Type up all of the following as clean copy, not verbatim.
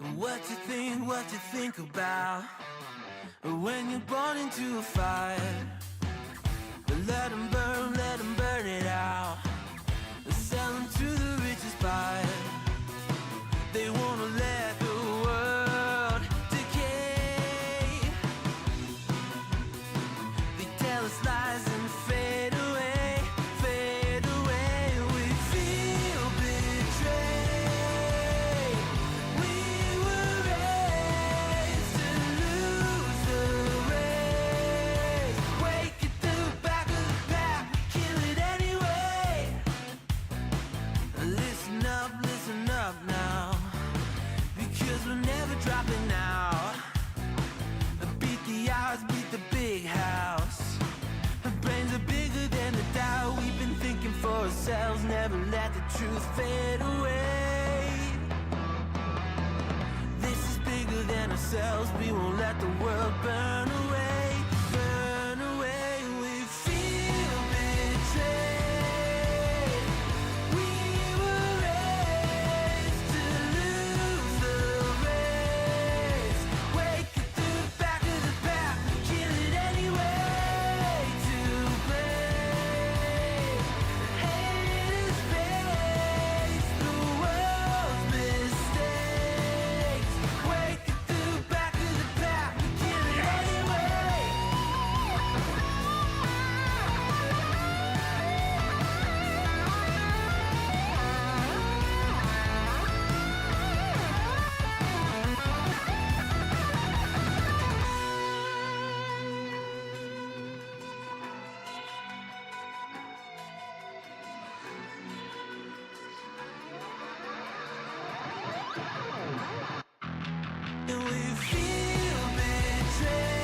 What you think about when you're born into a fire? Let them burn it out. Sell them to the richest buyer. They wanna let the world decay. They tell us lies and fade away, fade away. We feel betrayed. We were raised to lose the race. Wake at the back of the pack, kill it anyway. Listen up now, because we're never dropping out. Beat the odds, beat the big house. Our brains are bigger than the doubt. We've been thinking for ourselves, never let the truth fade away. This is bigger than ourselves, we won't let the world burn away, burn away. We feel betrayed. We were raised to lose the race. Wake at the back of the pack, kill it anyway. To blame, haters face the world's mistakes. Wake at the back of the pack, kill it anyway. And we feel betrayed.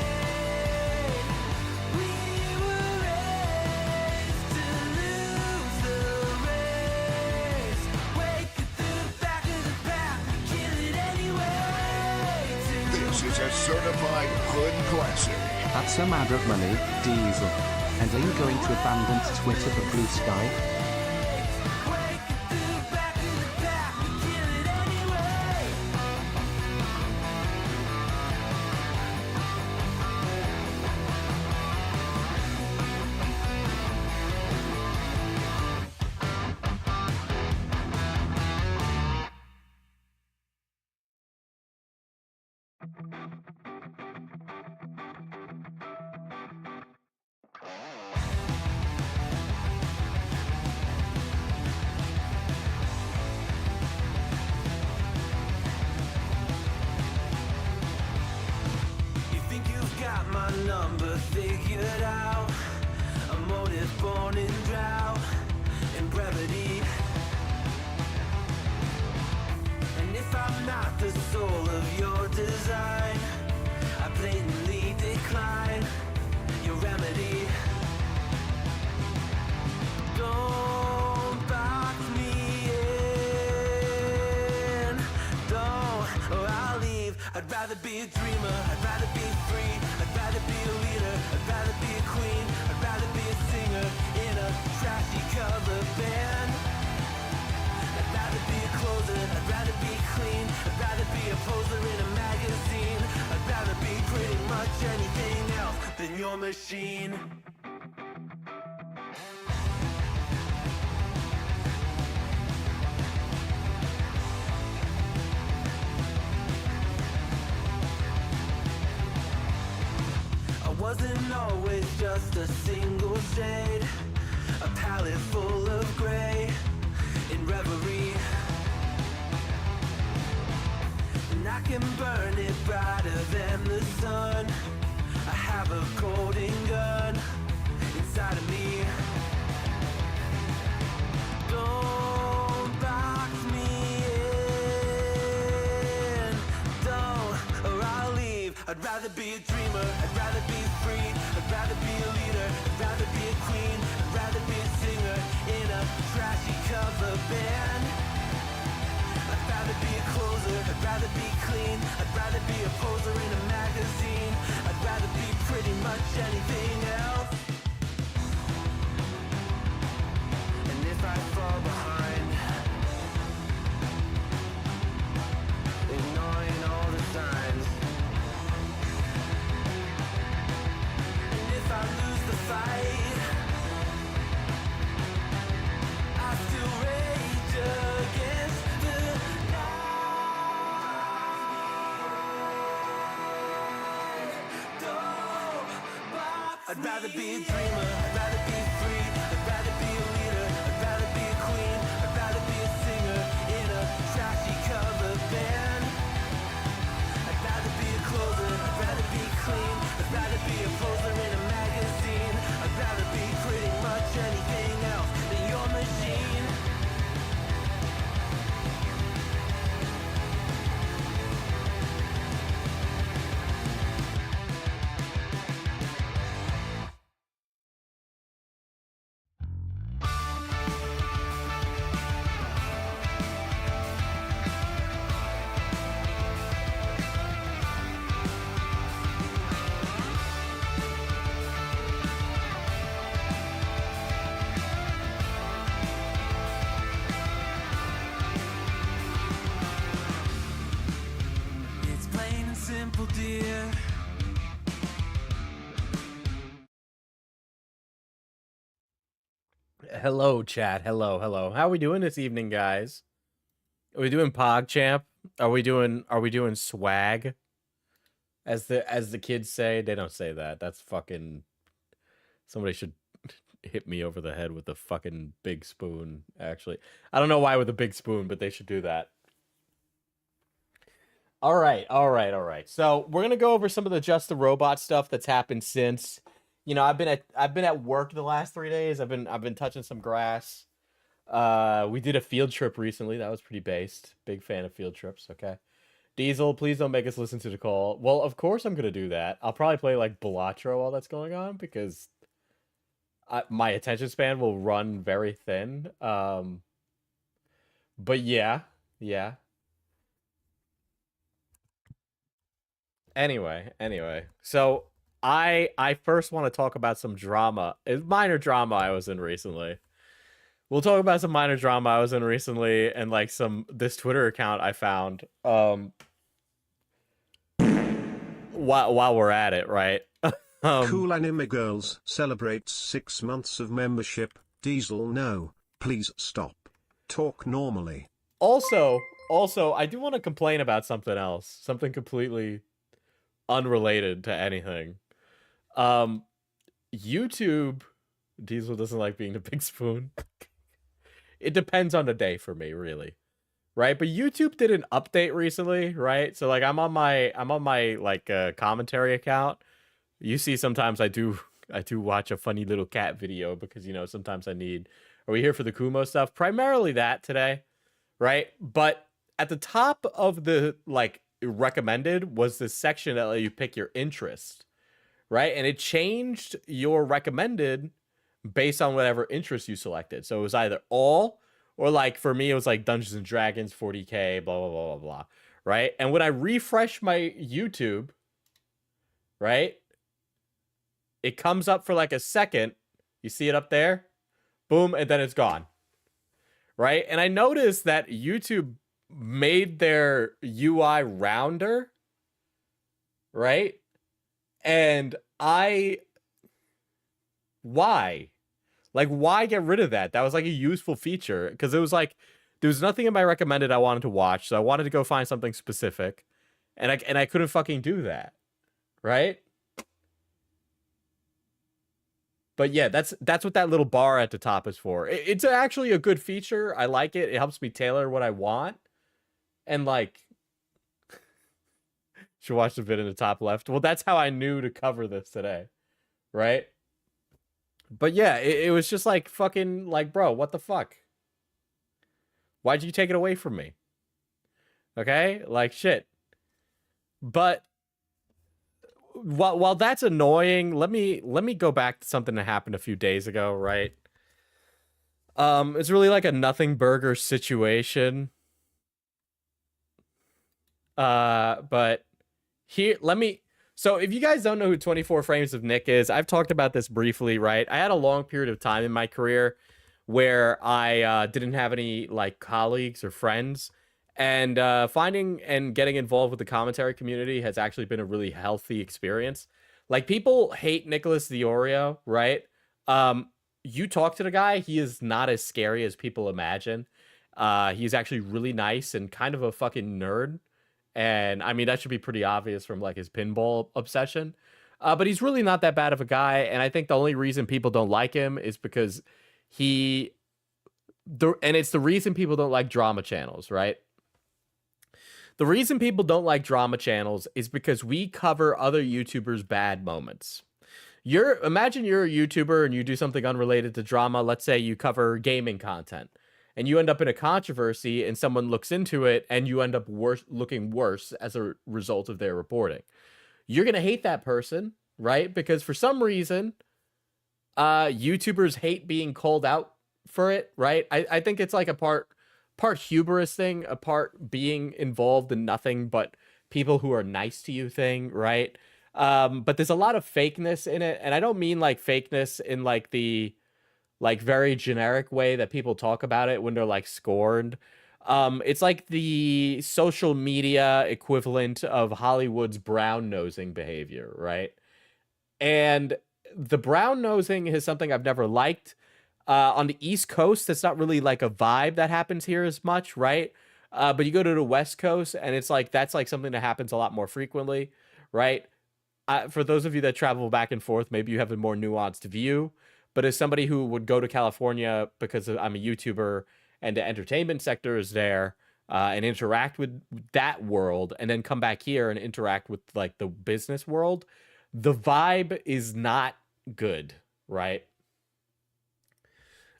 We were raised to lose the race. Wake at the back of the pack, kill it anyway. This is a certified hood classic. That's a mad of money, Diesel. And are you going to abandon Twitter for Blue Sky? Wake at the back of the pack, kill it anyway. You think you've got my number figured out? A motive born in drought and brevity. And if I'm not the soul of your design, I blatantly decline your remedy. Don't box me in, don't, or I'll leave. I'd rather be a dreamer, I'd rather be free, I'd rather be a leader, I'd rather be a queen, I'd rather be a singer in a trashy cover band. I'd rather be a closer, I'd rather be clean, I'd rather be a poser in a magazine, I'd rather be pretty much anything else than your machine. I wasn't always just a single shade, a palette full of gray in reverie. And I can burn it brighter than the sun. I have a golden gun inside of me. Don't box me in, don't, or I'll leave. I'd rather be a dreamer, I'd rather be free, I'd rather be a leader, I'd rather be a queen, I'd rather be a singer in a trashy cover band. I'd rather be a closer, I'd rather be clean, I'd rather be a poser in a magazine, I'd rather be pretty much anything else. And if I fall behind, ignore I'd rather be a dreamer. I'd rather be free. I'd rather be a leader. I'd rather be a queen. I'd rather be a singer in a trashy cover band. I'd rather be a closer. I'd rather be clean. I'd rather be a poser in a magazine. I'd rather be pretty much anything else than your machine. It's plain and simple, dear. Hello, chat. Hello. How are we doing this evening, guys? Are we doing PogChamp? Are we doing swag? As the kids say, they don't say that. That's fucking. Somebody should hit me over the head with a fucking big spoon. Actually, I don't know why with a big spoon, but they should do that. All right. So we're gonna go over some of the Just the Robot stuff that's happened since. You know, I've been at work the last 3 days. I've been touching some grass. We did a field trip recently. That was pretty based. Big fan of field trips. Okay. Diesel, please don't make us listen to the call. Well, of course I'm gonna do that. I'll probably play like Balatro while that's going on because my attention span will run very thin. But yeah. Anyway. So I first want to talk about some drama. It's minor drama I was in recently. We'll talk about some minor drama I was in recently and like this Twitter account I found. While we're at it, right? Cool Anime Girls celebrates 6 months of membership. Diesel, no, please stop. Talk normally. Also, I do want to complain about something else. Something completely unrelated to anything. YouTube, Diesel doesn't like being the big spoon. It depends on the day for me, really. Right? But YouTube did an update recently, right? So like I'm on my like commentary account. You see sometimes I do watch a funny little cat video because you know sometimes are we here for the Kumo stuff? Primarily that today, right? But at the top of the like recommended was this section that let you pick your interest, right? And it changed your recommended based on whatever interest you selected. So it was either all or like for me it was like Dungeons and Dragons, 40K, blah blah blah blah, right? And when I refresh my YouTube, right? It comes up for like a second. You see it up there? Boom, and then it's gone. Right? And I noticed that YouTube made their UI rounder. Right? And why? Like, why get rid of that? That was like a useful feature. Because it was like, there was nothing in my recommended I wanted to watch. So I wanted to go find something specific. And I couldn't fucking do that. Right? But yeah, that's what that little bar at the top is for. It's actually a good feature. I like it. It helps me tailor what I want. And like, should watch the vid in the top left. Well, that's how I knew to cover this today, right? But yeah, it was just like fucking like, bro, what the fuck? Why'd you take it away from me? Okay, like shit. But while that's annoying, let me go back to something that happened a few days ago, right? It's really like a nothing burger situation. But here, so if you guys don't know who 24 Frames of Nick is, I've talked about this briefly, right? I had a long period of time in my career where I didn't have any like colleagues or friends. And finding and getting involved with the commentary community has actually been a really healthy experience. Like, people hate Nicholas the Oreo, right? You talk to the guy, he is not as scary as people imagine. He's actually really nice and kind of a fucking nerd. And I mean, that should be pretty obvious from like his pinball obsession. But he's really not that bad of a guy, and I think the only reason people don't like him is because and it's the reason people don't like drama channels, right? The reason people don't like drama channels is because we cover other YouTubers' bad moments. Imagine you're a YouTuber and you do something unrelated to drama. Let's say you cover gaming content and you end up in a controversy and someone looks into it and you end up looking worse as a result of their reporting. You're going to hate that person, right? Because for some reason, YouTubers hate being called out for it, right? I think it's like a part hubris thing, a part being involved in nothing but people who are nice to you thing, right? But there's a lot of fakeness in it, and I don't mean like fakeness in like the very generic way that people talk about it when they're like scorned. It's like the social media equivalent of Hollywood's brown nosing behavior, right? And the brown nosing is something I've never liked. On the East Coast, that's not really like a vibe that happens here as much, right? But you go to the West Coast, and it's like that's like something that happens a lot more frequently, right? For those of you that travel back and forth, maybe you have a more nuanced view. But as somebody who would go to California because I'm a YouTuber and the entertainment sector is there, and interact with that world, and then come back here and interact with like the business world, the vibe is not good, right?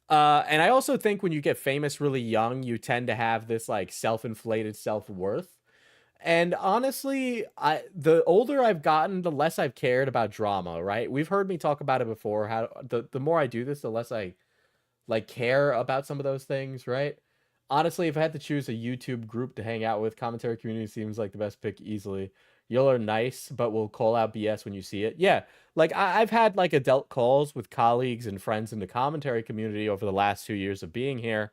And I also think when you get famous really young, you tend to have this like self-inflated self-worth. And honestly, the older I've gotten, the less I've cared about drama, right? We've heard me talk about it before. How the more I do this, the less I like care about some of those things, right? Honestly, if I had to choose a YouTube group to hang out with, commentary community seems like the best pick easily. Y'all are nice, but will call out BS when you see it. Yeah, like I've had like adult calls with colleagues and friends in the commentary community over the last 2 years of being here.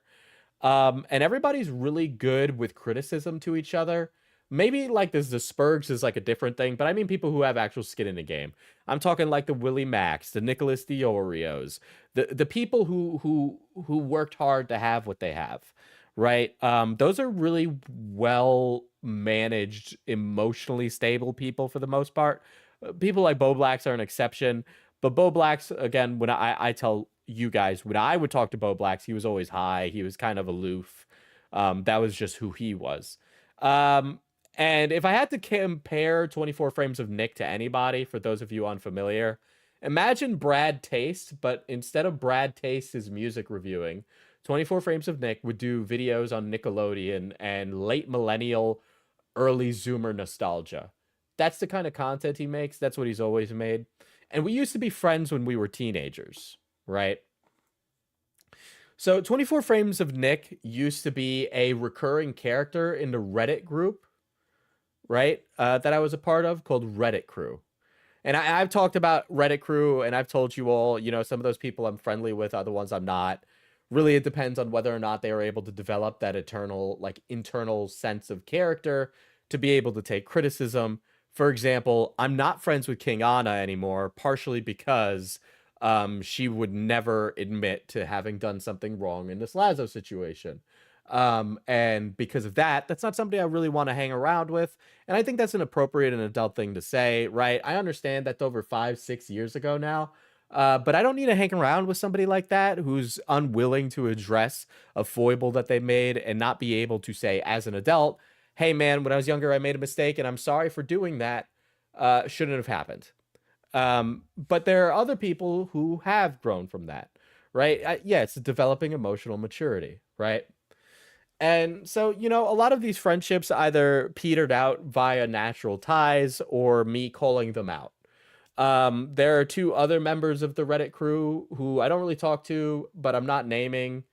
And everybody's really good with criticism to each other. Maybe like the Spurgs is like a different thing, but I mean people who have actual skin in the game. I'm talking like the Willie Max, the Nicholas Diorios, the people who worked hard to have what they have, right? Those are really well managed, emotionally stable people for the most part. People like Bo Blacks are an exception, but Bo Blacks, again, when I tell you guys, when I would talk to Bo Blacks, he was always high. He was kind of aloof. That was just who he was. And if I had to compare 24 Frames of Nick to anybody, for those of you unfamiliar, imagine Brad Taste, but instead of Brad Taste his music reviewing, 24 Frames of Nick would do videos on Nickelodeon and late millennial, early Zoomer nostalgia. That's the kind of content he makes. That's what he's always made. And we used to be friends when we were teenagers, right? So 24 Frames of Nick used to be a recurring character in the Reddit group, right? That I was a part of, called Reddit Crew. And I've talked about Reddit Crew, and I've told you all, you know, some of those people I'm friendly with are the ones I'm not. Really, it depends on whether or not they are able to develop that internal sense of character to be able to take criticism. For example, I'm not friends with King Anna anymore, partially because she would never admit to having done something wrong in this Lazo situation. And because of that, that's not somebody I really want to hang around with. And I think that's an appropriate and adult thing to say, right? I understand that's over 5-6 years ago now. But I don't need to hang around with somebody like that who's unwilling to address a foible that they made and not be able to say as an adult, hey man, when I was younger, I made a mistake and I'm sorry for doing that. Shouldn't have happened. But there are other people who have grown from that, right? Yeah, it's developing emotional maturity, right? And so, you know, a lot of these friendships either petered out via natural ties or me calling them out. There are two other members of the Reddit crew who I don't really talk to, but I'm not naming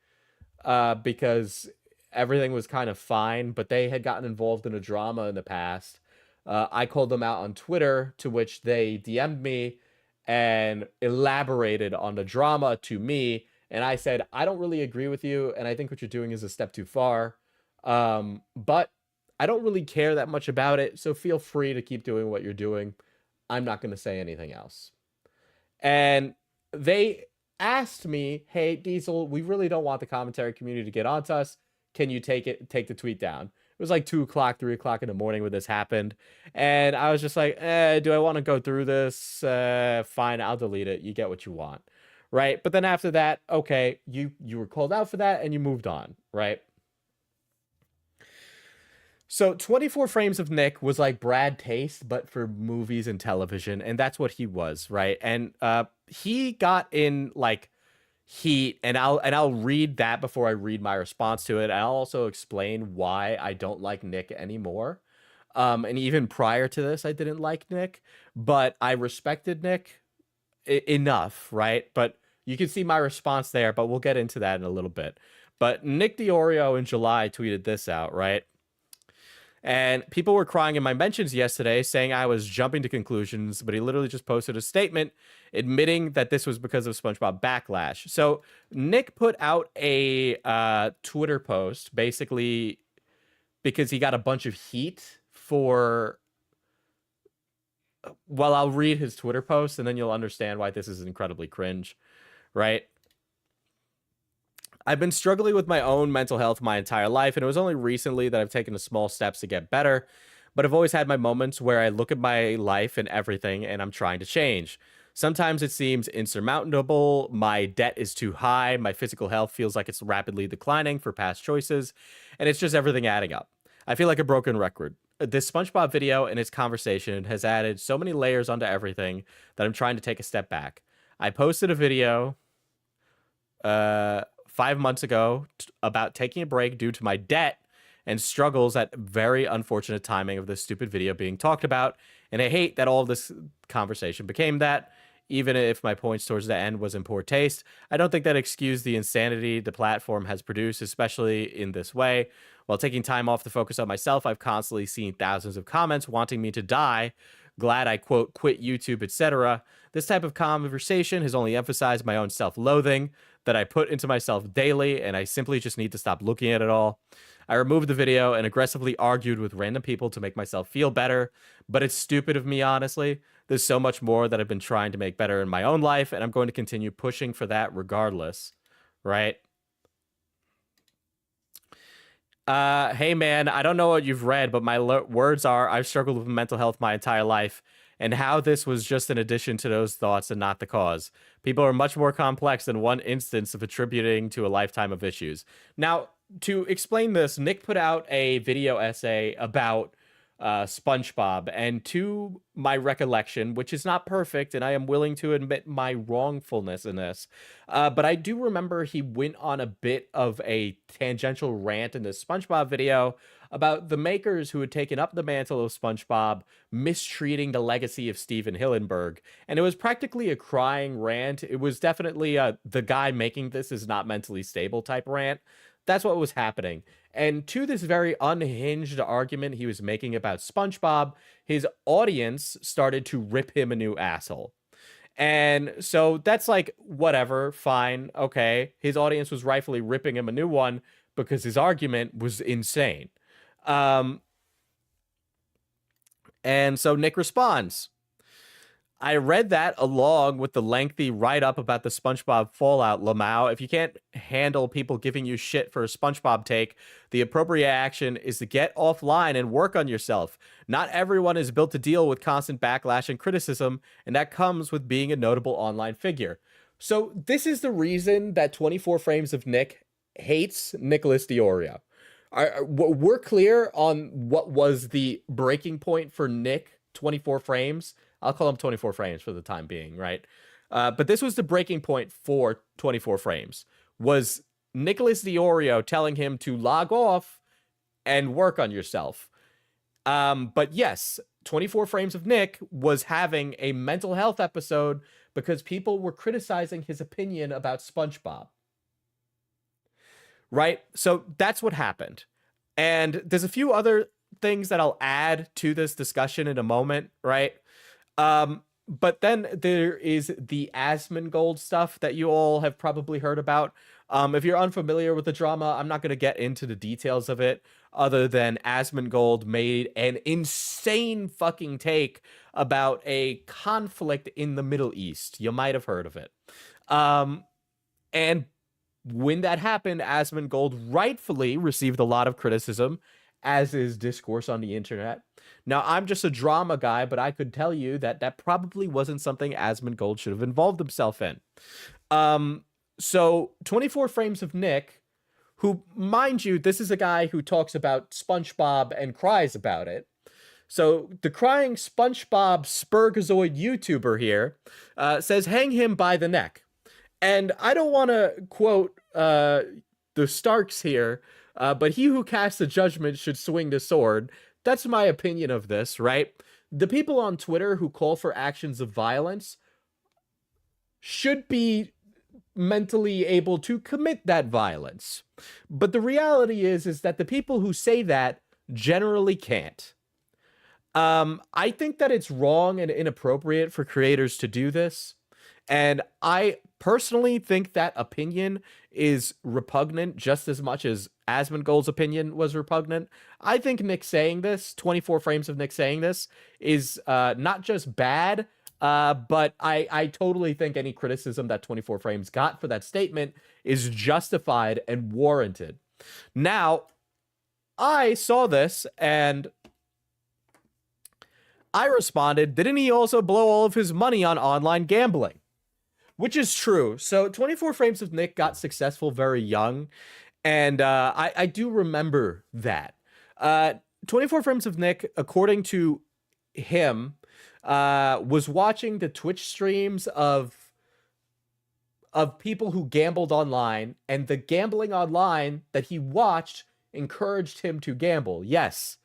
because everything was kind of fine, but they had gotten involved in a drama in the past. I called them out on Twitter, to which they DM'd me and elaborated on the drama to me. And I said, I don't really agree with you, and I think what you're doing is a step too far. But I don't really care that much about it, so feel free to keep doing what you're doing. I'm not going to say anything else. And they asked me, hey, Diesel, we really don't want the commentary community to get onto us. can you take the tweet down? It was like 2 o'clock, 3 o'clock in the morning when this happened. And I was just like, do I want to go through this? Fine, I'll delete it. You get what you want. Right. But then after that, okay, you were called out for that and you moved on. Right. So 24 Frames of Nick was like Brad Taste, but for movies and television. And that's what he was. Right. And he got in like heat, and I'll read that before I read my response to it. I'll also explain why I don't like Nick anymore. And even prior to this, I didn't like Nick, but I respected Nick enough, right? But you can see my response there, but we'll get into that in a little bit. But Nick DiOrio in July tweeted this out, right? And people were crying in my mentions yesterday saying I was jumping to conclusions, but he literally just posted a statement admitting that this was because of SpongeBob Backlash. So Nick put out a Twitter post basically because he got a bunch of heat for... Well, I'll read his Twitter post and then you'll understand why this is incredibly cringe, right? I've been struggling with my own mental health my entire life, and it was only recently that I've taken the small steps to get better, but I've always had my moments where I look at my life and everything and I'm trying to change. Sometimes it seems insurmountable, my debt is too high, my physical health feels like it's rapidly declining for past choices, and it's just everything adding up. I feel like a broken record. This SpongeBob video and its conversation has added so many layers onto everything that I'm trying to take a step back. I posted a video 5 months ago about taking a break due to my debt and struggles at very unfortunate timing of this stupid video being talked about. And I hate that all of this conversation became that. Even if my points towards the end was in poor taste, I don't think that excused the insanity the platform has produced, especially in this way. While taking time off to focus on myself, I've constantly seen thousands of comments wanting me to die. Glad I, quote, quit YouTube, etc. This type of conversation has only emphasized my own self-loathing that I put into myself daily, and I simply just need to stop looking at it all. I removed the video and aggressively argued with random people to make myself feel better, but it's stupid of me, honestly. There's so much more that I've been trying to make better in my own life, and I'm going to continue pushing for that regardless, right? Hey man, I don't know what you've read, but my words are, I've struggled with mental health my entire life, and how this was just an addition to those thoughts and not the cause. People are much more complex than one instance of attributing to a lifetime of issues. Now, to explain this, Nick put out a video essay about SpongeBob, and to my recollection, which is not perfect, and I am willing to admit my wrongfulness in this, but I do remember he went on a bit of a tangential rant in this SpongeBob video about the makers who had taken up the mantle of SpongeBob mistreating the legacy of Steven Hillenburg, and it was practically a crying rant. It was definitely the guy making this is not mentally stable type rant. That's what was happening. And to this very unhinged argument he was making about SpongeBob, his audience started to rip him a new asshole. And so that's like, whatever, fine, okay. His audience was rightfully ripping him a new one because his argument was insane. And so Nick responds. I read that along with the lengthy write-up about the SpongeBob fallout, Lamau. If you can't handle people giving you shit for a SpongeBob take, the appropriate action is to get offline and work on yourself. Not everyone is built to deal with constant backlash and criticism, and that comes with being a notable online figure. So this is the reason that 24 Frames of Nick hates Nicholas DiOrio. We're clear on what was the breaking point for Nick, 24 Frames. I'll call him 24 Frames for the time being, right? But this was the breaking point for 24 Frames, was Nicholas DiOrio telling him to log off and work on yourself. But yes, 24 Frames of Nick was having a mental health episode because people were criticizing his opinion about SpongeBob. Right? So that's what happened. And there's a few other things that I'll add to this discussion in a moment, right? But then there is the Asmongold stuff that you all have probably heard about. If you're unfamiliar with the drama, I'm not going to get into the details of it, other than Asmongold made an insane fucking take about a conflict in the Middle East. You might have heard of it. And when that happened, Asmongold rightfully received a lot of criticism, as is discourse on the internet. Now, I'm just a drama guy, but I could tell you that that probably wasn't something Asmongold should have involved himself in. So 24 Frames of Nick, who, mind you, this is a guy who talks about SpongeBob and cries about it. So the crying SpongeBob Spurgazoid YouTuber here says, hang him by the neck. And I don't want to quote the Starks here, but he who casts a judgment should swing the sword. That's my opinion of this, right? The people on Twitter who call for actions of violence should be mentally able to commit that violence. But the reality is that the people who say that generally can't. I think that it's wrong and inappropriate for creators to do this. And I personally think that opinion is repugnant just as much as Asmongold's opinion was repugnant. I think Nick saying this, 24 Frames of Nick saying this, is not just bad, but I totally think any criticism that 24 Frames got for that statement is justified and warranted. Now, I saw this and I responded, didn't he also blow all of his money on online gambling? Which is true. So 24 Frames of Nick got successful very young, and I do remember that. 24 Frames of Nick, according to him, was watching the Twitch streams of people who gambled online, and the gambling online that he watched encouraged him to gamble. Yes,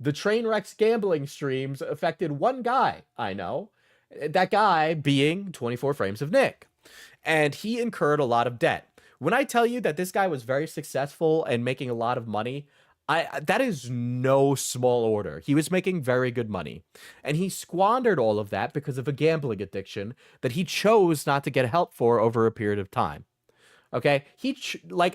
the Trainwreck's gambling streams affected one guy I know. That guy being 24 Frames of Nick. And he incurred a lot of debt. When I tell you that this guy was very successful and making a lot of money, that is no small order. He was making very good money. And he squandered all of that because of a gambling addiction that he chose not to get help for over a period of time. Okay,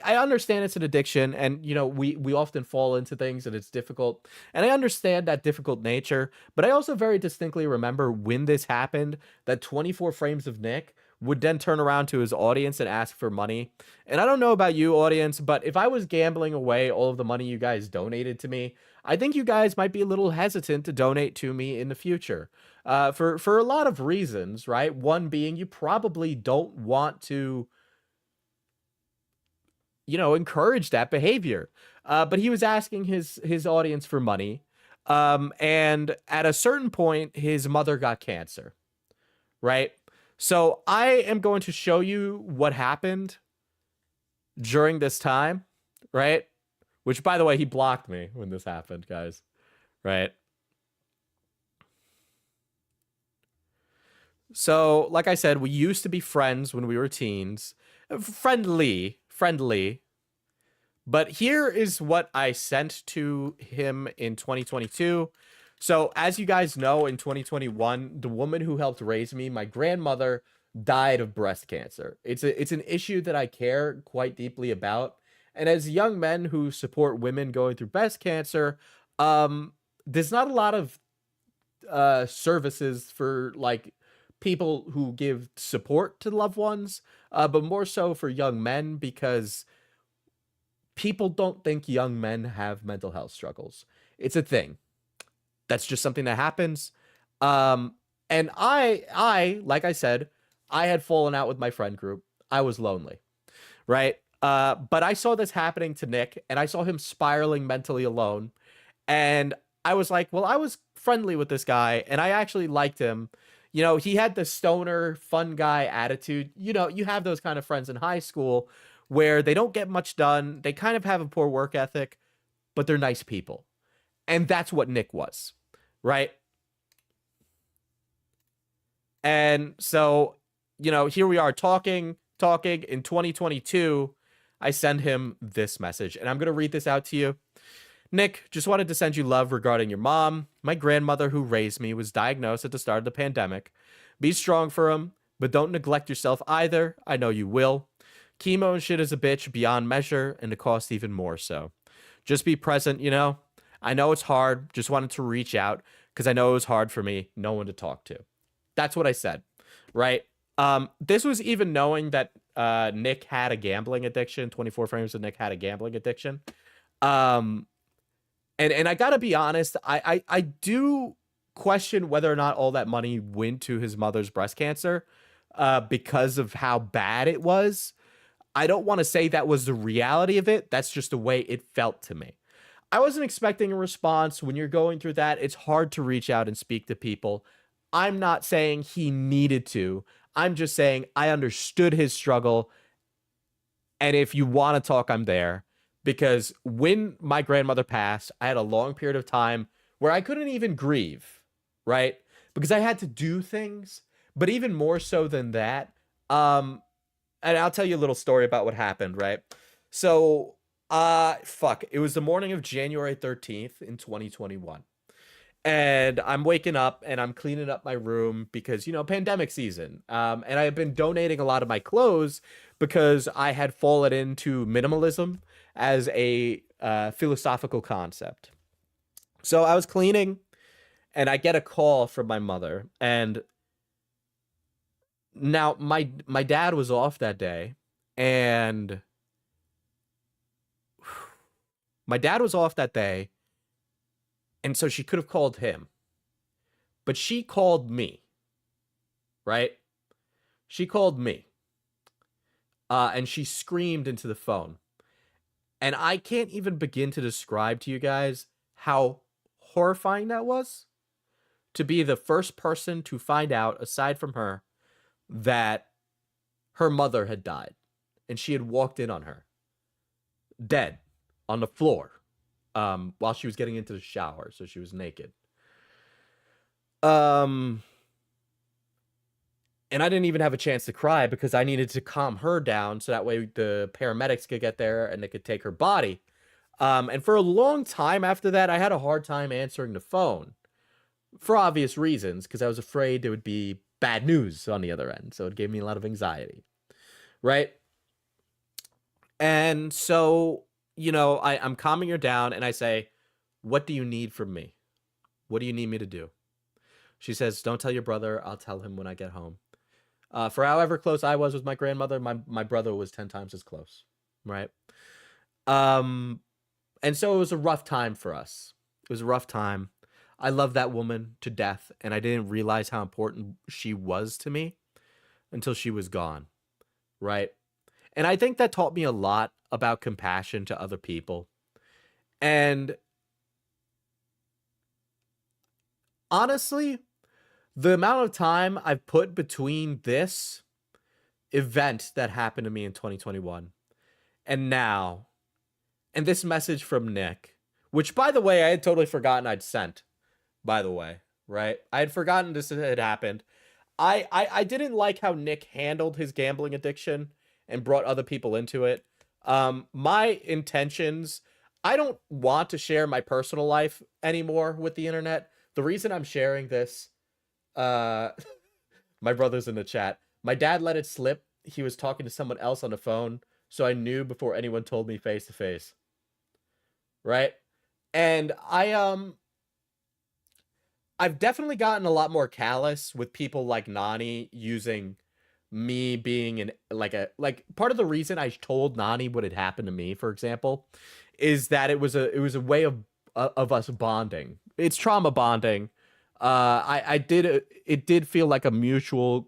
I understand it's an addiction, and you know we often fall into things and it's difficult, and I understand that difficult nature. But I also very distinctly remember when this happened, that 24 Frames of Nick would then turn around to his audience and ask for money. And I don't know about you, audience, but if I was gambling away all of the money you guys donated to me, I think you guys might be a little hesitant to donate to me in the future, for a lot of reasons, right? One being you probably don't want to, encourage that behavior. But he was asking his audience for money. And at a certain point, his mother got cancer, right? So I am going to show you what happened during this time, right? Which, by the way, he blocked me when this happened, guys, right? So, like I said, we used to be friends when we were teens. Friendly. But here is what I sent to him in 2022. So, as you guys know, in 2021, the woman who helped raise me, my grandmother, died of breast cancer. It's an issue that I care quite deeply about. And as young men who support women going through breast cancer, there's not a lot of services for like people who give support to loved ones, but more so for young men, because people don't think young men have mental health struggles. It's a thing. That's just something that happens. And I, like I said, I had fallen out with my friend group. I was lonely, right? But I saw this happening to Nick, and I saw him spiraling mentally alone. And I was like, well, I was friendly with this guy, and I actually liked him. He had the stoner, fun guy attitude. You have those kind of friends in high school where they don't get much done. They kind of have a poor work ethic, but they're nice people. And that's what Nick was, right? And so, here we are talking in 2022. I send him this message, and I'm going to read this out to you. Nick, just wanted to send you love regarding your mom. My grandmother who raised me was diagnosed at the start of the pandemic. Be strong for him, but don't neglect yourself either. I know you will. Chemo and shit is a bitch beyond measure, and the cost even more so. Just be present, I know it's hard. Just wanted to reach out because I know it was hard for me. No one to talk to. That's what I said, right? This was even knowing that Nick had a gambling addiction. 24 Frames of Nick had a gambling addiction. And I gotta be honest, I do question whether or not all that money went to his mother's breast cancer because of how bad it was. I don't want to say that was the reality of it. That's just the way it felt to me. I wasn't expecting a response. When you're going through that, it's hard to reach out and speak to people. I'm not saying he needed to. I'm just saying I understood his struggle. And if you want to talk, I'm there. Because when my grandmother passed, I had a long period of time where I couldn't even grieve, right? Because I had to do things. But even more so than that, and I'll tell you a little story about what happened, right? So, it was the morning of January 13th in 2021. And I'm waking up and I'm cleaning up my room because, pandemic season. And I have been donating a lot of my clothes because I had fallen into minimalism as a philosophical concept. So I was cleaning and I get a call from my mother. And now my dad was off that day, and and so she could have called him, but she called me, right? She called me, and she screamed into the phone, and I can't even begin to describe to you guys how horrifying that was, to be the first person to find out, aside from her, that her mother had died, and she had walked in on her dead on the floor while she was getting into the shower, so she was naked. And I didn't even have a chance to cry because I needed to calm her down so that way the paramedics could get there and they could take her body. And for a long time after that, I had a hard time answering the phone for obvious reasons, because I was afraid there would be bad news on the other end. So it gave me a lot of anxiety, right? And so, I'm calming her down and I say, "What do you need from me? What do you need me to do?" She says, "Don't tell your brother. I'll tell him when I get home." For however close I was with my grandmother, my brother was 10 times as close, right? And so it was a rough time for us. It was a rough time. I love that woman to death, and I didn't realize how important she was to me until she was gone, right? And I think that taught me a lot about compassion to other people. And honestly, the amount of time I've put between this event that happened to me in 2021 and now, and this message from Nick, which, by the way, I had totally forgotten I'd sent, by the way, right? I had forgotten this had happened. I didn't like how Nick handled his gambling addiction and brought other people into it. My intentions, I don't want to share my personal life anymore with the internet. The reason I'm sharing this, my brother's in the chat. My dad let it slip. He was talking to someone else on the phone, so I knew before anyone told me face to face. Right? And I've definitely gotten a lot more callous with people like Nani using me being part of the reason I told Nani what had happened to me, for example, is that it was a way of us bonding. It's trauma bonding. It did feel like a mutual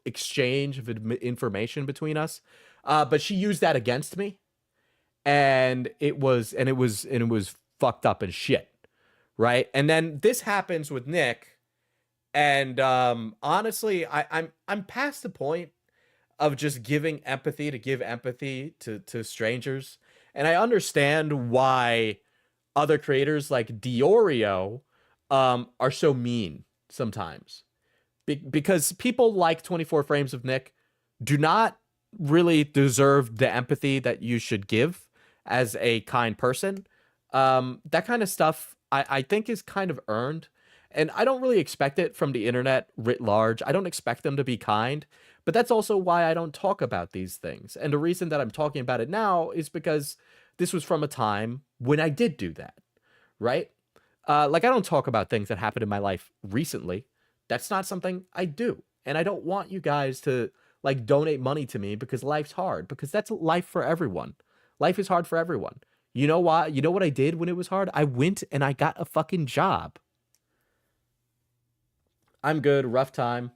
exchange of information between us. But she used that against me, and it was fucked up and shit. Right. And then this happens with Nick. And honestly, I'm past the point of just giving empathy to give empathy to strangers. And I understand why other creators like Diorio are so mean sometimes. Because people like 24 Frames of Nick do not really deserve the empathy that you should give as a kind person. That kind of stuff I think is kind of earned, and I don't really expect it from the internet writ large. I don't expect them to be kind, but that's also why I don't talk about these things. And the reason that I'm talking about it now is because this was from a time when I did do that, right? I don't talk about things that happened in my life recently. That's not something I do. And I don't want you guys to like donate money to me because life's hard, because that's life for everyone. Life is hard for everyone. You know why? You know what I did when it was hard? I went and I got a fucking job. I'm good, rough time,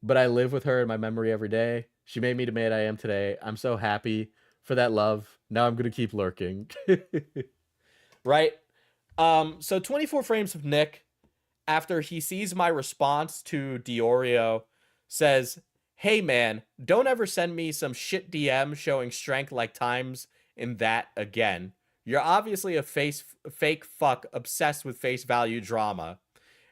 but I live with her in my memory every day. She made me the man I am today. I'm so happy for that love. Now I'm going to keep lurking. Right? So 24 frames of Nick, after he sees my response to Diorio, says, "Hey man, don't ever send me some shit DM showing strength like times in that again. You're obviously a fake fuck obsessed with face value drama."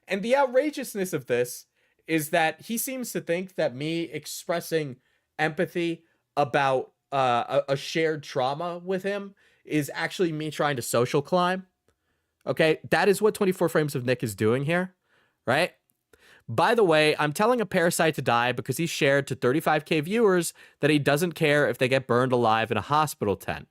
And the outrageousness of this is that he seems to think that me expressing empathy about a shared trauma with him is actually me trying to social climb. Okay, that is what 24 frames of Nick is doing here, right? By the way, I'm telling a parasite to die because he shared to 35k viewers that he doesn't care if they get burned alive in a hospital tent.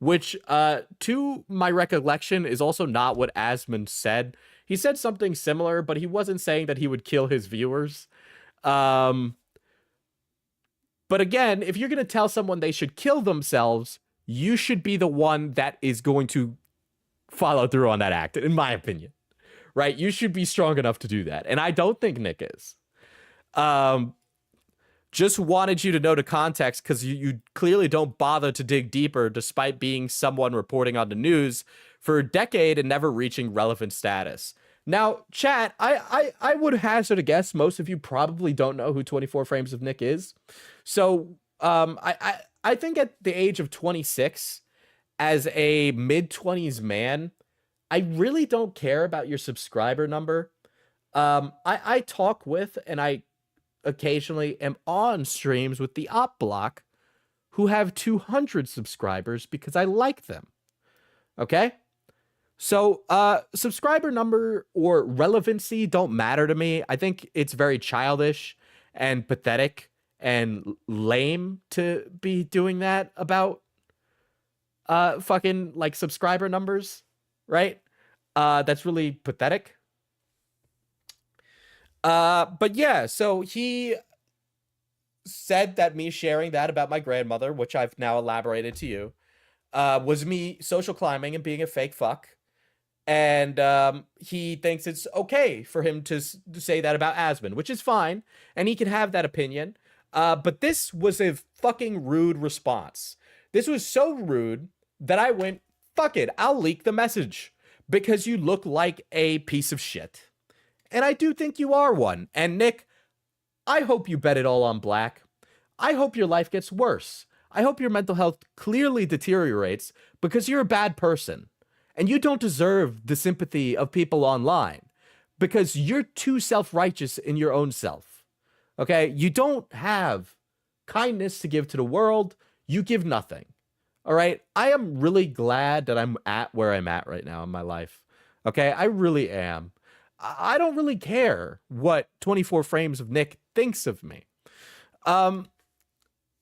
Which, to my recollection, is also not what Asmund said. He said something similar, but he wasn't saying that he would kill his viewers. But again, if you're going to tell someone they should kill themselves, you should be the one that is going to follow through on that act, in my opinion. Right? You should be strong enough to do that. And I don't think Nick is. Just wanted you to know the context because you clearly don't bother to dig deeper despite being someone reporting on the news for a decade and never reaching relevant status. Now, chat, I would hazard a guess most of you probably don't know who 24 Frames of Nick is. So I think at the age of 26, as a mid-20s man, I really don't care about your subscriber number. I talk with and I occasionally am on streams with the Op Block who have 200 subscribers because I like them. Okay? So subscriber number or relevancy don't matter to me. I think it's very childish and pathetic and lame to be doing that about fucking like subscriber numbers, right? That's really pathetic. But yeah, so he said that me sharing that about my grandmother, which I've now elaborated to you, was me social climbing and being a fake fuck. And he thinks it's okay for him to say that about Asmund, which is fine. And he can have that opinion. But this was a fucking rude response. This was so rude that I went, fuck it, I'll leak the message. Because you look like a piece of shit. And I do think you are one. And Nick, I hope you bet it all on black. I hope your life gets worse. I hope your mental health clearly deteriorates because you're a bad person. And you don't deserve the sympathy of people online because you're too self-righteous in your own self. Okay? You don't have kindness to give to the world. You give nothing. All right? I am really glad that I'm at where I'm at right now in my life. Okay? I really am. I don't really care what 24 Frames of Nick thinks of me. All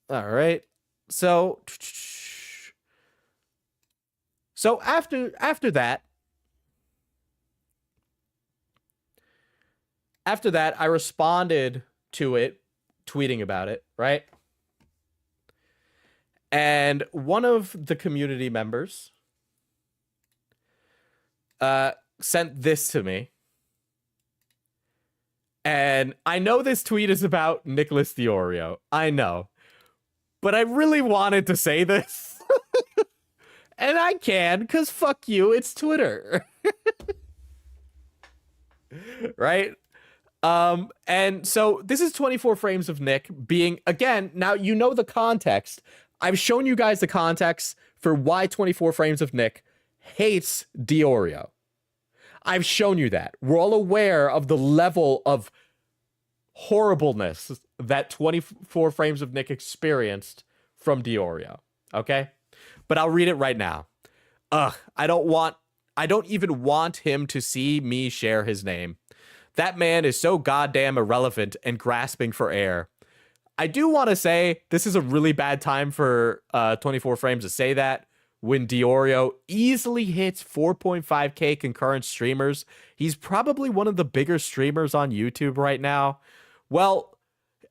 right. So after that, I responded to it, tweeting about it, right? And one of the community members sent this to me. And I know this tweet is about Nicholas Diorio. I know. But I really wanted to say this. And I can, because fuck you, it's Twitter. Right? And so this is 24 Frames of Nick being, again, now you know the context. I've shown you guys the context for why 24 Frames of Nick hates Diorio. I've shown you that. We're all aware of the level of horribleness that 24 Frames of Nick experienced from Diorio. Okay? But I'll read it right now. I don't even want him to see me share his name. That man is so goddamn irrelevant and grasping for air. I do want to say this is a really bad time for 24 Frames to say that. When Diorio easily hits 4.5k concurrent streamers, he's probably one of the bigger streamers on YouTube right now. Well,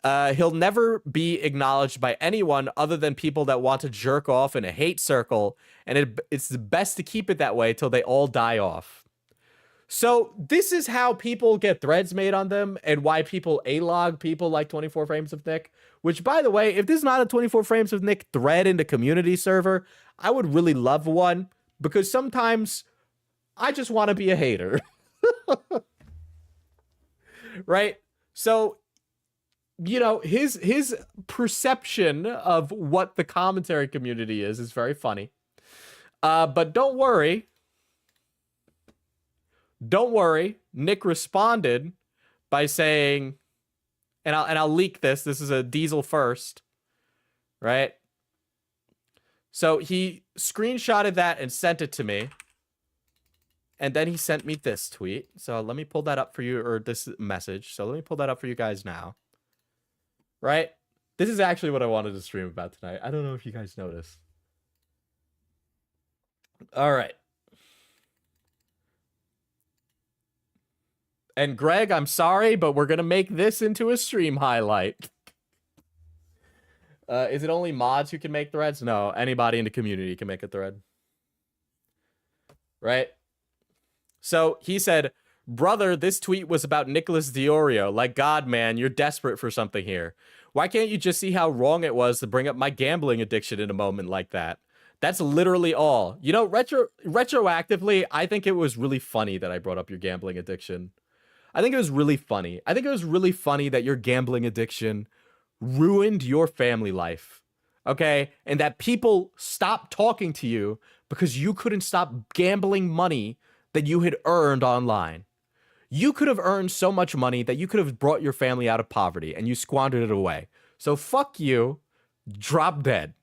He'll never be acknowledged by anyone other than people that want to jerk off in a hate circle, and it's the best to keep it that way till they all die off. So this is how people get threads made on them, and why people A-log people like 24 Frames of Nick. Which, by the way, if this is not a 24 Frames of Nick thread in the community server, I would really love one, because sometimes I just want to be a hater. Right? So, you know, his perception of what the commentary community is very funny. But don't worry. Don't worry. Nick responded by saying, and I'll leak this. This is a Diesel first, right? So he screenshotted that and sent it to me. And then he sent me this tweet. So let me pull that up for you, or this message. So let me pull that up for you guys now. Right? This is actually what I wanted to stream about tonight. I don't know if you guys noticed. All right. And Greg, I'm sorry, but we're going to make this into a stream highlight. Is it only mods who can make threads? No, anybody in the community can make a thread. Right? So he said, brother, this tweet was about Nicholas Diorio. Like, God, man, you're desperate for something here. Why can't you just see how wrong it was to bring up my gambling addiction in a moment like that? That's literally all. You know, retroactively, I think it was really funny that I brought up your gambling addiction. I think it was really funny. I think it was really funny that your gambling addiction ruined your family life. Okay? And that people stopped talking to you because you couldn't stop gambling money that you had earned online. You could have earned so much money that you could have brought your family out of poverty, and you squandered it away. So fuck you. Drop dead.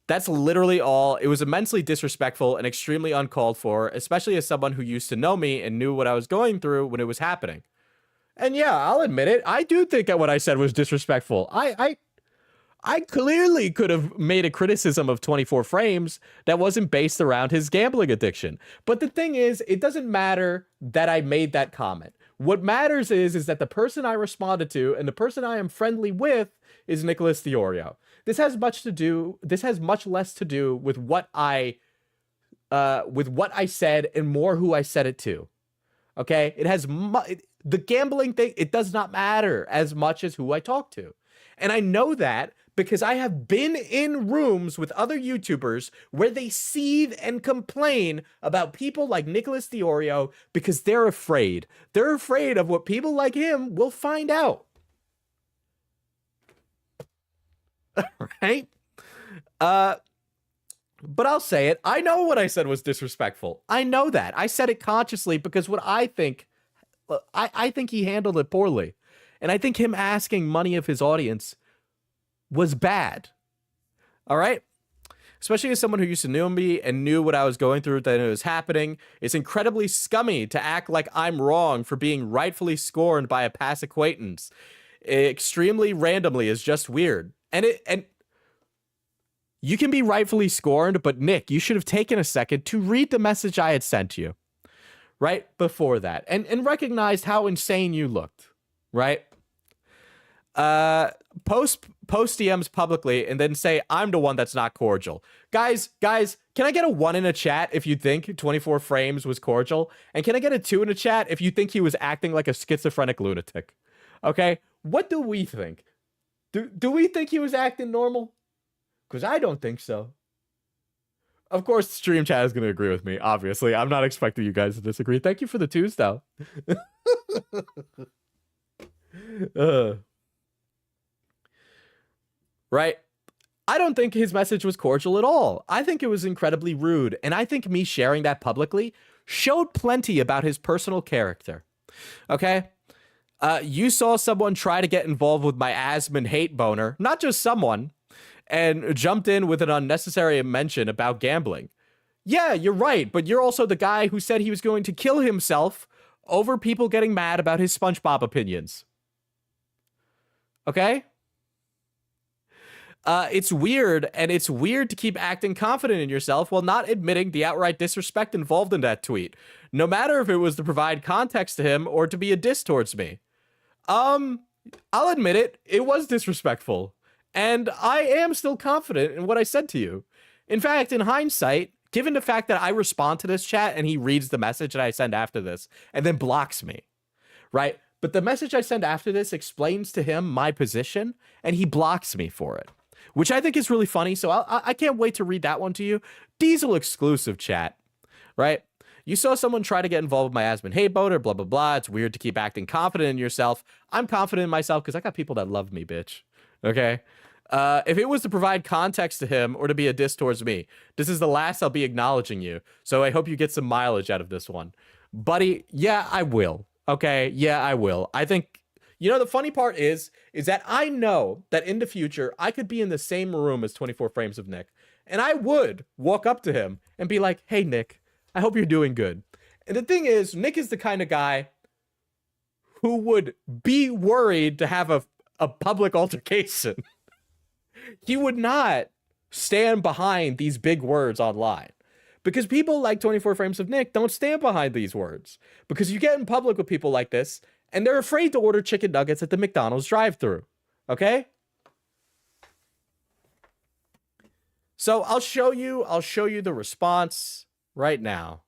That's literally all. It was immensely disrespectful and extremely uncalled for, especially as someone who used to know me and knew what I was going through when it was happening. And yeah, I'll admit it. I do think that what I said was disrespectful. I clearly could have made a criticism of 24 Frames that wasn't based around his gambling addiction. But the thing is, it doesn't matter that I made that comment. What matters is that the person I responded to and the person I am friendly with is Nicholas Diorio. This has much less to do with what I said and more who I said it to. Okay? It has the gambling thing, it does not matter as much as who I talk to. And I know that because I have been in rooms with other YouTubers where they seethe and complain about people like Nicholas Diorio because they're afraid. They're afraid of what people like him will find out. Right? But I'll say it. I know what I said was disrespectful. I know that. I said it consciously because what I think he handled it poorly. And I think him asking money of his audience was bad. All right? Especially as someone who used to know me and knew what I was going through, that it was happening. It's incredibly scummy to act like I'm wrong for being rightfully scorned by a past acquaintance. Extremely randomly is just weird. And you can be rightfully scorned, but Nick, you should have taken a second to read the message I had sent you right before that and recognized how insane you looked, right? Post DMs publicly and then say, I'm the one that's not cordial. Guys, can I get a 1 in a chat if you think 24 Frames was cordial? And can I get a 2 in a chat if you think he was acting like a schizophrenic lunatic? Okay? What do we think? Do we think he was acting normal? Because I don't think so. Of course, stream chat is going to agree with me, obviously. I'm not expecting you guys to disagree. Thank you for the twos, though. Right? I don't think his message was cordial at all. I think it was incredibly rude. And I think me sharing that publicly showed plenty about his personal character. Okay? You saw someone try to get involved with my Asman hate boner, not just someone, and jumped in with an unnecessary mention about gambling. Yeah, you're right, but you're also the guy who said he was going to kill himself over people getting mad about his SpongeBob opinions. Okay? It's weird, and it's weird to keep acting confident in yourself while not admitting the outright disrespect involved in that tweet, no matter if it was to provide context to him or to be a diss towards me. I'll admit it. It was disrespectful. And I am still confident in what I said to you. In fact, in hindsight, given the fact that I respond to this chat and he reads the message that I send after this and then blocks me, right? But the message I send after this explains to him my position and he blocks me for it, which I think is really funny. So I can't wait to read that one to you. Diesel exclusive chat, right? You saw someone try to get involved with my Aspen hate boater, blah, blah, blah. It's weird to keep acting confident in yourself. I'm confident in myself because I got people that love me, bitch. Okay? If it was to provide context to him or to be a diss towards me, this is the last I'll be acknowledging you. So I hope you get some mileage out of this one. Buddy, yeah, I will. Okay? Yeah, I will. I think, you know, the funny part is that I know that in the future, I could be in the same room as 24 Frames of Nick. And I would walk up to him and be like, hey, Nick, I hope you're doing good. And the thing is, Nick is the kind of guy who would be worried to have a public altercation. He would not stand behind these big words online. Because people like 24 Frames of Nick don't stand behind these words. Because you get in public with people like this, and they're afraid to order chicken nuggets at the McDonald's drive-thru. Okay? So I'll show you the response right now.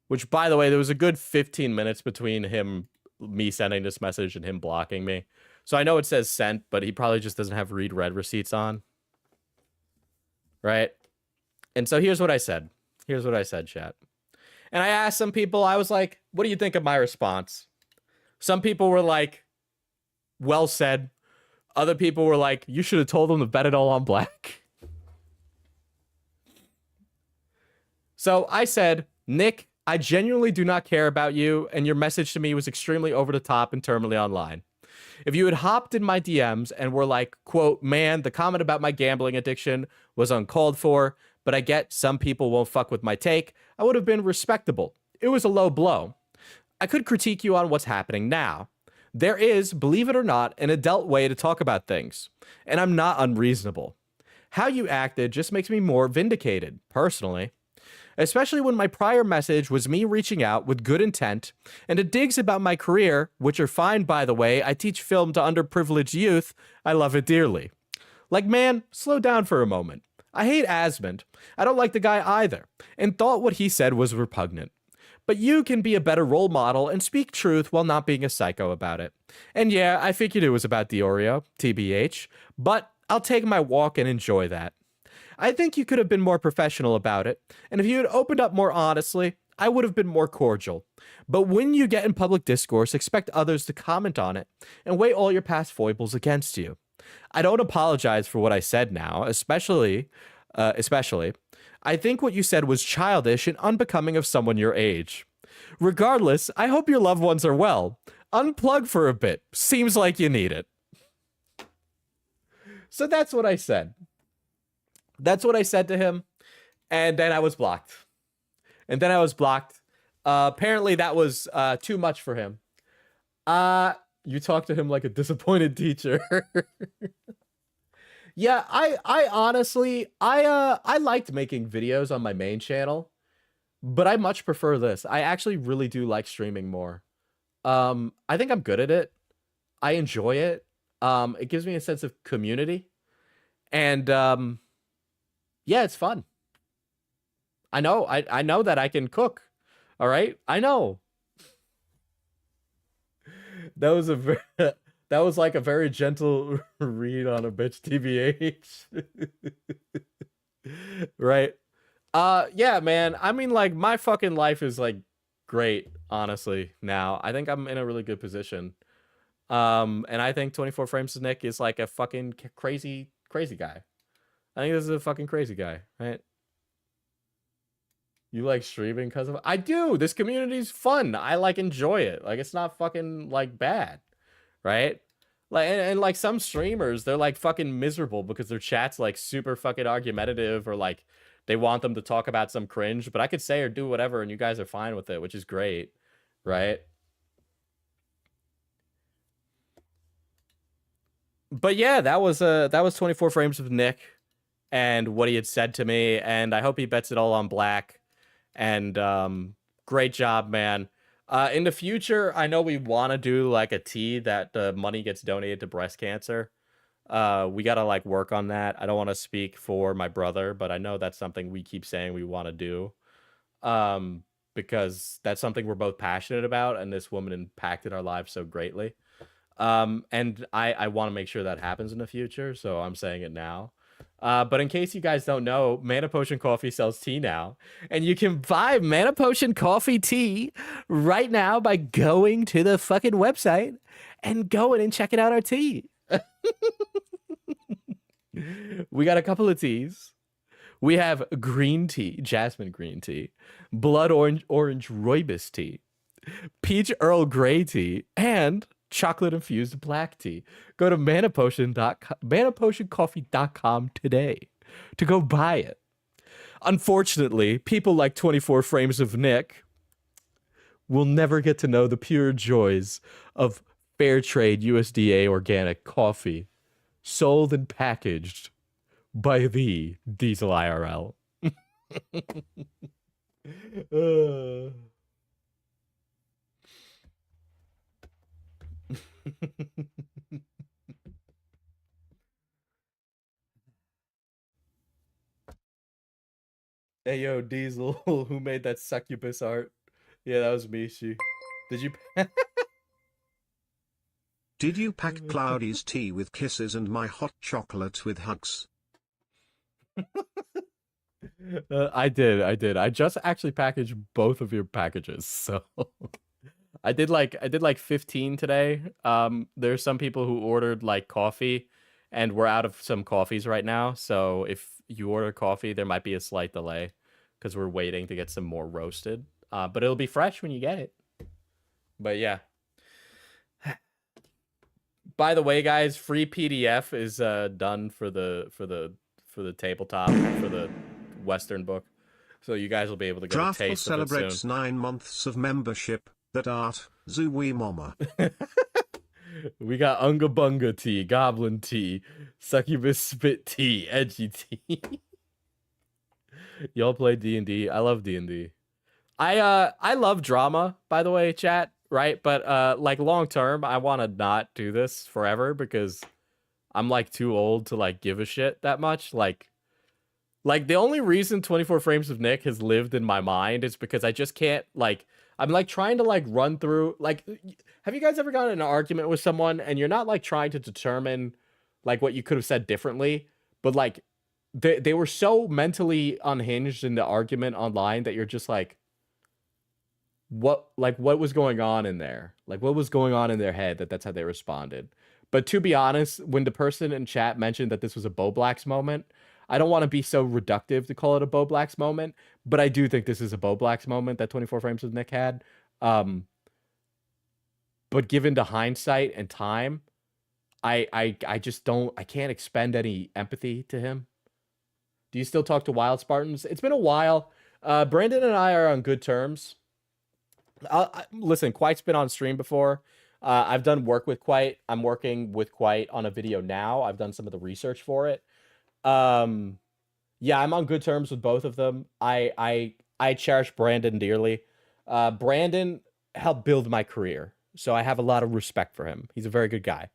Which, by the way, there was a good 15 minutes between me sending this message and him blocking me. So I know it says sent, but he probably just doesn't have read read receipts on. Right? And so here's what I said. Here's what I said, chat. And I asked some people, I was like, what do you think of my response? Some people were like, well said. Other people were like, you should have told them to bet it all on black. So I said, Nick, I genuinely do not care about you, and your message to me was extremely over the top and terminally online. If you had hopped in my DMs and were like, quote, man, the comment about my gambling addiction was uncalled for, but I get some people won't fuck with my take, I would have been respectable. It was a low blow. I could critique you on what's happening now. There is, believe it or not, an adult way to talk about things, and I'm not unreasonable. How you acted just makes me more vindicated, personally. Especially when my prior message was me reaching out with good intent, and the digs about my career, which are fine, by the way. I teach film to underprivileged youth. I love it dearly. Like, man, slow down for a moment. I hate Asmund. I don't like the guy either, and thought what he said was repugnant. But you can be a better role model and speak truth while not being a psycho about it. And yeah, I figured it was about Diorio, TBH, but I'll take my walk and enjoy that. I think you could have been more professional about it, and if you had opened up more honestly, I would have been more cordial. But when you get in public discourse, expect others to comment on it, and weigh all your past foibles against you. I don't apologize for what I said now, especially, I think what you said was childish and unbecoming of someone your age. Regardless, I hope your loved ones are well. Unplug for a bit. Seems like you need it. So that's what I said. That's what I said to him, and then I was blocked. Apparently that was too much for him. You talked to him like a disappointed teacher. Yeah, I honestly, I liked making videos on my main channel, but I much prefer this. I actually really do like streaming more. I think I'm good at it. I enjoy it. It gives me a sense of community, and yeah, it's fun. I know that I can cook. All right, I know. That was like a very gentle read on a bitch TBH. Right? Yeah, man. I mean, like, my fucking life is like great, honestly, now. I think I'm in a really good position. And I think 24 Frames of Nick is like a fucking crazy guy. I think this is a fucking crazy guy, right? You like streaming because of... I do! This community's fun. I, like, enjoy it. Like, it's not fucking, like, bad. Right? Like, and like, some streamers, they're, like, fucking miserable because their chat's, like, super fucking argumentative, or, like, they want them to talk about some cringe. But I could say or do whatever, and you guys are fine with it, which is great. Right? But yeah, that was 24 frames of Nick and what he had said to me, and I hope he bets it all on black. And great job, man. In the future, I know we want to do like a tea that the money gets donated to breast cancer. We gotta like work on that. I don't want to speak for my brother, but I know that's something we keep saying we want to do. Um, because that's something we're both passionate about, and this woman impacted our lives so greatly. And I want to make sure that happens in the future, so I'm saying it now. But in case you guys don't know, Mana Potion Coffee sells tea now, and you can buy Mana Potion Coffee tea right now by going to the fucking website and going and checking out our tea. We got a couple of teas. We have green tea, jasmine green tea, blood orange rooibos tea, peach Earl Grey tea, and chocolate infused black tea. Go to manapotioncoffee.com today to go buy it. Unfortunately, people like 24 Frames of Nick will never get to know the pure joys of fair trade USDA organic coffee sold and packaged by the Diesel IRL. Hey yo, Diesel, who made that succubus art? Yeah, that was Mishi. Did you? Did you pack Cloudy's tea with kisses and my hot chocolate with hugs? I did. I just actually packaged both of your packages, so I did like 15 today. There's some people who ordered like coffee, and we're out of some coffees right now. So if you order coffee, there might be a slight delay because we're waiting to get some more roasted. But it'll be fresh when you get it. But yeah. By the way, guys, free PDF is done for the tabletop for the Western book, so you guys will be able to get a Draftful taste of it celebrates soon. 9 months of membership. That art, Zooey Mama. We got Unga Bunga tea, Goblin tea, Succubus Spit tea, Edgy tea. Y'all play D&D? I love D&D. I love drama, by the way, chat, right? But like long term, I want to not do this forever because I'm like too old to like give a shit that much. Like the only reason 24 Frames of Nick has lived in my mind is because I just can't like I'm like trying to like run through like have you guys ever gotten in an argument with someone and you're not like trying to determine like what you could have said differently, but like they were so mentally unhinged in the argument online that you're just like what was going on in there? Like what was going on in their head that's how they responded. But to be honest, when the person in chat mentioned that this was a Bo Blacks moment, I don't want to be so reductive to call it a Bo Blacks moment, but I do think this is a Bo Blacks moment that 24 Frames of Nick had. But given to hindsight and time, I just don't, I can't expend any empathy to him. Do you still talk to Wild Spartans? It's been a while. Brandon and I are on good terms. Listen, Quite's been on stream before. I've done work with Quite. I'm working with Quite on a video now. I've done some of the research for it. Yeah, I'm on good terms with both of them. I cherish Brandon dearly. Brandon helped build my career, so I have a lot of respect for him. He's a very good guy.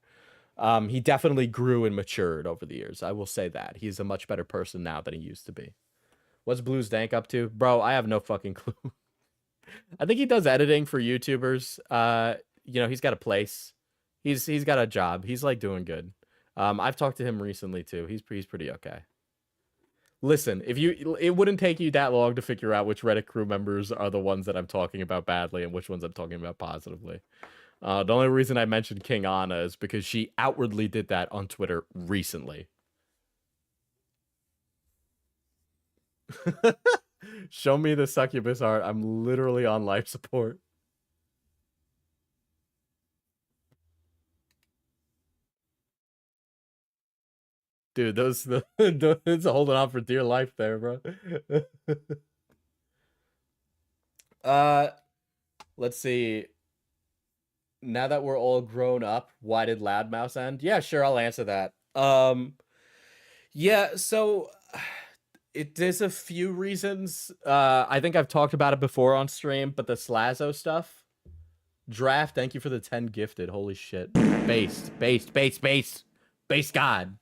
He definitely grew and matured over the years. I will say that. He's a much better person now than he used to be. What's Blues Dank up to? Bro, I have no fucking clue. I think he does editing for YouTubers. You know, he's got a place. He's got a job. He's like doing good. I've talked to him recently too. He's pretty okay. Listen, it wouldn't take you that long to figure out which Reddit crew members are the ones that I'm talking about badly and which ones I'm talking about positively. The only reason I mentioned King Anna is because she outwardly did that on Twitter recently. Show me the succubus art. I'm literally on life support. Dude, those holding on for dear life there, bro. Let's see. now that we're all grown up, why did Loudmouse end? Yeah, sure, I'll answer that. Yeah, so there's a few reasons. I think I've talked about it before on stream, but the Slazo stuff. Draft, thank you for the 10 gifted. Holy shit. Based God.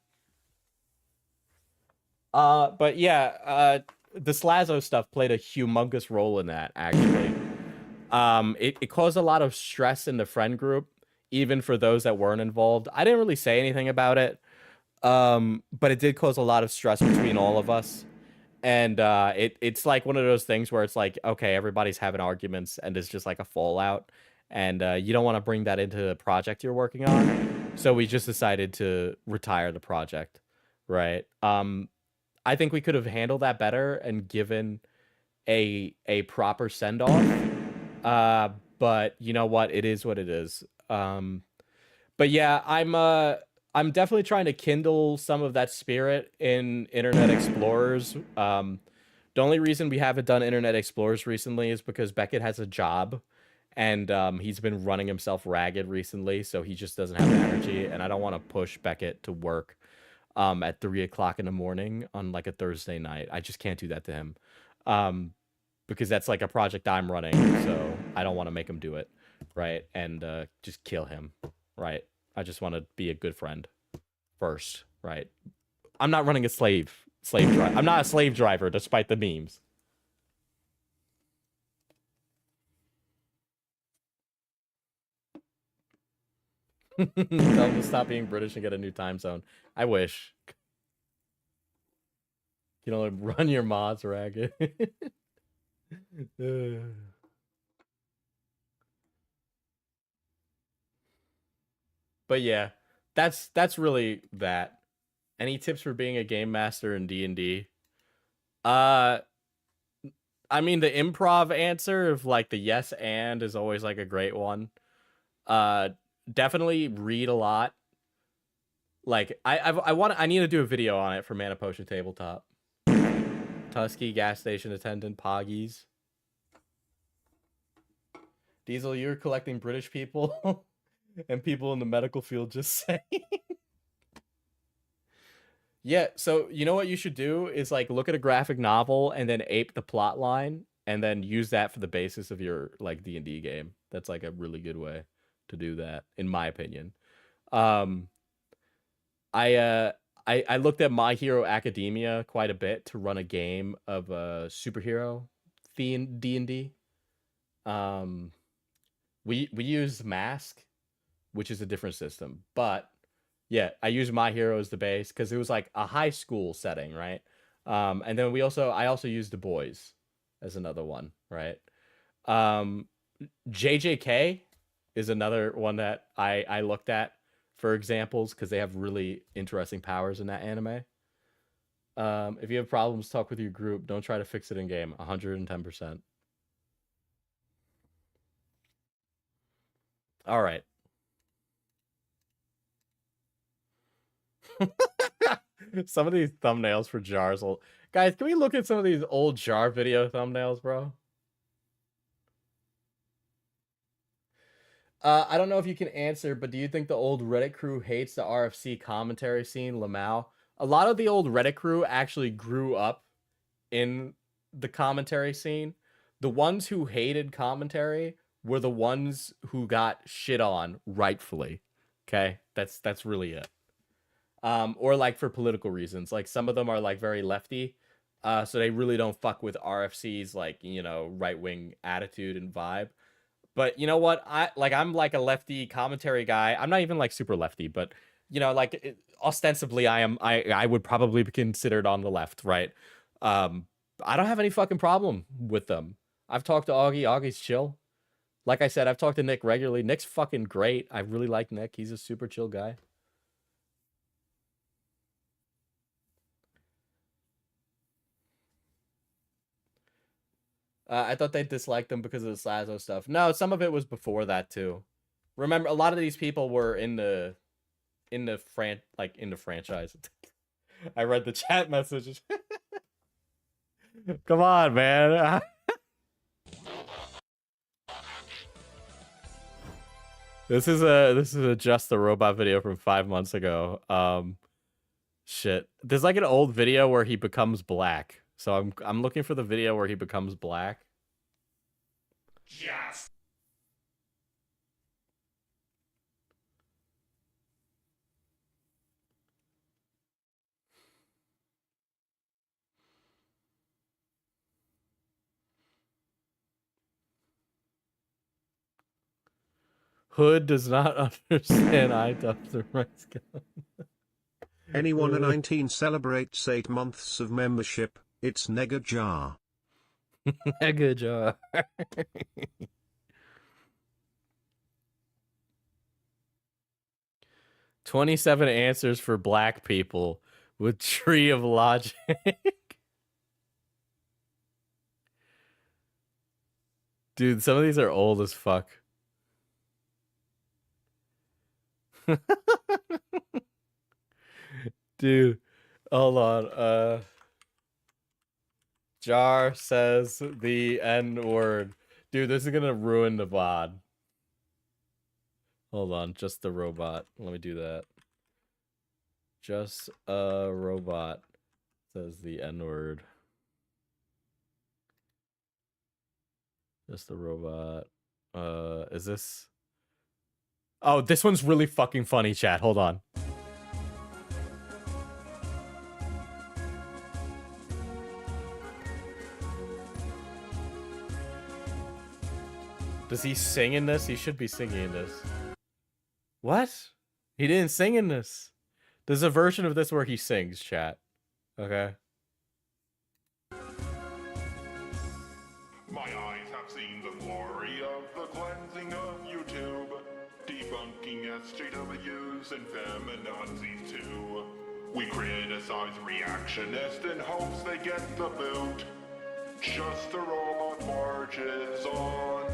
But yeah, the Slazo stuff played a humongous role in that, actually. It caused a lot of stress in the friend group, even for those that weren't involved. I didn't really say anything about it, but it did cause a lot of stress between all of us. And it's like one of those things where it's like, okay, everybody's having arguments, and it's just like a fallout, and you don't want to bring that into the project you're working on. So we just decided to retire the project, right? I think we could have handled that better and given a proper send off. But you know what? It is what it is. But yeah, I'm definitely trying to kindle some of that spirit in Internet Explorers. The only reason we haven't done Internet Explorers recently is because Beckett has a job, and he's been running himself ragged recently, so he just doesn't have the energy, and I don't want to push Beckett to work at 3 o'clock in the morning on like a Thursday night. I just can't do that to him. Because that's like a project I'm running, so I don't want to make him do it, right? And just kill him, right? I just want to be a good friend first, right? I'm not running a slave driver. I'm not a slave driver, despite the memes. Tell him to stop being British and get a new time zone. I wish. You know, run your mods ragged. But yeah, that's really that. Any tips for being a game master in D&D? I mean, the improv answer of like the yes and is always like a great one. Definitely read a lot. Like I need to do a video on it for Mana Potion Tabletop. Tusky, gas station attendant, Poggies. Diesel, you're collecting British people and people in the medical field just saying. Yeah, so you know what you should do is like look at a graphic novel and then ape the plot line and then use that for the basis of your like D&D game. That's like a really good way to do that, in my opinion. I looked at My Hero Academia quite a bit to run a game of a superhero theme D&D. We use Mask, which is a different system, but yeah, I use My Hero as the base because it was like a high school setting, right? And then I also used The Boys as another one, right? JJK is another one that I looked at for examples because they have really interesting powers in that anime. If you have problems, talk with your group. Don't try to fix it in game. 110%. All right. Some of these thumbnails for jars will... Guys, can we look at some of these old jar video thumbnails, bro? I don't know if you can answer, but do you think the old Reddit crew hates the RFC commentary scene, Lamau? A lot of the old Reddit crew actually grew up in the commentary scene. The ones who hated commentary were the ones who got shit on rightfully. Okay? That's really it. Or like for political reasons. Like some of them are like very lefty. So they really don't fuck with RFC's like, you know, right-wing attitude and vibe. But you know what? I'm like a lefty commentary guy. I'm not even like super lefty, but you know, like ostensibly I would probably be considered on the left, right? I don't have any fucking problem with them. I've talked to Augie. Augie's chill. Like I said, I've talked to Nick regularly. Nick's fucking great. I really like Nick. He's a super chill guy. I thought they disliked them because of the Slazo stuff. No, some of it was before that too. Remember, a lot of these people were in the franchise. I read the chat messages. Come on, man. This is a Just the Robot video from 5 months ago. Shit. There's like an old video where he becomes black. So I'm looking for the video where he becomes black. Yes. Hood does not understand iDubbbz or rights. Anyone a 19 celebrates 8 months of membership, it's Nega Jar. Good job. 27 answers for black people with Tree of Logic. Dude, some of these are old as fuck. Dude, hold on. Jar says the N word. Dude, this is gonna ruin the VOD. Hold on, just the robot. Let me do that. Just a robot says the N word. Just the robot. Is this? Oh, this one's really fucking funny, chat. Hold on. Does he sing in this? He should be singing in this. What? He didn't sing in this. There's a version of this where he sings, chat. Okay. My eyes have seen the glory of the cleansing of YouTube, debunking SJWs and feminazis too. We criticize reactionists in hopes they get the boot. Just the robot marches on.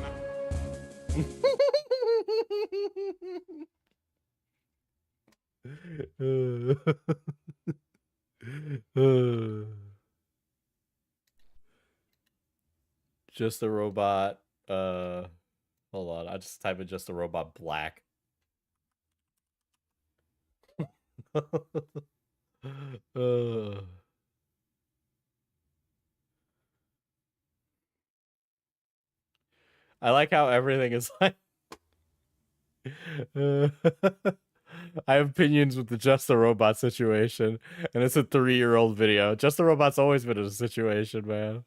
Just a robot. Hold on. I just type in just a robot black. I like how everything is like. I have opinions with the Just the Robot situation, and it's a 3-year-old video. Just the Robot's always been in a situation, man.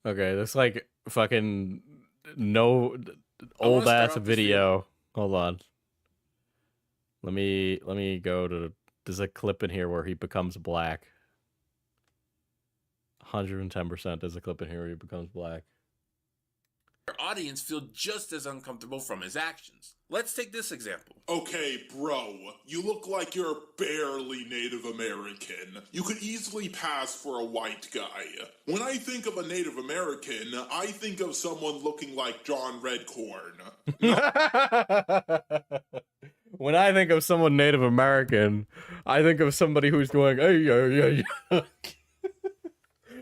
Okay, this like fucking no old ass video. Hold on. Let me go to. There's a clip in here where he becomes black. 110%. There's a clip in here where he becomes black. Our audience feel just as uncomfortable from his actions. Let's take this example. Okay, bro, you look like you're barely Native American. You could easily pass for a white guy. When I think of a Native American, I think of someone looking like John Redcorn. When I think of someone Native American, I think of somebody who's going, hey, yeah.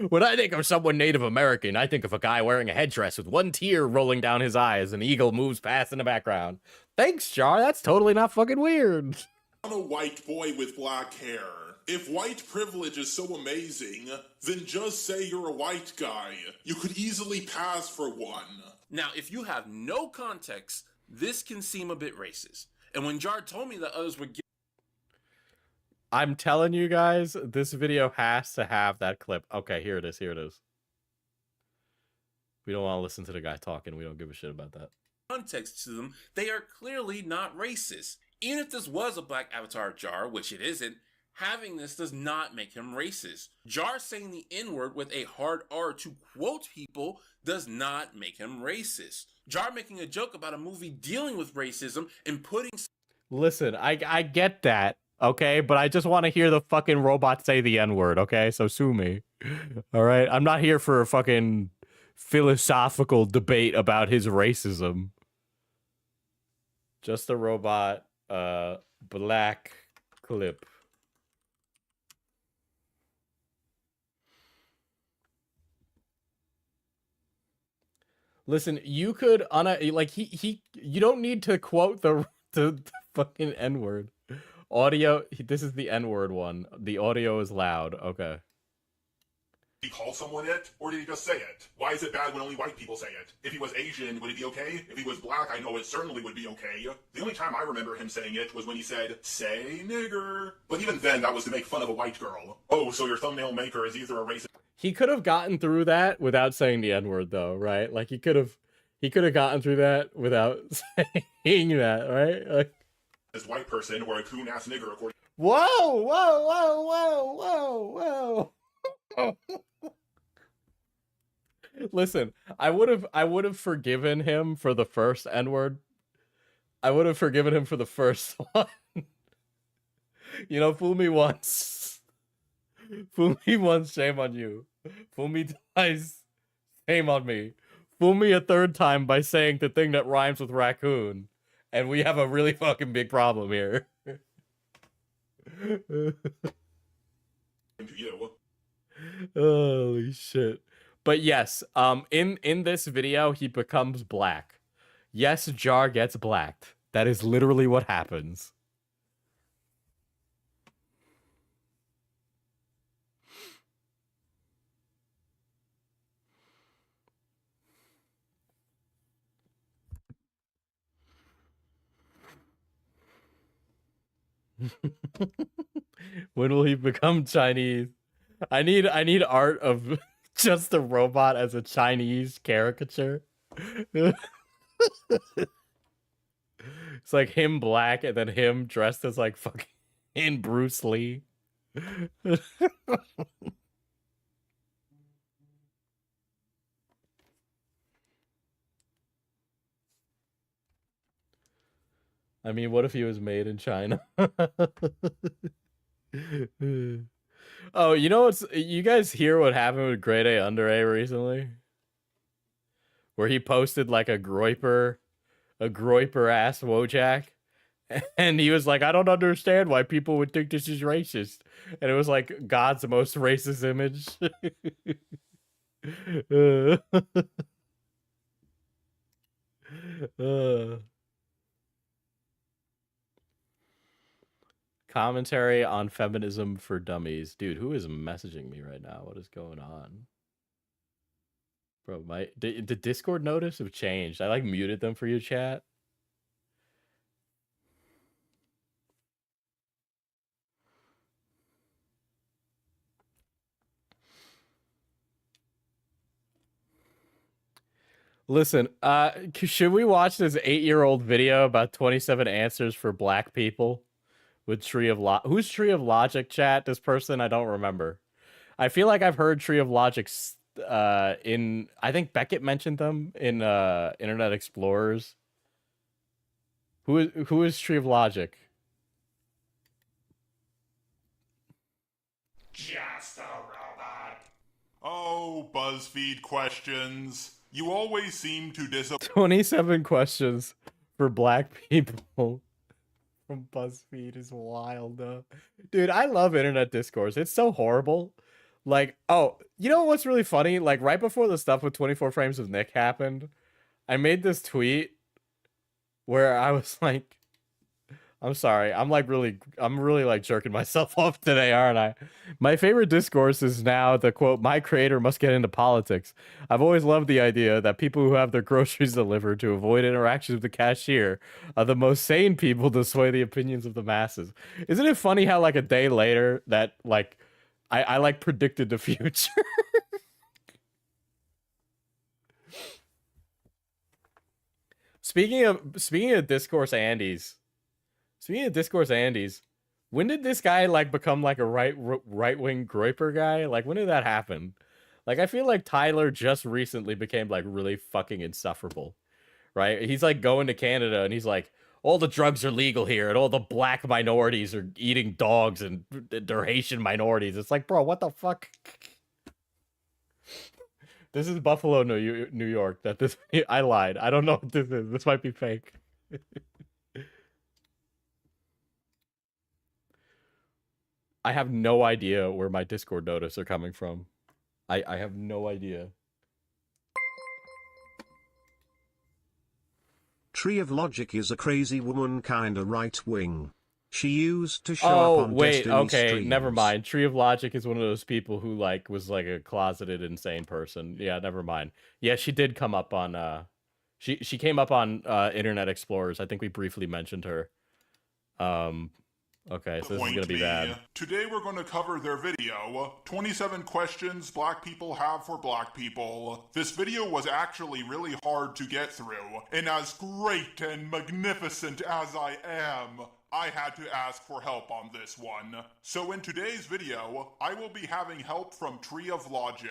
When I think of someone Native American, I think of a guy wearing a headdress with one tear rolling down his eyes. An eagle moves past in the background. Thanks, Jar. That's totally not fucking weird. I'm a white boy with black hair. If white privilege is so amazing, then just say you're a white guy. You could easily pass for one. Now, if you have no context, this can seem a bit racist. And when Jar told me that others would get I'm telling you guys, this video has to have that clip. Okay, here it is. Here it is. We don't want to listen to the guy talking. We don't give a shit about that. context to them, they are clearly not racist. Even if this was a black avatar Jar, which it isn't, having this does not make him racist. Jar saying the N-word with a hard R to quote people does not make him racist. Jar making a joke about a movie dealing with racism and putting... Listen, I get that, okay? But I just want to hear the fucking robot say the N-word, okay? So sue me. All right? I'm not here for a fucking philosophical debate about his racism. Just a robot, black clip. Listen, you could like you don't need to quote the fucking N-word. Audio, this is the N-word one. The audio is loud. Okay. Did he call someone it, or did he just say it? Why is it bad when only white people say it? If he was Asian, would it be okay? If he was black, I know it certainly would be okay. The only time I remember him saying it was when he said, "Say nigger." But even then, that was to make fun of a white girl. Oh, so your thumbnail maker is either a racist... He could have gotten through that without saying the N-word, though, right? Like, he could have gotten through that without saying that, right? Like, this white person, or a coon-ass nigger, according... whoa, whoa, whoa, whoa, whoa, whoa. Listen, I would have forgiven him for the first N-word. I would have forgiven him for the first one. You know, fool me once. Fool me once, shame on you. Fool me twice, shame on me. Fool me a third time by saying the thing that rhymes with raccoon. And we have a really fucking big problem here. Holy shit. But yes, in this video, he becomes black. Yes, Jar gets blacked. That is literally what happens. When will he become Chinese? I need art of just a robot as a Chinese caricature. It's like him black and then him dressed as like fucking Bruce Lee. I mean, what if he was made in China? Oh, you know what's... You guys hear what happened with Grade A Under A recently? Where he posted like a groiper ass Wojak. And he was like, I don't understand why people would think this is racist. And it was like God's most racist image. Commentary on feminism for dummies. Dude, who is messaging me right now? What is going on? Bro, the Discord notice have changed. I like muted them for you, chat. Listen, should we watch this 8-year-old video about 27 answers for black people with Tree of Who's Tree of Logic, chat? This person, I don't remember. I feel like I've heard Tree of Logic in... I think Beckett mentioned them in Internet Explorers. Who is Tree of Logic? Just a robot. Oh, BuzzFeed questions. You always seem to 27 questions for black people from BuzzFeed is wild, though. Dude, I love internet discourse. It's so horrible. Like, oh, you know what's really funny? Like, right before the stuff with 24 Frames of Nick happened, I made this tweet where I was like, I'm sorry, I'm really like jerking myself off today, aren't I? My favorite discourse is now the quote, "My creator must get into politics. I've always loved the idea that people who have their groceries delivered to avoid interactions with the cashier are the most sane people to sway the opinions of the masses." Isn't it funny how like a day later that like I like predicted the future? Speaking of discourse Andes. Speaking of discourse Andes, when did this guy like become like a right-wing groiper guy? Like, when did that happen? Like, I feel like Tyler just recently became like really fucking insufferable, right? He's like going to Canada and he's like, all the drugs are legal here and all the black minorities are eating dogs and they're Haitian minorities. It's like, bro, what the fuck? This is Buffalo, New York. I lied. I don't know what this is. This might be fake. I have no idea where my Discord notice are coming from. I have no idea. Tree of Logic is a crazy woman kinda right-wing. She used to show up on wait, Destiny okay, streams. never mind. Tree of Logic is one of those people who like was like a closeted insane person. Yeah, never mind. Yeah, she did come up on she came up on Internet Explorers. I think we briefly mentioned her. Okay, so this is gonna be bad. Today we're going to cover their video, 27 questions black people have for black people. This video was actually really hard to get through, and as great and magnificent as I am, I had to ask for help on this one. So in today's video, I will be having help from Tree of Logic.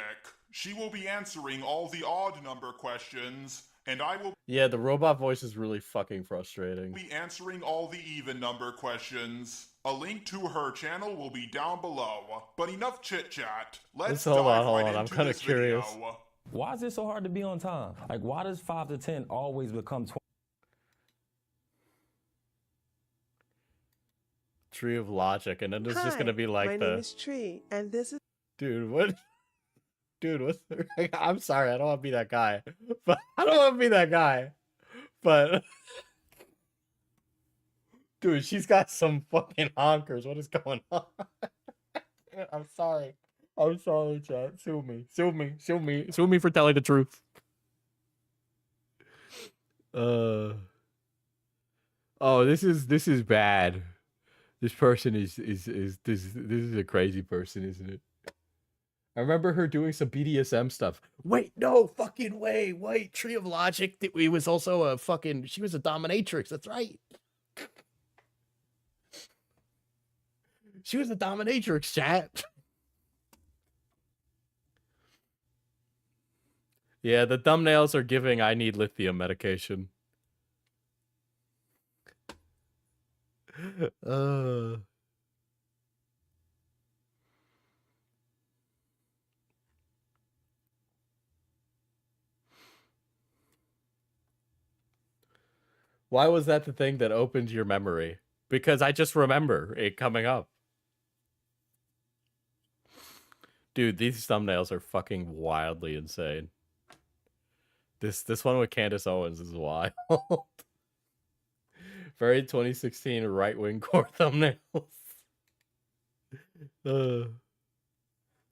She will be answering all the odd number questions, and I will Yeah, the robot voice is really fucking frustrating. be answering all the even number questions. A link to her channel will be down below. But enough chit-chat. Let's Hold dive on, right I'm into kinda this curious. video. Why is it so hard to be on time? Like, why does 5 to 10 always become 20? Tree of Logic, and then there's just gonna be like my the name is Tree, and this is dude, what? Dude, what's I'm sorry, I don't want to be that guy. But I don't want to be that guy. But dude, she's got some fucking honkers. What is going on? I'm sorry. I'm sorry, chat. Sue me. Sue me. Sue me. Sue me for telling the truth. Oh, this is bad. This person is this is a crazy person, isn't it? I remember her doing some BDSM stuff. Wait, no fucking way. Wait, Tree of Logic. It was also a fucking. She was a dominatrix. That's right. She was a dominatrix, chat. Yeah, the thumbnails are giving I need lithium medication. Why was that the thing that opened your memory? Because I just remember it coming up. Dude, these thumbnails are fucking wildly insane. This one with Candace Owens is wild. Very 2016 right-wing core thumbnails.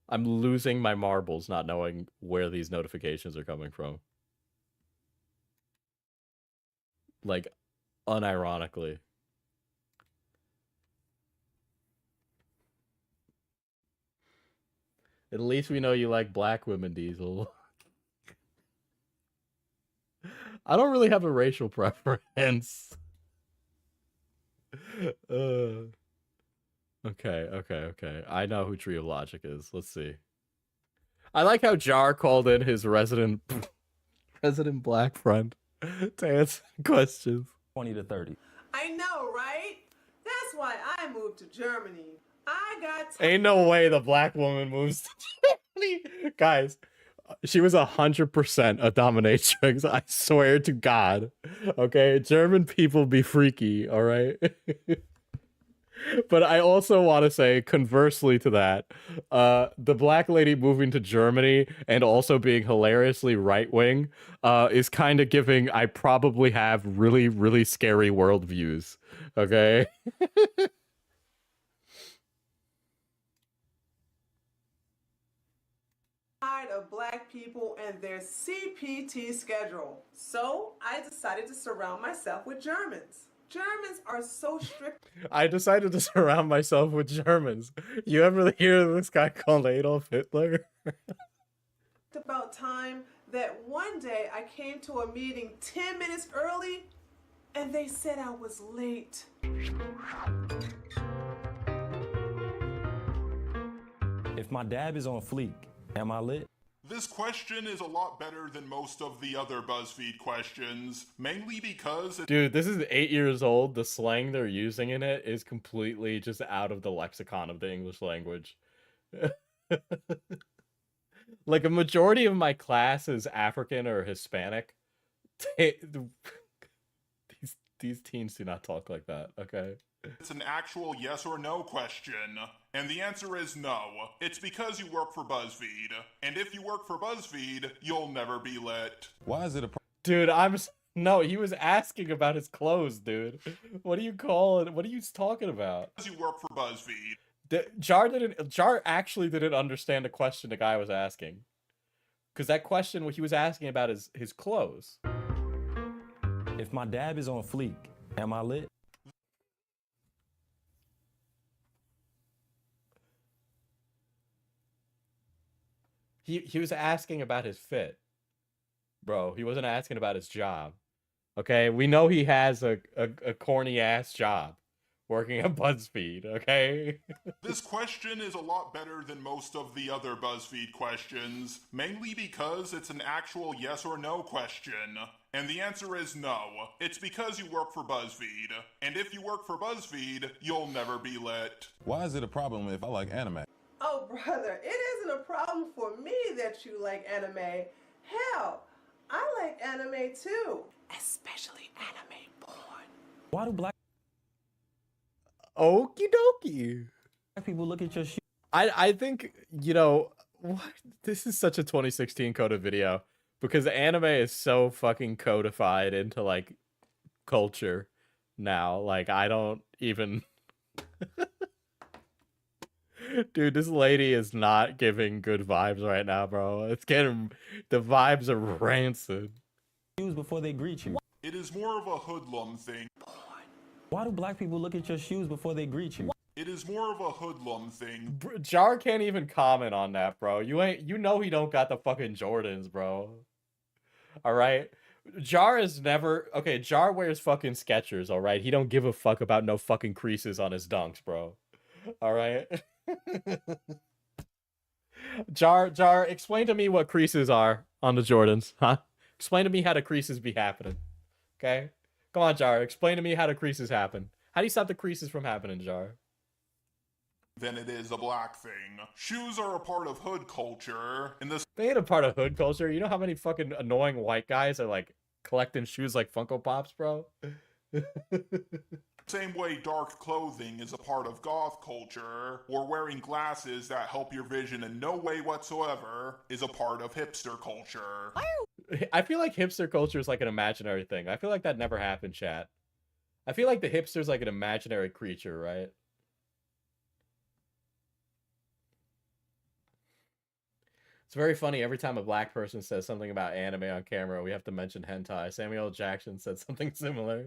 I'm losing my marbles not knowing where these notifications are coming from. Like, unironically. At least we know you like black women, Diesel. I don't really have a racial preference. Okay. I know who Tree of Logic is. Let's see. I like how Jar called in his resident black friend to answer questions. 20 to 30. I know, right? That's why I moved to Germany. I got Ain't no way the black woman moves to Germany. Guys, she was 100% a dominatrix. I swear to God. Okay, German people be freaky, all right? But I also want to say, conversely to that, the black lady moving to Germany and also being hilariously right-wing is kind of giving I probably have really, really scary worldviews, okay? tired of black people and their CPT schedule. So I decided to surround myself with Germans. Germans are so strict I decided to surround myself with Germans. You ever hear of this guy called Adolf Hitler? about time that one day I came to a meeting 10 minutes early and they said I was late. If my dab is on fleek, am I lit? This question is a lot better than most of the other BuzzFeed questions, mainly because Dude, this is 8 years old. The slang they're using in it is completely just out of the lexicon of the English language. Like, a majority of my class is African or Hispanic. These teens do not talk like that, okay? it's an actual yes or no question. And the answer is no. It's because you work for BuzzFeed. And if you work for BuzzFeed, you'll never be lit. Why is it a Dude, No, he was asking about his clothes, dude. What are you calling? What are you talking about? Because you work for BuzzFeed. Jar actually didn't understand the question the guy was asking. Because that question, what he was asking about is his clothes. If my dab is on fleek, am I lit? He was asking about his fit. Bro, he wasn't asking about his job. Okay? We know he has a corny ass job working at BuzzFeed, okay? This question is a lot better than most of the other BuzzFeed questions, mainly because it's an actual yes or no question. And the answer is no. It's because you work for BuzzFeed. And if you work for BuzzFeed, you'll never be lit. Why is it a problem if I like anime? Oh, brother, it isn't a problem for me that you like anime. Hell, I like anime too. Especially anime porn. Why do black Okie dokie. people look at your shoes? I think, you know, what? This is such a 2016 coded video because anime is so fucking codified into like culture now. Like I don't even Dude, this lady is not giving good vibes right now, bro. It's getting the vibes are rancid. Shoes before they greet you. It is more of a hoodlum thing. Why do black people look at your shoes before they greet you? It is more of a hoodlum thing. Jar can't even comment on that, bro. You know he don't got the fucking Jordans, bro. All right? Jar is never okay, Jar wears fucking Skechers, all right? He don't give a fuck about no fucking creases on his dunks, bro. All right? Jar, explain to me what creases are on the Jordans, huh? Explain to me how the creases be happening. Okay? Come on, Jar. Explain to me how the creases happen. How do you stop the creases from happening, Jar? Than it is a black thing. Shoes are a part of hood culture. In this They ain't a part of hood culture. You know how many fucking annoying white guys are like collecting shoes like Funko Pops, bro? same way dark clothing is a part of goth culture, or wearing glasses that help your vision in no way whatsoever is a part of hipster culture. I feel like hipster culture is like an imaginary thing. I feel like that never happened, chat. I feel like the hipster's like an imaginary creature, right? It's very funny every time a black person says something about anime on camera, we have to mention hentai. Samuel L. Jackson said something similar.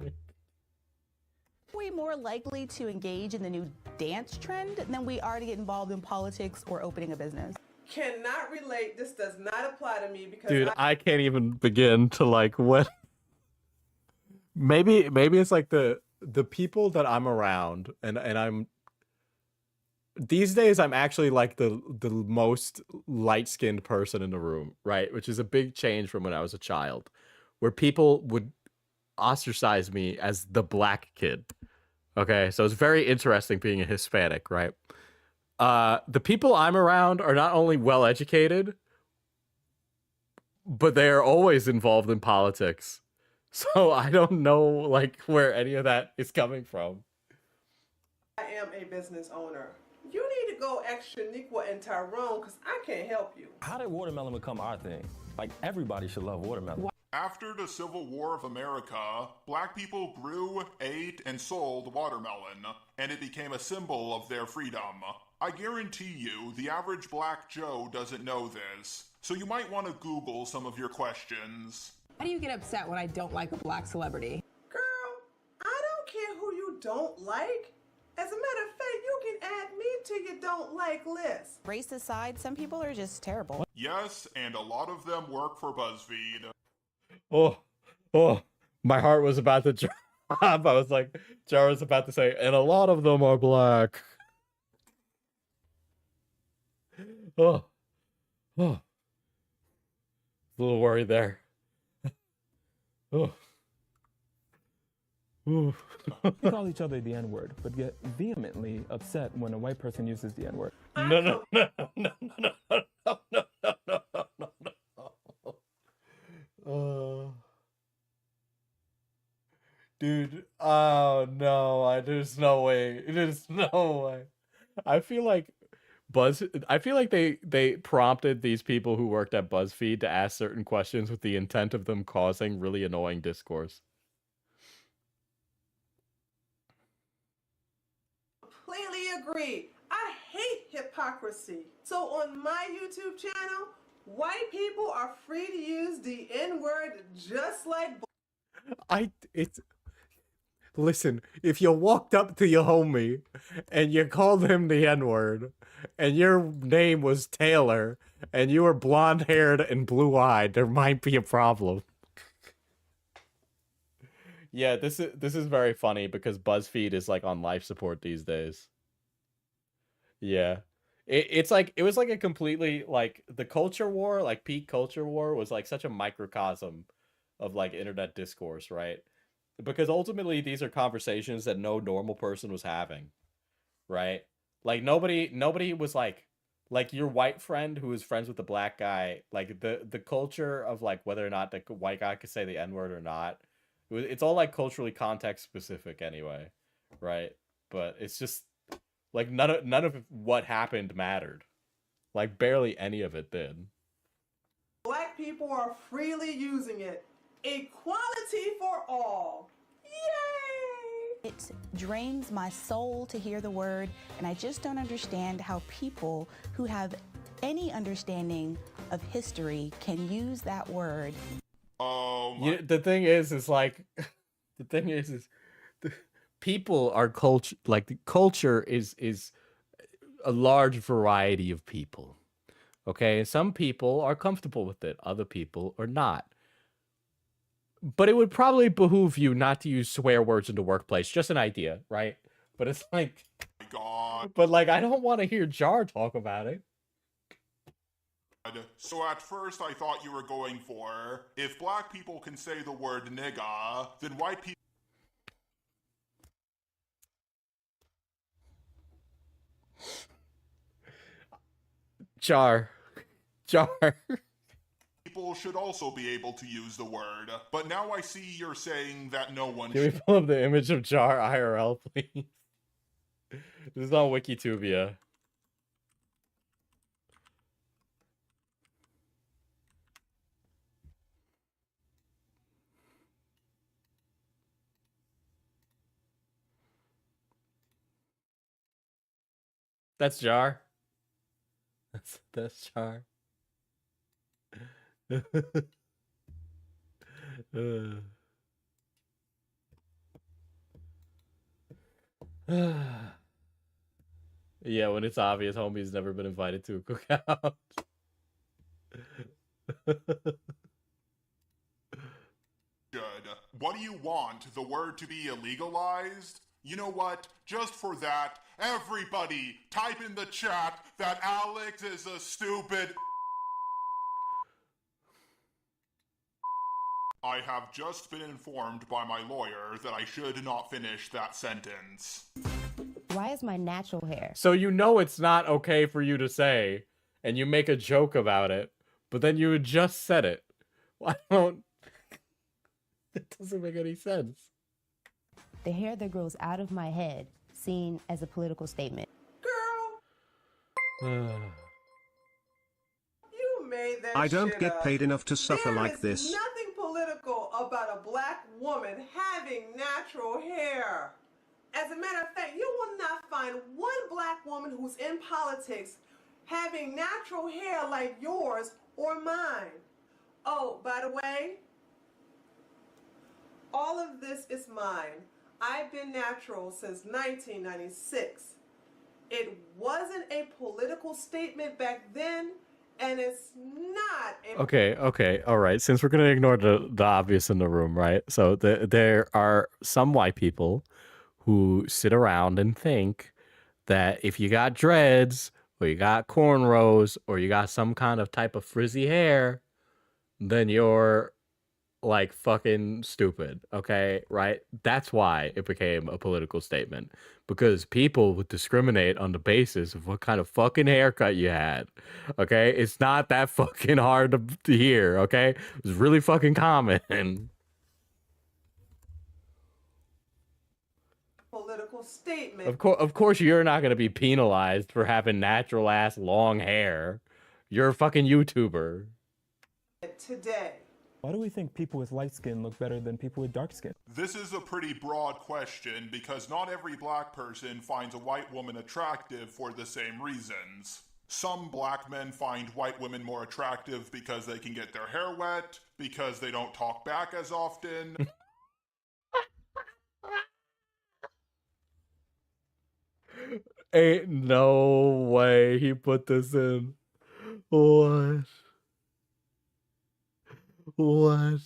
We more likely to engage in the new dance trend than we are to get involved in politics or opening a business. Cannot relate. This does not apply to me because Dude, I can't even begin to like what. Maybe it's like the people that I'm around, and I'm. These days, I'm actually like the most light-skinned person in the room, right? Which is a big change from when I was a child, where people would ostracize me as the black kid. Okay, so it's very interesting being a Hispanic, right? The people I'm around are not only well-educated, but they are always involved in politics. So I don't know like where any of that is coming from. I am a business owner. You need to go ask Shaniqua and Tyrone because I can't help you. How did watermelon become our thing? Like, everybody should love watermelon. After the Civil War of America, black people grew, ate, and sold watermelon, and it became a symbol of their freedom. I guarantee you, the average black Joe doesn't know this, so you might want to Google some of your questions. Why do you get upset when I don't like a black celebrity? Girl, I don't care who you don't like. As a matter of fact, you can add me to your don't like list. Race aside, some people are just terrible. Yes, and a lot of them work for BuzzFeed. Oh, my heart was about to drop. I was like, Jar was about to say, and a lot of them are black. A little worried there. We call each other the N-word, but get vehemently upset when a white person uses the N-word. No. Dude, oh no, there's no way. There's no way. I feel like I feel like they prompted these people who worked at BuzzFeed to ask certain questions with the intent of them causing really annoying discourse. Completely agree. I hate hypocrisy. So on my YouTube channel, white people are free to use the N-word just like Listen, if you walked up to your homie and you called him the N-word and your name was Taylor and you were blonde-haired and blue-eyed, there might be a problem. Yeah, this is very funny because BuzzFeed is like on life support these days. Yeah. It was like a completely like the culture war, like peak culture war was like such a microcosm of like internet discourse, right? Because ultimately these are conversations that no normal person was having, right? Like nobody was like your white friend who is friends with the black guy, like the culture of like whether or not the white guy could say the N-word or not. It's all like culturally context specific anyway, right? But it's just like none of what happened mattered. Like barely any of it did. black people are freely using it. Equality for all. Yay! It drains my soul to hear the word, and I just don't understand how people who have any understanding of history can use that word. The thing is like, the thing is people are culture. Like the culture is a large variety of people. Okay, some people are comfortable with it, other people are not. But it would probably behoove you not to use swear words in the workplace. Just an idea, right? But it's like, but like I don't want to hear Jar talk about it. So at first I thought you were going for, if black people can say the word nigga, then white people... Jar. People should also be able to use the word. But now I see you're saying that no one Can we pull up the image of Jar IRL, please? This is on Wikitubia. That's Jar. That's Jar. Yeah, when it's obvious homie's never been invited to a cookout. Good. What do you want? The word to be illegalized? You know what? Just for that, everybody type in the chat that Alex is a stupid... I have just been informed by my lawyer that I should not finish that sentence. Why is my natural hair? So you know it's not okay for you to say, and you make a joke about it, but then you just said it. Why don't... It doesn't make any sense. The hair that grows out of my head, seen as a political statement. Girl, you made that I don't shit get up. paid enough to suffer There like is this. nothing political about a black woman having natural hair. As a matter of fact, you will not find one black woman who's in politics having natural hair like yours or mine. Oh, by the way, all of this is mine. I've been natural since 1996. It wasn't a political statement back then, and it's not a... Okay, all right. Since we're gonna ignore the obvious in the room, right? So there are some white people who sit around and think that if you got dreads or you got cornrows or you got some kind of type of frizzy hair, then you're like fucking stupid, okay? Right? That's why it became a political statement, because people would discriminate on the basis of what kind of fucking haircut you had, okay? It's not that fucking hard to hear, okay? It was really fucking common. political statement. Of course, you're not gonna be penalized for having natural ass long hair. You're a fucking YouTuber. Today. Why do we think people with light skin look better than people with dark skin? This is a pretty broad question because not every black person finds a white woman attractive for the same reasons. Some black men find white women more attractive because they can get their hair wet, because they don't talk back as often. Ain't no way he put this in. What? What?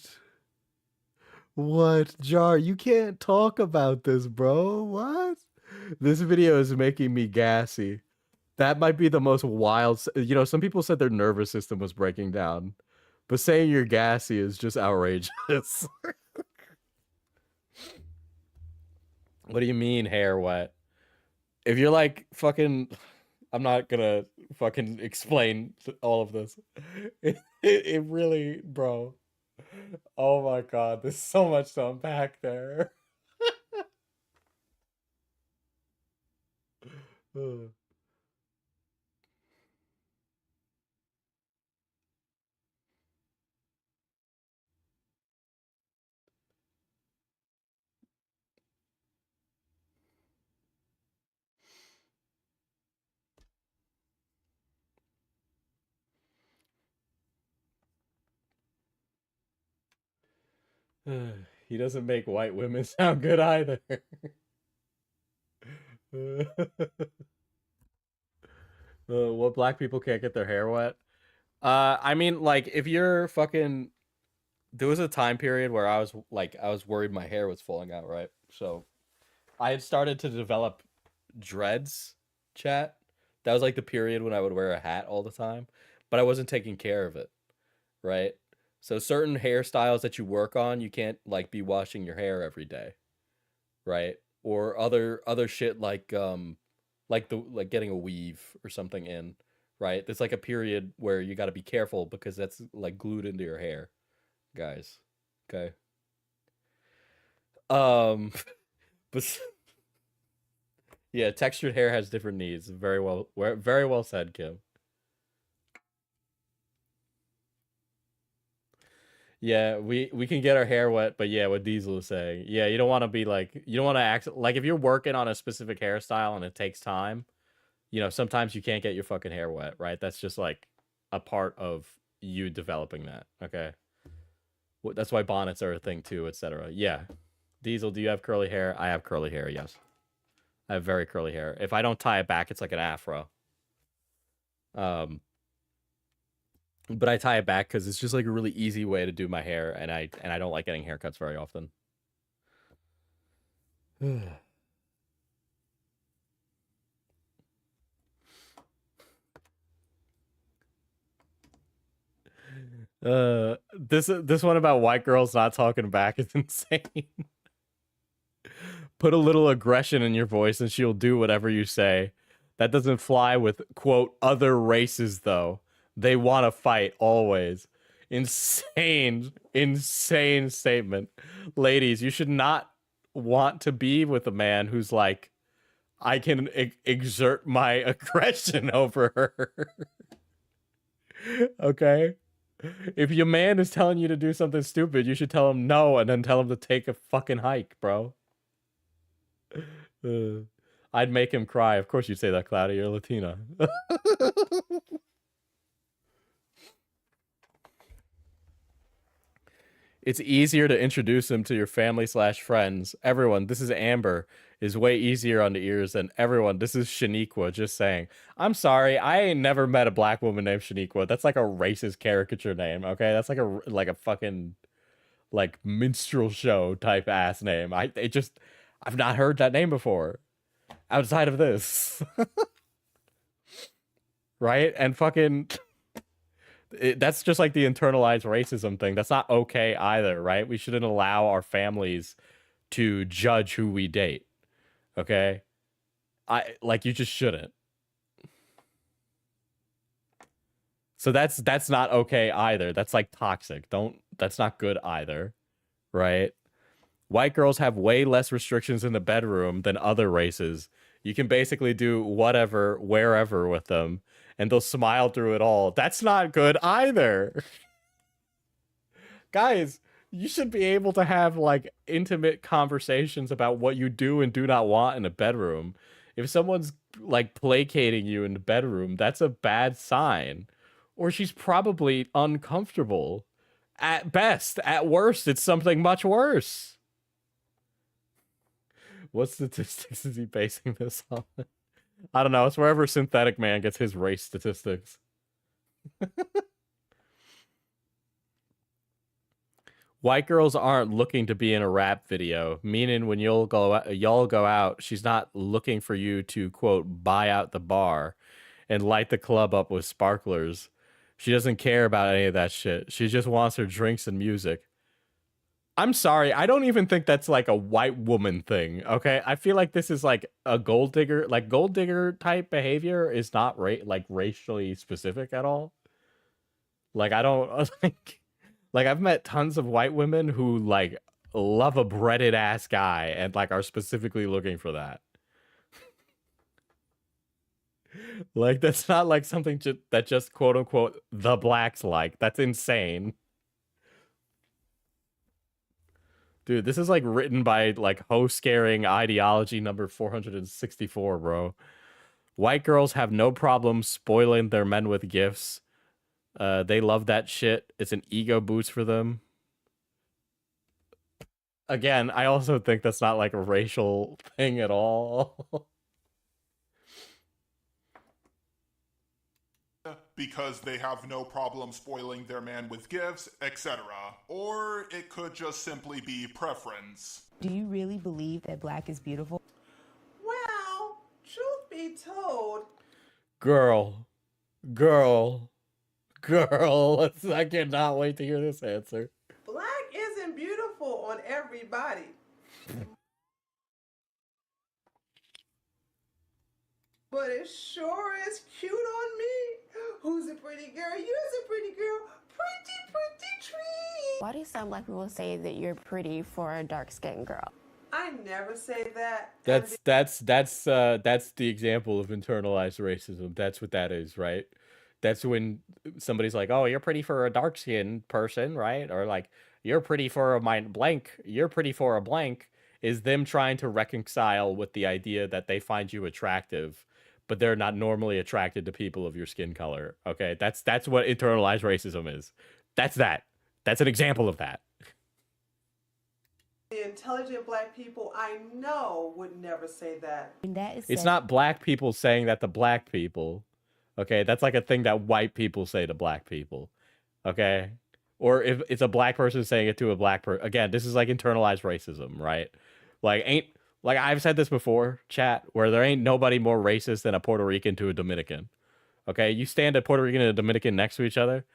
What? Jar, you can't talk about this, bro. What? This video is making me gassy. That might be the most wild. You know, some people said their nervous system was breaking down, but saying you're gassy is just outrageous. What do you mean hair wet? If you're like fucking, I'm not gonna fucking explain all of this. It really, bro. Oh my god, there's so much to unpack there. Ugh. He doesn't make white women sound good either. What black people can't get their hair wet? I mean, like, if you're fucking... There was a time period where I was worried my hair was falling out, right? So, I had started to develop dreads, chat. That was, like, the period when I would wear a hat all the time. But I wasn't taking care of it, right? So, certain hairstyles that you work on, you can't, like, be washing your hair every day, right? Or other shit like getting a weave or something in, right? There's like a period where you got to be careful because that's like glued into your hair, guys. Okay. But yeah, textured hair has different needs. Very well said, Kim. Yeah, we can get our hair wet, but yeah, what Diesel is saying. Yeah, you don't want to be like, you don't want to act like if you're working on a specific hairstyle and it takes time, you know, sometimes you can't get your fucking hair wet, right? That's just like a part of you developing that, okay? That's why bonnets are a thing too, etc. Yeah. Diesel, do you have curly hair? I have curly hair, yes. I have very curly hair. If I don't tie it back, it's like an afro. But I tie it back because it's just like a really easy way to do my hair, and I don't like getting haircuts very often. This one about white girls not talking back is insane. Put a little aggression in your voice and she'll do whatever you say. That doesn't fly with, quote, other races, though. They want to fight always. Insane statement. Ladies, you should not want to be with a man who's like, I can exert my aggression over her. Okay? If your man is telling you to do something stupid, you should tell him no and then tell him to take a fucking hike, bro. I'd make him cry. Of course you'd say that, Cloudy. You're Latina. It's easier to introduce him to your family/friends. Everyone, this is Amber. Is way easier on the ears than everyone. This is Shaniqua, just saying. I'm sorry, I ain't never met a black woman named Shaniqua. That's like a racist caricature name, okay? That's like a fucking like minstrel show type ass name. I've not heard that name before. Outside of this. Right? And fucking that's just like the internalized racism thing. That's not okay either, right? We shouldn't allow our families to judge who we date. Okay? You just shouldn't. So that's not okay either. That's like toxic. That's not good either. Right? White girls have way less restrictions in the bedroom than other races. You can basically do whatever, wherever with them, and they'll smile through it all. That's not good either. Guys, you should be able to have like intimate conversations about what you do and do not want in a bedroom. If someone's like placating you in the bedroom, that's a bad sign. Or she's probably uncomfortable. At best, at worst, it's something much worse. What statistics is he basing this on? I don't know. It's wherever Synthetic Man gets his race statistics. White girls aren't looking to be in a rap video, meaning when y'all go out, she's not looking for you to, quote, buy out the bar and light the club up with sparklers. She doesn't care about any of that shit. She just wants her drinks and music. I'm sorry, I don't even think that's like a white woman thing, okay? I feel like this is like a gold digger, like gold digger type behavior is not like racially specific at all. Like I don't like I've met tons of white women who like love a breaded ass guy and like are specifically looking for that. Like that's not like something that just quote unquote the blacks like. That's insane. Dude, this is like written by like ho scaring ideology number 464, bro. White girls have no problem spoiling their men with gifts. They love that shit. It's an ego boost for them. Again, I also think that's not like a racial thing at all. Because they have no problem spoiling their man with gifts, etc. Or it could just simply be preference. Do you really believe that black is beautiful? Well, truth be told, Girl. I cannot wait to hear this answer. black isn't beautiful on everybody. But it sure is cute on me. Who's a pretty girl? You's a pretty girl. Pretty tree. Why do some black people say that you're pretty for a dark-skinned girl? I never say that. That's the example of internalized racism. That's what that is, right? That's when somebody's like, "Oh, you're pretty for a dark-skinned person," right? Or like, "You're pretty for a blank. You're pretty for a blank." Is them trying to reconcile with the idea that they find you attractive, but they're not normally attracted to people of your skin color. Okay, that's what internalized racism is. That's an example of that. The intelligent black people I know would never say that. It's not black people saying that to black people. Okay, that's like a thing that white people say to black people. Okay, or if it's a black person saying it to a black person. Again, this is like internalized racism, right? Like I've said this before, chat, where there ain't nobody more racist than a Puerto Rican to a Dominican. Okay, you stand a Puerto Rican and a Dominican next to each other,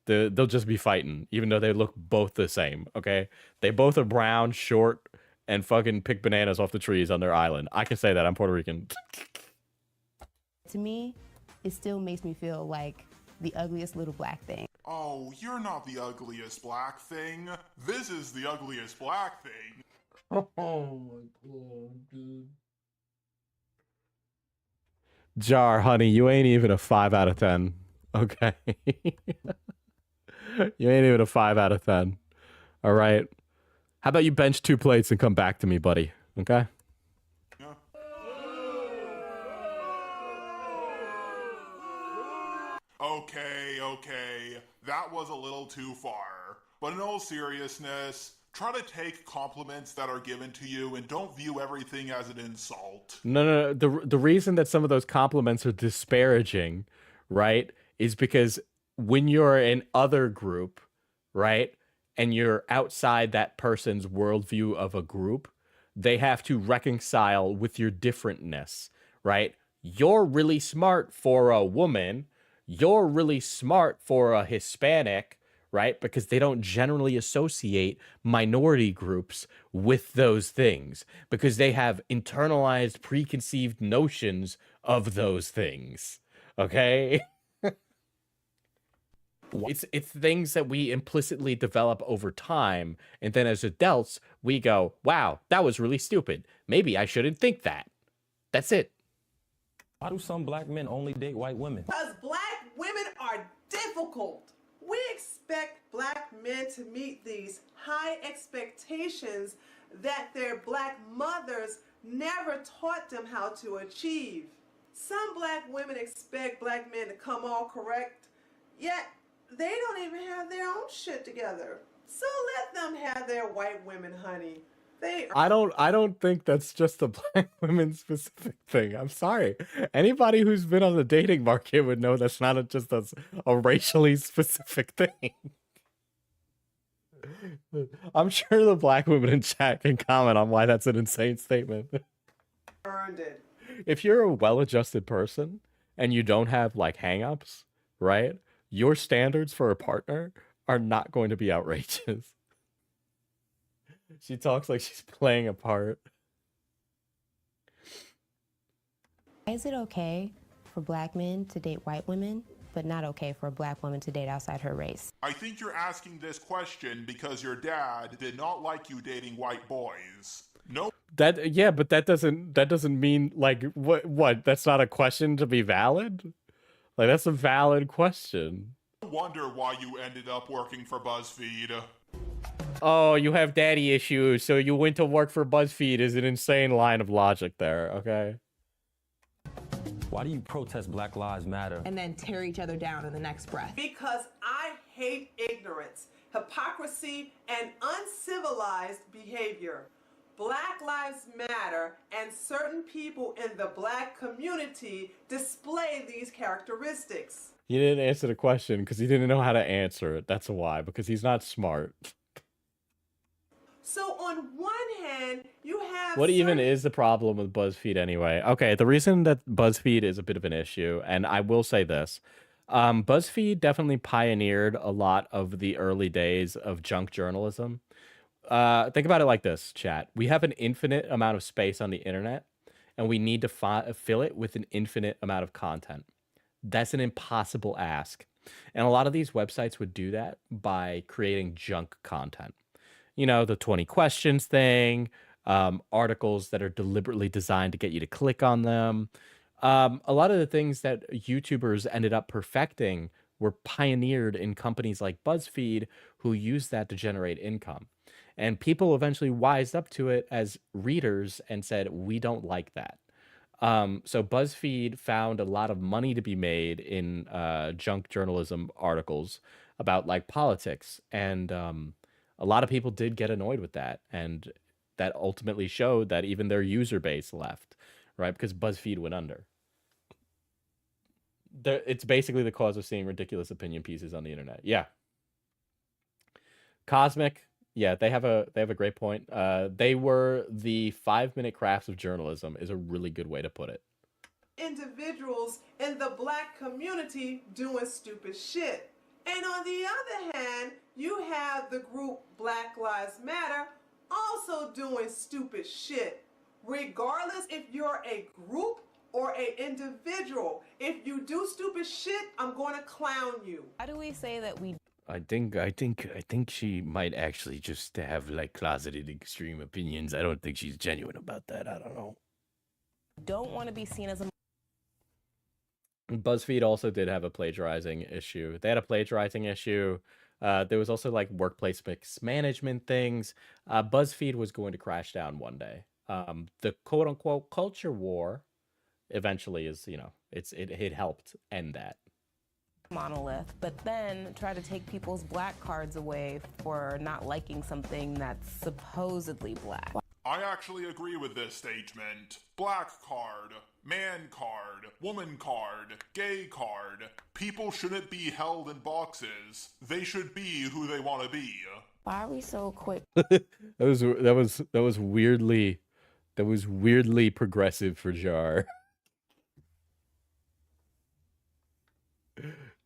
they'll just be fighting, even though they look both the same. Okay, they both are brown, short, and fucking pick bananas off the trees on their island. I can say that I'm Puerto Rican. To me, it still makes me feel like the ugliest little black thing. Oh, you're not the ugliest black thing. This is the ugliest black thing. Oh my god, dude. Jar, honey, you ain't even a 5 out of 10. Okay. You ain't even a 5 out of 10. All right. How about you bench 2 plates and come back to me, buddy? Okay? Okay. That was a little too far. But in all seriousness, try to take compliments that are given to you and don't view everything as an insult. No. The reason that some of those compliments are disparaging, right, is because when you're in other group, right, and you're outside that person's worldview of a group, they have to reconcile with your differentness, right? You're really smart for a woman. You're really smart for a Hispanic, right? Because they don't generally associate minority groups with those things because they have internalized preconceived notions of those things. Okay? It's things that we implicitly develop over time, and then as adults, we go, wow, that was really stupid. Maybe I shouldn't think that. That's it. Why do some black men only date white women? Because black women are difficult. We expect black men to meet these high expectations that their black mothers never taught them how to achieve. Some black women expect black men to come all correct, yet they don't even have their own shit together. So let them have their white women, honey. I don't think that's just a black women specific thing. I'm sorry. Anybody who's been on the dating market would know that's not just a racially specific thing. I'm sure the black women in chat can comment on why that's an insane statement. Earned it. If you're a well-adjusted person and you don't have like hang-ups, right? Your standards for a partner are not going to be outrageous. She talks like she's playing a part. Is it okay for black men to date white women, but not okay for a black woman to date outside her race? I think you're asking this question because your dad did not like you dating white boys. No. But that doesn't mean like what? That's not a question to be valid? Like that's a valid question. No wonder why you ended up working for BuzzFeed. Oh, you have daddy issues, so you went to work for BuzzFeed is an insane line of logic there, okay? Why do you protest Black Lives Matter? And then tear each other down in the next breath. Because I hate ignorance, hypocrisy, and uncivilized behavior. Black Lives Matter and certain people in the black community display these characteristics. He didn't answer the question because he didn't know how to answer it. That's why, because he's not smart. So on one hand, you have What even is the problem with BuzzFeed anyway? Okay, the reason that BuzzFeed is a bit of an issue, and I will say this, BuzzFeed definitely pioneered a lot of the early days of junk journalism. Think about it like this, chat. We have an infinite amount of space on the internet, and we need to fill it with an infinite amount of content. That's an impossible ask. And a lot of these websites would do that by creating junk content. You know, the 20 questions thing, articles that are deliberately designed to get you to click on them. A lot of the things that YouTubers ended up perfecting were pioneered in companies like BuzzFeed, who used that to generate income. And people eventually wised up to it as readers and said, we don't like that. So BuzzFeed found a lot of money to be made in junk journalism articles about like politics. And a lot of people did get annoyed with that. And that ultimately showed that even their user base left, right? Because BuzzFeed went under. It's basically the cause of seeing ridiculous opinion pieces on the internet. Yeah. Cosmic. Yeah, they have a great point. They were the 5-minute crafts of journalism is a really good way to put it. Individuals in the black community doing stupid shit. And on the other hand, you have the group Black Lives Matter also doing stupid shit. Regardless if you're a group or an individual, if you do stupid shit, I'm going to clown you. How do we say that we I think she might actually just have like closeted extreme opinions. I don't think she's genuine about that. I don't know. don't want to be seen as a BuzzFeed also did have a plagiarizing issue. They had a plagiarizing issue. There was also like workplace mismanagement things. BuzzFeed was going to crash down one day. The quote unquote culture war eventually is, you know, it helped end that. monolith, but then try to take people's black cards away for not liking something that's supposedly black. I actually agree with this statement. Black card, man card, woman card, gay card. People shouldn't be held in boxes. They should be who they want to be. Why are we so quick? that was weirdly progressive for Jar.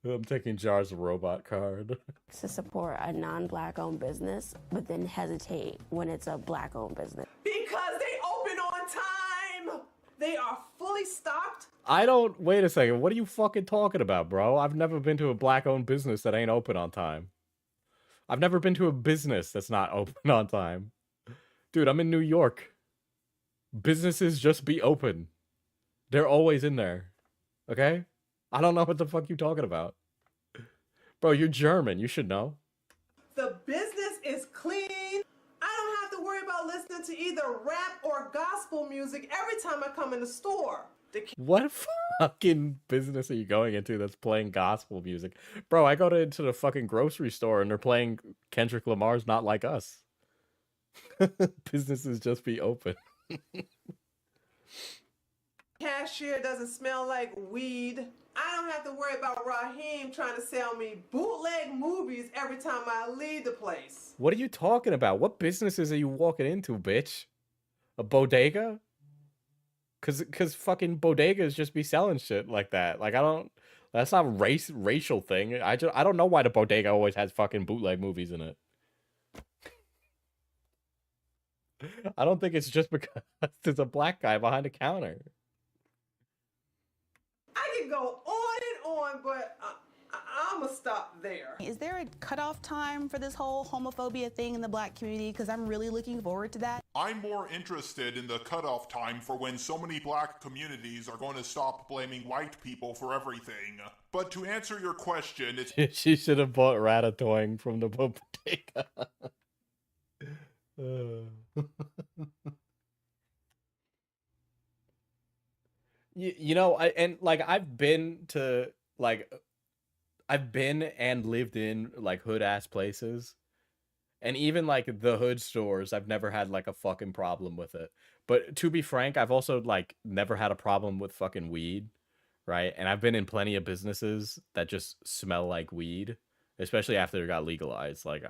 I'm taking Jar's robot card. To support a non-black owned business, but then hesitate when it's a black owned business. Because they open on time. They are fully stocked. I don't. Wait a second. What are you fucking talking about, bro? I've never been to a black-owned business that ain't open on time. I've never been to a business that's not open on time. Dude, I'm in New York. Businesses just be open. They're always in there. Okay? I don't know what the fuck you're talking about. Bro, you're German. You should know. The business is clean. I don't have to worry about listening to either rap or gospel music every time I come in the store. What fucking business are you going into that's playing gospel music? Bro, I go into the fucking grocery store and they're playing Kendrick Lamar's Not Like Us. Businesses just be open. Cashier doesn't smell like weed. I don't have to worry about Raheem trying to sell me bootleg movies every time I leave the place. What are you talking about? What businesses are you walking into, bitch? A bodega? Cause fucking bodegas just be selling shit like that. Like, I don't... That's not racial thing. I don't know why the bodega always has fucking bootleg movies in it. I don't think it's just because there's a black guy behind the counter. I can go on and on, but I'm gonna stop there. Is there a cutoff time for this whole homophobia thing in the black community? Because I'm really looking forward to that. I'm more interested in the cutoff time for when so many black communities are going to stop blaming white people for everything. But to answer your question, it's... She should have bought Ratatouille from the bodega. You know, I've been and lived in like hood ass places, and even like the hood stores, I've never had like a fucking problem with it. But to be frank, I've also like never had a problem with fucking weed, right? And I've been in plenty of businesses that just smell like weed, especially after it got legalized. Like,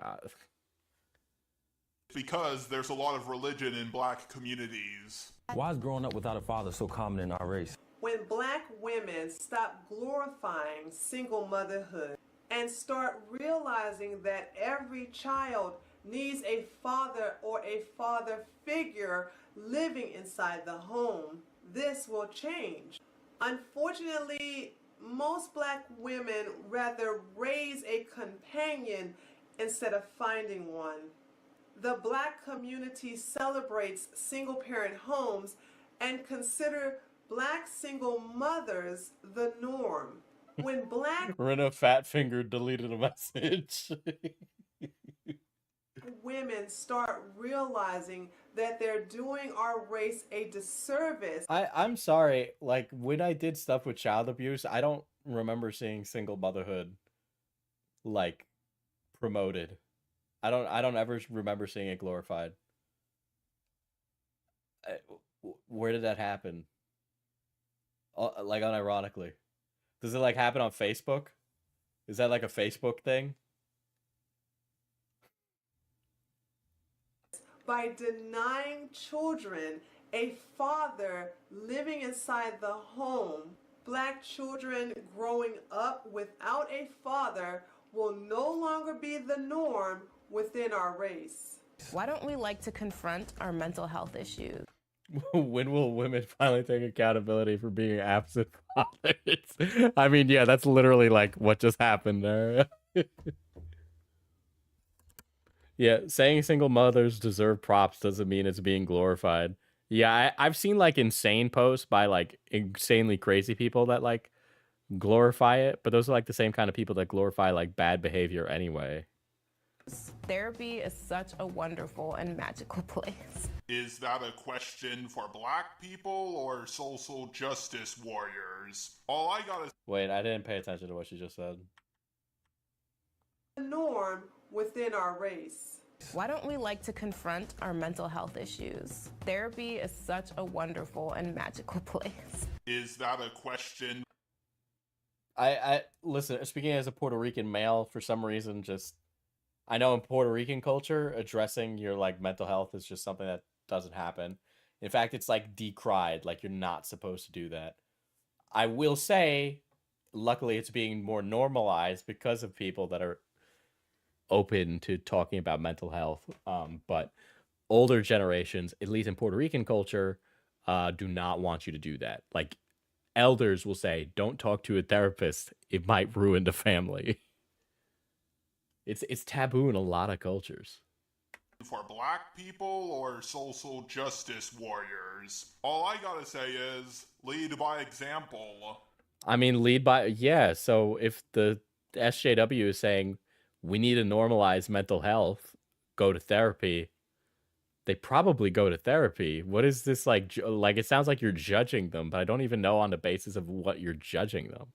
because there's a lot of religion in black communities. Why is growing up without a father so common in our race? When black women stop glorifying single motherhood and start realizing that every child needs a father or a father figure living inside the home, this will change. Unfortunately, most black women rather raise a companion instead of finding one. The black community celebrates single-parent homes and consider black single mothers the norm. When black Rena Fatfinger deleted a message. women start realizing that they're doing our race a disservice. I'm sorry, like when I did stuff with child abuse, I don't remember seeing single motherhood like promoted. I don't ever remember seeing it glorified. Where did that happen? Like unironically. Does it like happen on Facebook? Is that like a Facebook thing? By denying children a father living inside the home, black children growing up without a father will no longer be the norm within our race. Why don't we like to confront our mental health issues? When will women finally take accountability for being absent fathers? I mean, yeah, that's literally like what just happened there. Yeah, saying single mothers deserve props doesn't mean it's being glorified. Yeah, I've seen like insane posts by like insanely crazy people that like glorify it, but those are like the same kind of people that glorify like bad behavior anyway. Therapy is such a wonderful and magical place. Is that a question for black people or social justice warriors? All I gotta... Wait, I didn't pay attention to what she just said. The norm within our race. Why don't we like to confront our mental health issues? Therapy is such a wonderful and magical place. Is that a question? I listen, speaking as a Puerto Rican male, for some reason, just I know in Puerto Rican culture, addressing your like mental health is just something that doesn't happen. In fact, it's like decried, like you're not supposed to do that. I will say, luckily it's being more normalized because of people that are open to talking about mental health. But older generations, at least in Puerto Rican culture, do not want you to do that. Like elders will say, don't talk to a therapist. It might ruin the family. It's taboo in a lot of cultures. For black people or social justice warriors, all I gotta say is lead by example. I mean, lead by, yeah. So if the SJW is saying we need to normalize mental health, go to therapy, they probably go to therapy. What is this like? Like, it sounds like you're judging them, but I don't even know on the basis of what you're judging them.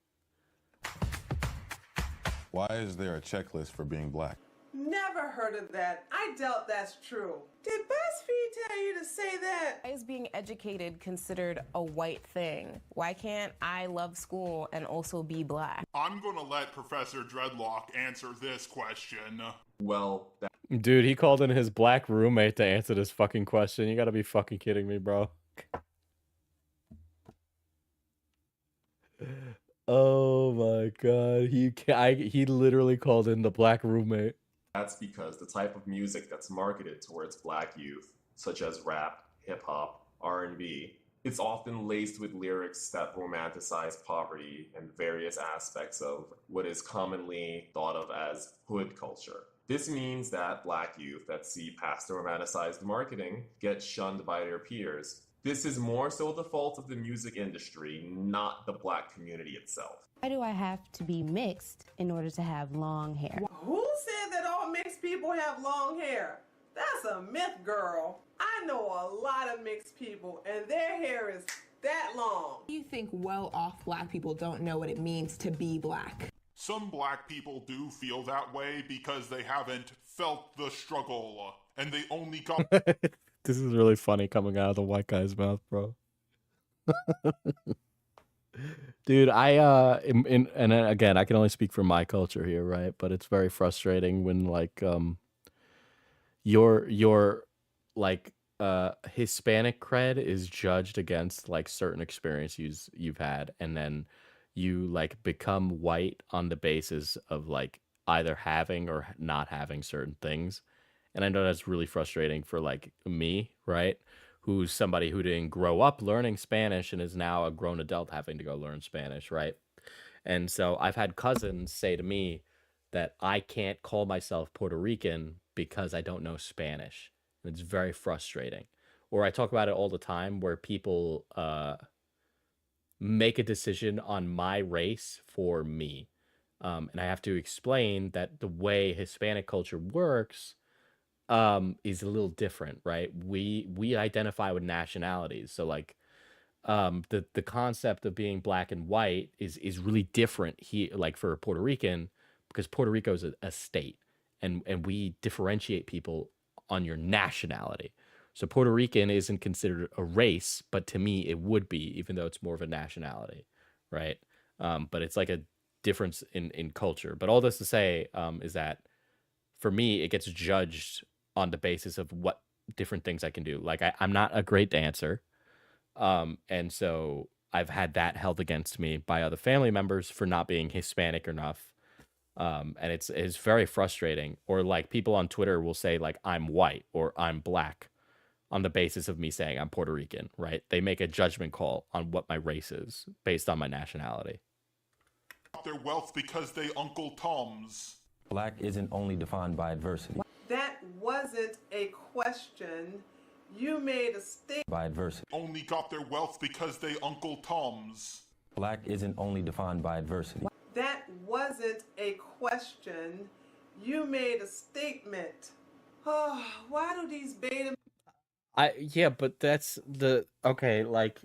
Why is there a checklist for being black? Never heard of that. I doubt that's true. Did BuzzFeed tell you to say that? Why is being educated considered a white thing? Why can't I love school and also be black? I'm gonna let Professor Dreadlock answer this question. Well, Dude, he called in his black roommate to answer this fucking question. You gotta be fucking kidding me, bro. Oh my god, he literally called in the black roommate. that's because the type of music that's marketed towards black youth, such as rap, hip-hop, R&B, it's often laced with lyrics that romanticize poverty and various aspects of what is commonly thought of as hood culture. This means that black youth that see past the romanticized marketing get shunned by their peers. This is more so the fault of the music industry, not the black community itself. Why do I have to be mixed in order to have long hair? Who said that all mixed people have long hair? That's a myth, girl. I know a lot of mixed people, and their hair is that long. You think well-off black people don't know what it means to be black? Some black people do feel that way because they haven't felt the struggle, and they only got... This is really funny coming out of the white guy's mouth, bro. Dude, and again, I can only speak for my culture here, right? But it's very frustrating when like your like Hispanic cred is judged against like certain experiences you've had, and then you like become white on the basis of like either having or not having certain things. And I know that's really frustrating for like me, right? Who's somebody who didn't grow up learning Spanish and is now a grown adult having to go learn Spanish, right? And so I've had cousins say to me that I can't call myself Puerto Rican because I don't know Spanish. And it's very frustrating. Or I talk about it all the time where people make a decision on my race for me. And I have to explain that the way Hispanic culture works is a little different, right? We identify with nationalities. So like the concept of being black and white is really different here, like for a Puerto Rican, because Puerto Rico is a state, and we differentiate people on your nationality. So Puerto Rican isn't considered a race, but to me it would be, even though it's more of a nationality, right? But it's like a difference in culture. But all this to say is that for me, it gets judged on the basis of what different things I can do. Like I'm not a great dancer. And so I've had that held against me by other family members for not being Hispanic enough. And it's very frustrating. Or like people on Twitter will say like, I'm white or I'm black on the basis of me saying I'm Puerto Rican, right? They make a judgment call on what my race is based on my nationality. Their wealth because they Uncle Toms. Black isn't only defined by adversity. That wasn't a question. You made a statement. By adversity. Only got their wealth because they Uncle Toms. Black isn't only defined by adversity. That wasn't a question. You made a statement. Oh, why do these beta... Yeah, but that's okay, like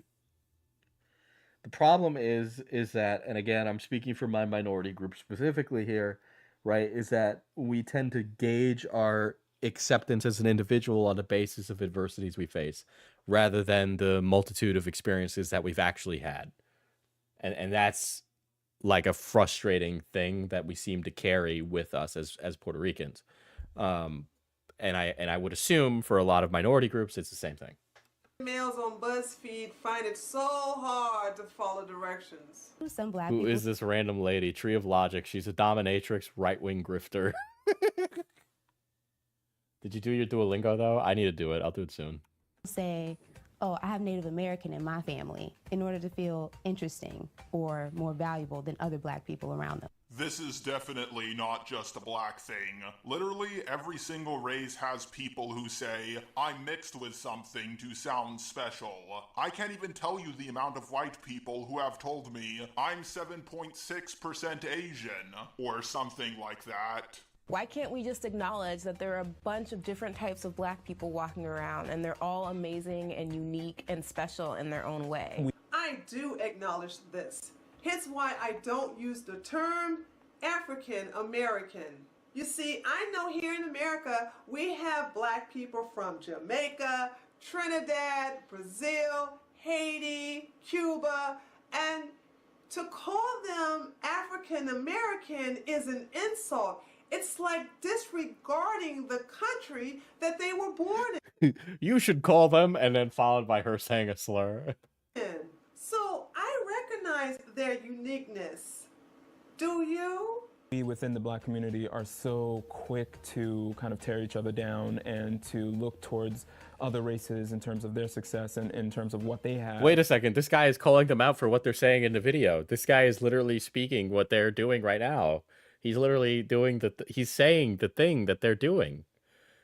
the problem is that, and again, I'm speaking for my minority group specifically here, right, is that we tend to gauge our acceptance as an individual on the basis of adversities we face rather than the multitude of experiences that we've actually had. And that's like a frustrating thing that we seem to carry with us as Puerto Ricans. And I would assume for a lot of minority groups, it's the same thing. Males on BuzzFeed find it so hard to follow directions. Some black Who people. is this random lady? Tree of Logic. She's a dominatrix, right-wing grifter. Did you do your Duolingo, though? I need to do it. I'll do it soon. Say, oh, I have Native American in my family in order to feel interesting or more valuable than other black people around them. This is definitely not just a black thing. Literally, every single race has people who say, I'm mixed with something to sound special. I can't even tell you the amount of white people who have told me, I'm 7.6% Asian, or something like that. Why can't we just acknowledge that there are a bunch of different types of black people walking around and they're all amazing and unique and special in their own way? I do acknowledge this. Hence why I don't use the term African American. You see, I know here in America, we have black people from Jamaica, Trinidad, Brazil, Haiti, Cuba, and to call them African American is an insult. It's like disregarding the country that they were born in. You should call them, and then followed by her saying a slur. So I recognize their uniqueness. Do you? We within the black community are so quick to kind of tear each other down and to look towards other races in terms of their success and in terms of what they have. Wait a second. This guy is calling them out for what they're saying in the video. This guy is literally speaking what they're doing right now. He's literally doing he's saying the thing that they're doing.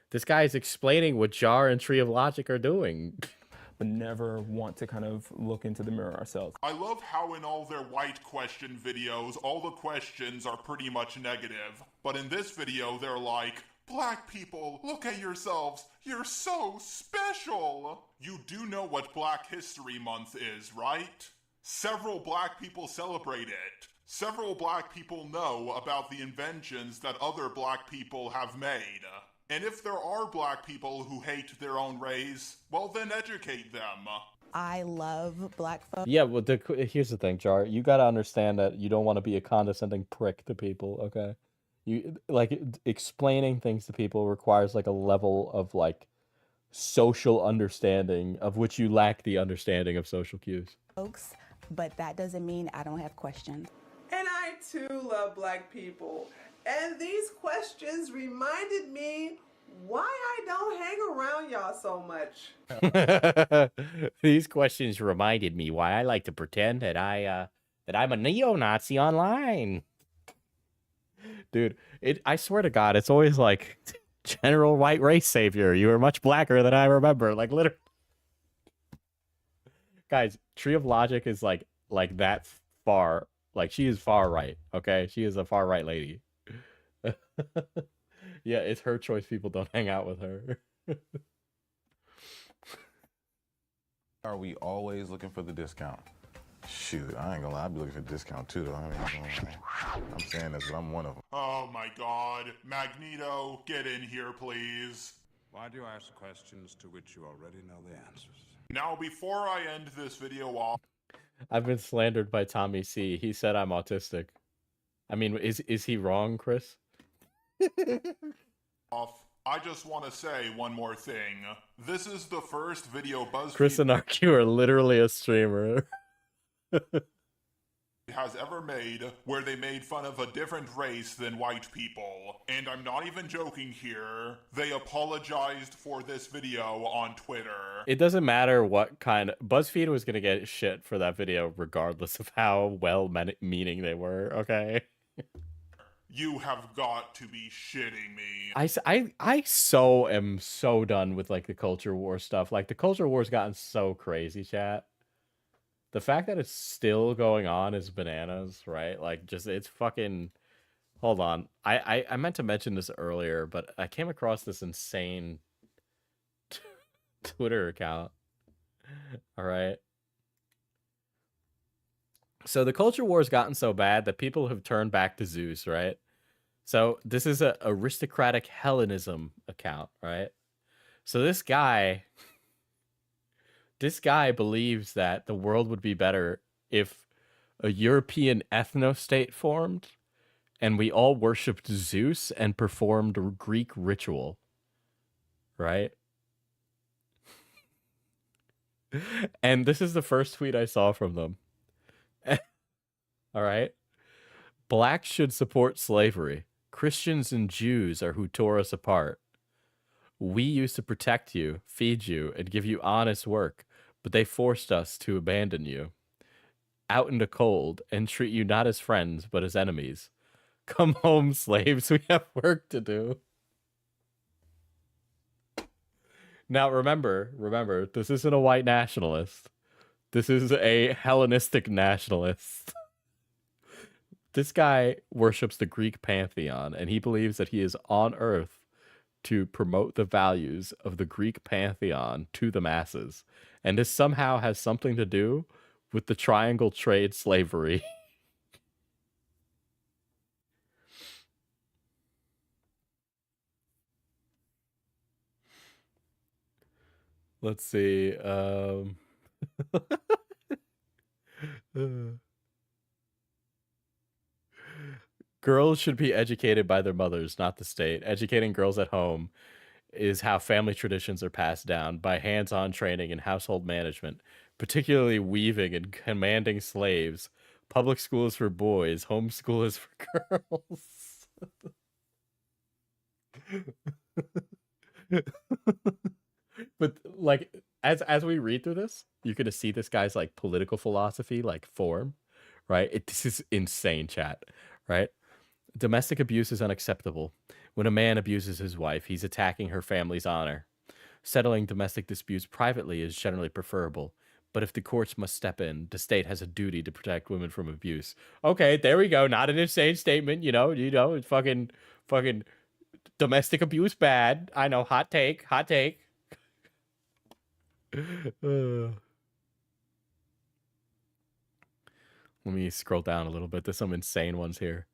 This guy is explaining what Jar and Tree of Logic are doing. But never want to kind of look into the mirror ourselves. I love how in all their white question videos, all the questions are pretty much negative. But in this video, they're like, black people, look at yourselves. You're so special. You do know what Black History Month is, right? Several black people celebrate it. Several black people know about the inventions that other black people have made. And if there are black people who hate their own race, well then educate them. I love black folks. Yeah, well, here's the thing, Jar. You gotta understand that you don't want to be a condescending prick to people, okay? You like explaining things to people requires like a level of like social understanding of which you lack the understanding of social cues. Folks, but that doesn't mean I don't have questions. And I too love black people. And these questions reminded me why I don't hang around y'all so much. These questions reminded me why I like to pretend that I'm a neo-Nazi online. Dude, I swear to God, it's always like general white race savior. You are much blacker than I remember. Like literally. Guys, Tree of Logic is like that far. Like she is far right. Okay, she is a far right lady. Yeah, it's her choice. People don't hang out with her. Are we always looking for the discount? Shoot, I ain't gonna lie, I'd be looking for the discount too, though. I mean, I'm saying this, but I'm one of them. Oh my god. Magneto, get in here, please. Why do you ask questions to which you already know the answers? Now, before I end this video off... I've been slandered by Tommy C. He said I'm autistic. I mean, is he wrong, Chris? I just want to say one more thing. This is the first video BuzzFeed Chris and RQ are literally a streamer. has ever made where they made fun of a different race than white people. And I'm not even joking here. They apologized for this video on Twitter. It doesn't matter what kind of... BuzzFeed was going to get shit for that video regardless of how well-meaning they were, okay? You have got to be shitting me. I so am so done with like the culture war stuff. Like the culture war's gotten so crazy, chat. The fact that it's still going on is bananas, right? Like just it's fucking... Hold on. I meant to mention this earlier, but I came across this insane Twitter account. All right. So the culture war has gotten so bad that people have turned back to Zeus, right? So this is a aristocratic Hellenism account, right? So this guy believes that the world would be better if a European ethno-state formed and we all worshipped Zeus and performed a Greek ritual, right? And this is the first tweet I saw from them. All right. Blacks should support slavery. Christians and Jews are who tore us apart. We used to protect you, feed you, and give you honest work. but they forced us to abandon you out in the cold and treat you not as friends, but as enemies. Come home, slaves. We have work to do. Now, remember, this isn't a white nationalist. This is a Hellenistic nationalist. This guy worships the Greek pantheon, and he believes that he is on Earth to promote the values of the Greek pantheon to the masses. And this somehow has something to do with the triangle trade slavery. Let's see. Girls should be educated by their mothers, not the state. Educating girls at home is how family traditions are passed down by hands-on training in household management, particularly weaving and commanding slaves. Public schools for boys, homeschool is for girls. But like as we read through this, you're gonna see this guy's like political philosophy like form, right? This is insane, chat, right? Domestic abuse is unacceptable. When a man abuses his wife, he's attacking her family's honor. Settling domestic disputes privately is generally preferable, but if the courts must step in, the state has a duty to protect women from abuse. Okay, there we go. Not an insane statement, it's fucking domestic abuse bad. I know, hot take. Let me scroll down a little bit. There's some insane ones here.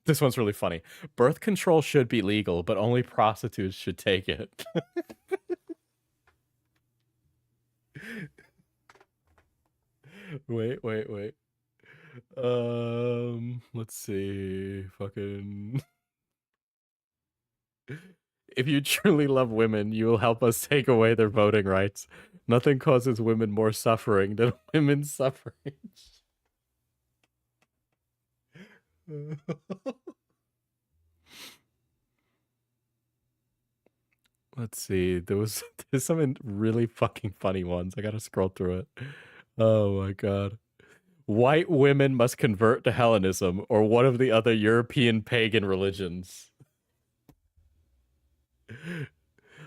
This one's really funny. Birth control should be legal, but only prostitutes should take it. Wait. Let's see. Fucking. If you truly love women, you will help us take away their voting rights. Nothing causes women more suffering than women's suffrage. Let's see. There's some really fucking funny ones. I gotta scroll through it. Oh my god. White women must convert to Hellenism or one of the other European pagan religions.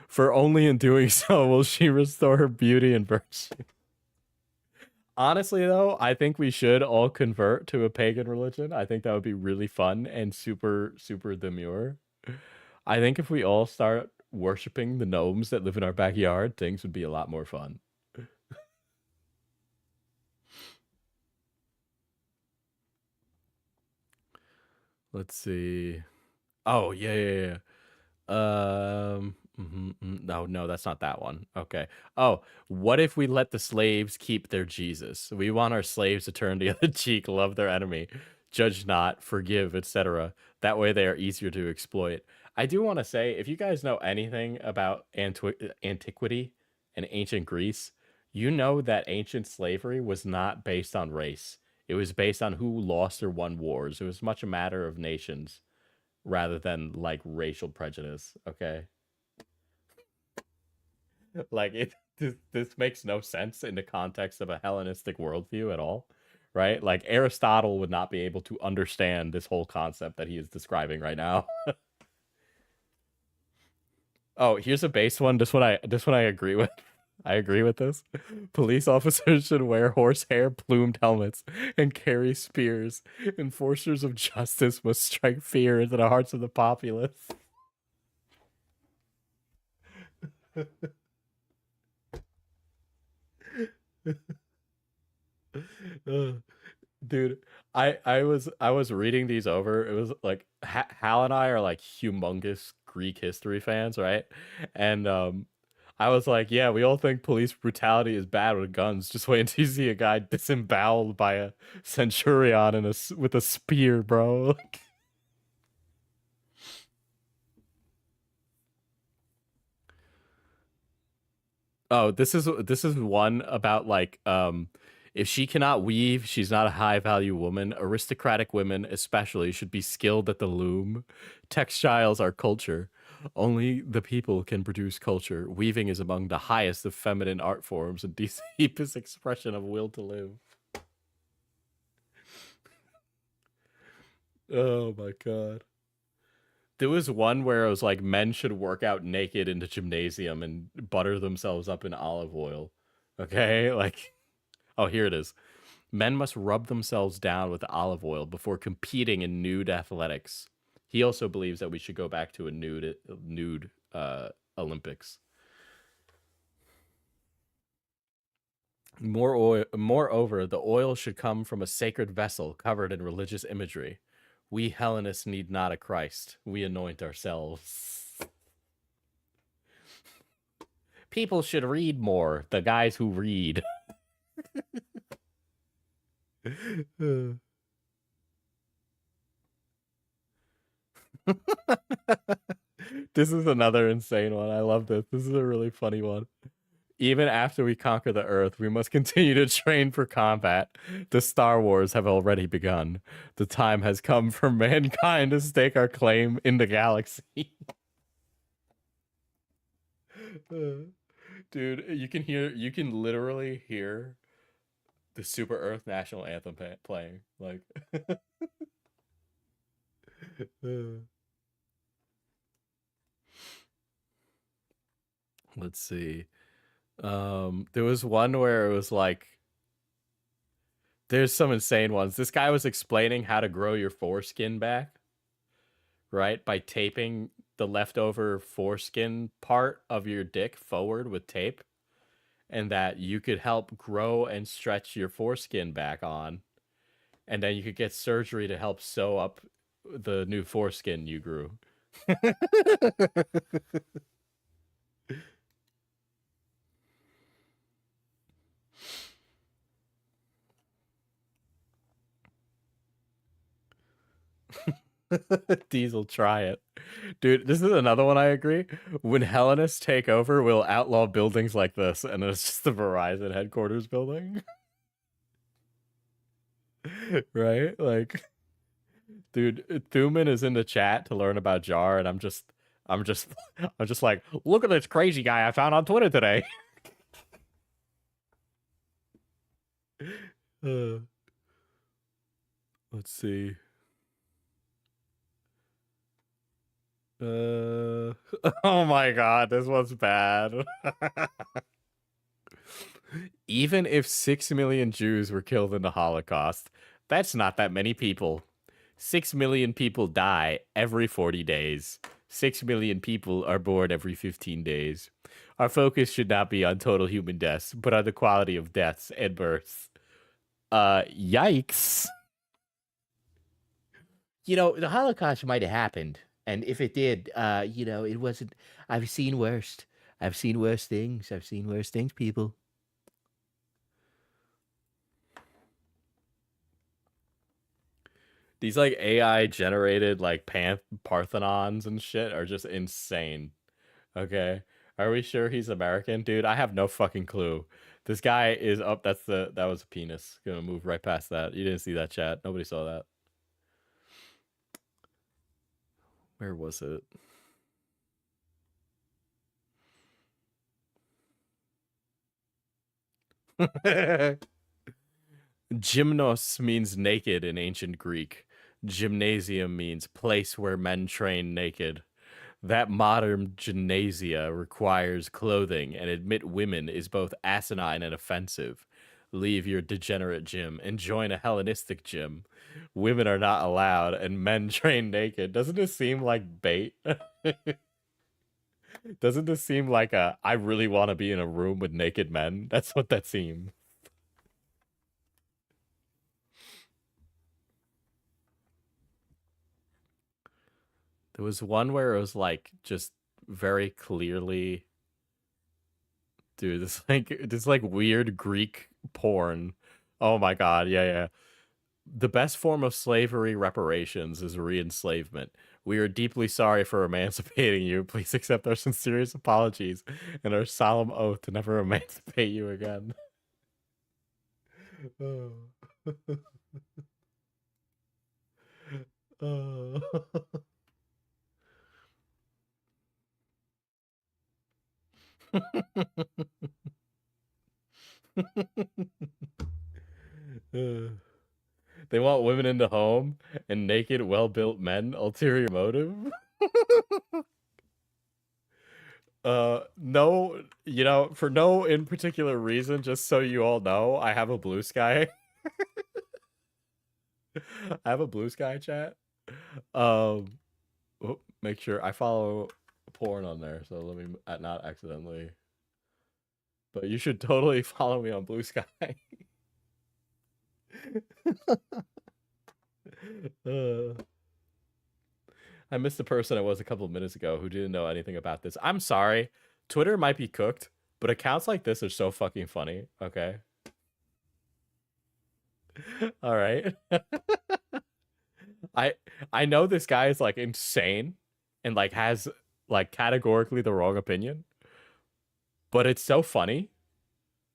For only in doing so will she restore her beauty and virtue. Honestly, though, I think we should all convert to a pagan religion. I think that would be really fun and super, super demure. I think if we all start worshiping the gnomes that live in our backyard, things would be a lot more fun. Let's see. Oh, yeah. No, that's not that one. Okay. Oh, what if we let the slaves keep their Jesus? We want our slaves to turn the other cheek, love their enemy, judge not, forgive, etc. That way they are easier to exploit. I do want to say, if you guys know anything about antiquity and ancient Greece, you know that ancient slavery was not based on race. It was based on who lost or won wars. It was much a matter of nations rather than like racial prejudice, okay? Like this makes no sense in the context of a Hellenistic worldview at all, right? Like Aristotle would not be able to understand this whole concept that he is describing right now. Oh, here's a base one. This one I agree with. I agree with this. Police officers should wear horsehair plumed helmets and carry spears. Enforcers of justice must strike fear into the hearts of the populace. Dude, I was reading these over. It was like Hal and I are like humongous Greek history fans, right? And I was like, yeah, we all think police brutality is bad with guns. Just wait until you see a guy disemboweled by a centurion with a spear, bro. Oh, this is one about like if she cannot weave, she's not a high value woman. Aristocratic women especially should be skilled at the loom. Textiles are culture. Only the people can produce culture. Weaving is among the highest of feminine art forms and the deepest expression of will to live. Oh my god. There was one where it was like men should work out naked in the gymnasium and butter themselves up in olive oil. Okay? Like, oh, here it is. Men must rub themselves down with olive oil before competing in nude athletics. He also believes that we should go back to a nude Olympics. Moreover, the oil should come from a sacred vessel covered in religious imagery. We Hellenists need not a Christ. We anoint ourselves. People should read more. The guys who read. This is another insane one. I love this. This is a really funny one. Even after we conquer the Earth, we must continue to train for combat. The Star Wars have already begun. The time has come for mankind to stake our claim in the galaxy. Dude, you can literally hear the Super Earth National Anthem playing. Like, let's see. There was one where it was like, there's some insane ones. This guy was explaining how to grow your foreskin back, right? By taping the leftover foreskin part of your dick forward with tape, and that you could help grow and stretch your foreskin back on, and then you could get surgery to help sew up the new foreskin you grew. Diesel, try it. Dude, this is another one I agree. When Hellenists take over, we'll outlaw buildings like this, and it's just the Verizon headquarters building. Right? Like, dude, Thuman is in the chat to learn about Jar, and I'm just like, look at this crazy guy I found on Twitter today. Let's see. Oh my god, this one's bad. Even if 6 million Jews were killed in the Holocaust, that's not that many people. 6 million people die every 40 days. 6 million people are born every 15 days. Our focus should not be on total human deaths, but on the quality of deaths and births. Yikes. You know, the Holocaust might have happened. And if it did, you know, it wasn't. I've seen worse. I've seen worse things. I've seen worse things, people. These like AI generated like Parthenons and shit are just insane. Okay. Are we sure he's American? Dude, I have no fucking clue. This guy is up. That was a penis. Gonna move right past that. You didn't see that chat. Nobody saw that. Where was it? Gymnos means naked in ancient Greek. Gymnasium means place where men train naked. That modern gymnasia requires clothing, and admit women is both asinine and offensive. Leave your degenerate gym and join a Hellenistic gym. Women are not allowed, and men train naked. Doesn't this seem like bait? Doesn't this seem like I really want to be in a room with naked men? That's what that seems. There was one where it was like just very clearly, dude, this like weird Greek porn. Oh my god, yeah. The best form of slavery reparations is re-enslavement. We are deeply sorry for emancipating you. Please accept our sincerest apologies and our solemn oath to never emancipate you again. Oh. Oh. They want women in the home and naked, well-built men. Ulterior motive. No, for no in particular reason, just so you all know, I have a blue sky. I have a blue sky chat. Make sure I follow porn on there, so let me not accidentally. But you should totally follow me on Blue Sky. I missed the person I was a couple of minutes ago who didn't know anything about this. I'm sorry. Twitter might be cooked, but accounts like this are so fucking funny. Okay. All right. I know this guy is like insane and like has like categorically the wrong opinion, but it's so funny.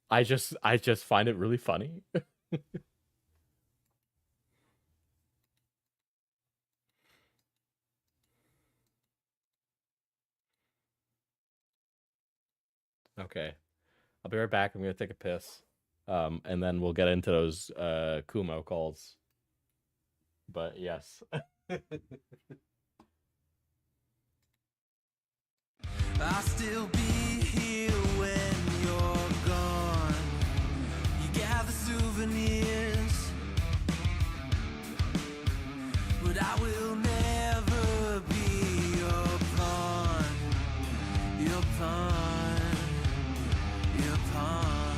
I just find it really funny. Okay. I'll be right back. I'm gonna take a piss. And then we'll get into those Kumo calls. But yes. I'll still be here when you're gone. You gather souvenirs, but I will never be your pawn. Your pawn. Your pawn.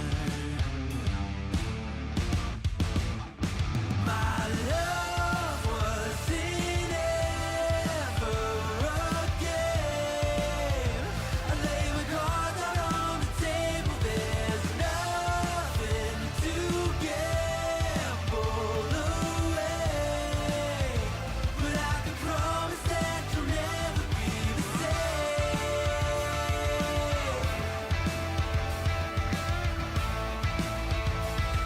My love was in ever again. I lay my cards out on the table. There's nothing to gamble away, but I can promise that you'll never be the same.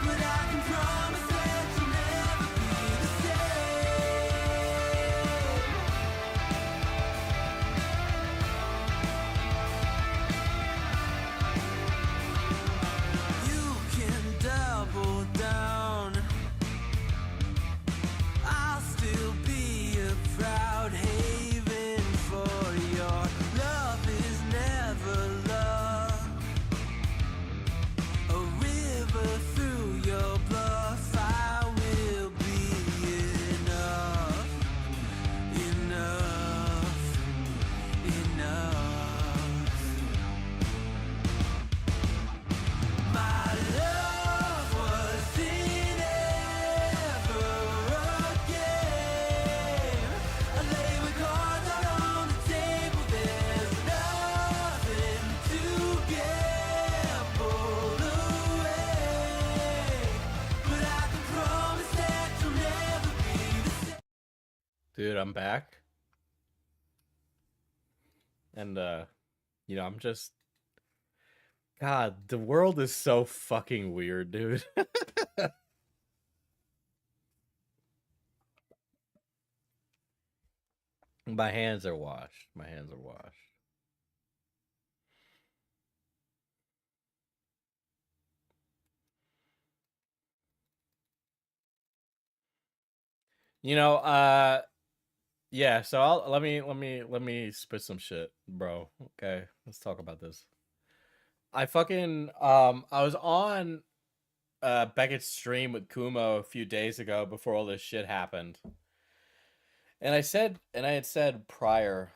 But I can promise that you'll never be the same. You can double down. I'll still be a proud haven for your love is never love. A river through your bluff, I will be enough, enough, enough. My love was in ever again. I lay my cards out on the table. There's nothing to gamble away, but I can promise that you'll never be the same. Dude, I'm back. And I'm just God, the world is so fucking weird, dude. My hands are washed. My hands are washed. Yeah, so let me spit some shit, bro. Okay, let's talk about this. I was on Beckett's stream with Kumo a few days ago before all this shit happened. And I had said prior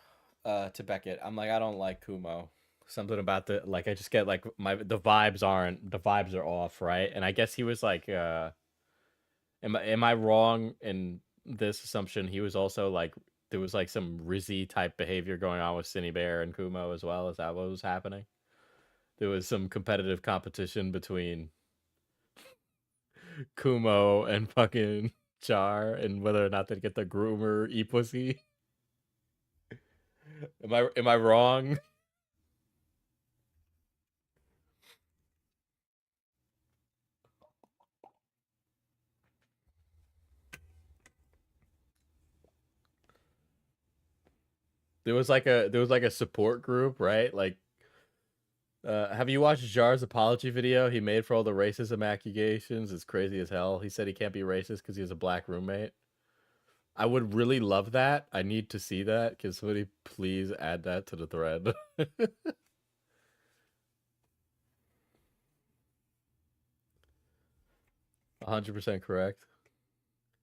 to Beckett, I'm like, I don't like Kumo. Something about I just get like the vibes are off, right? And I guess he was like am I wrong in this assumption? He was also like there was like some Rizzy type behavior going on with Cinny Bear and Kumo as well. Is that what was happening? There was some competitive competition between Kumo and fucking Char and whether or not they'd get the groomer e-pussy. Am I wrong? There was like a support group, right? Like Have you watched Jar's apology video he made for all the racism accusations? It's crazy as hell. He said he can't be racist because he has a black roommate. I would really love that. I need to see that. Can somebody please add that to the thread? 100% correct.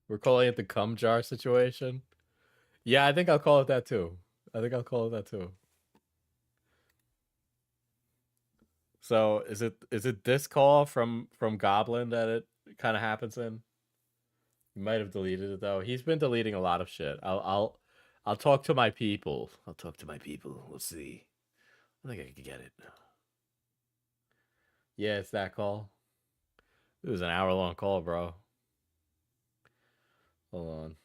We're calling it the cum jar situation. Yeah, I think I'll call it that too. I think I'll call it that too. So is it this call from Goblin that it kind of happens in? You might have deleted it though. He's been deleting a lot of shit. I'll talk to my people. I'll talk to my people. We'll see. I think I can get it. Yeah, it's that call. It was an hour-long call, bro. Hold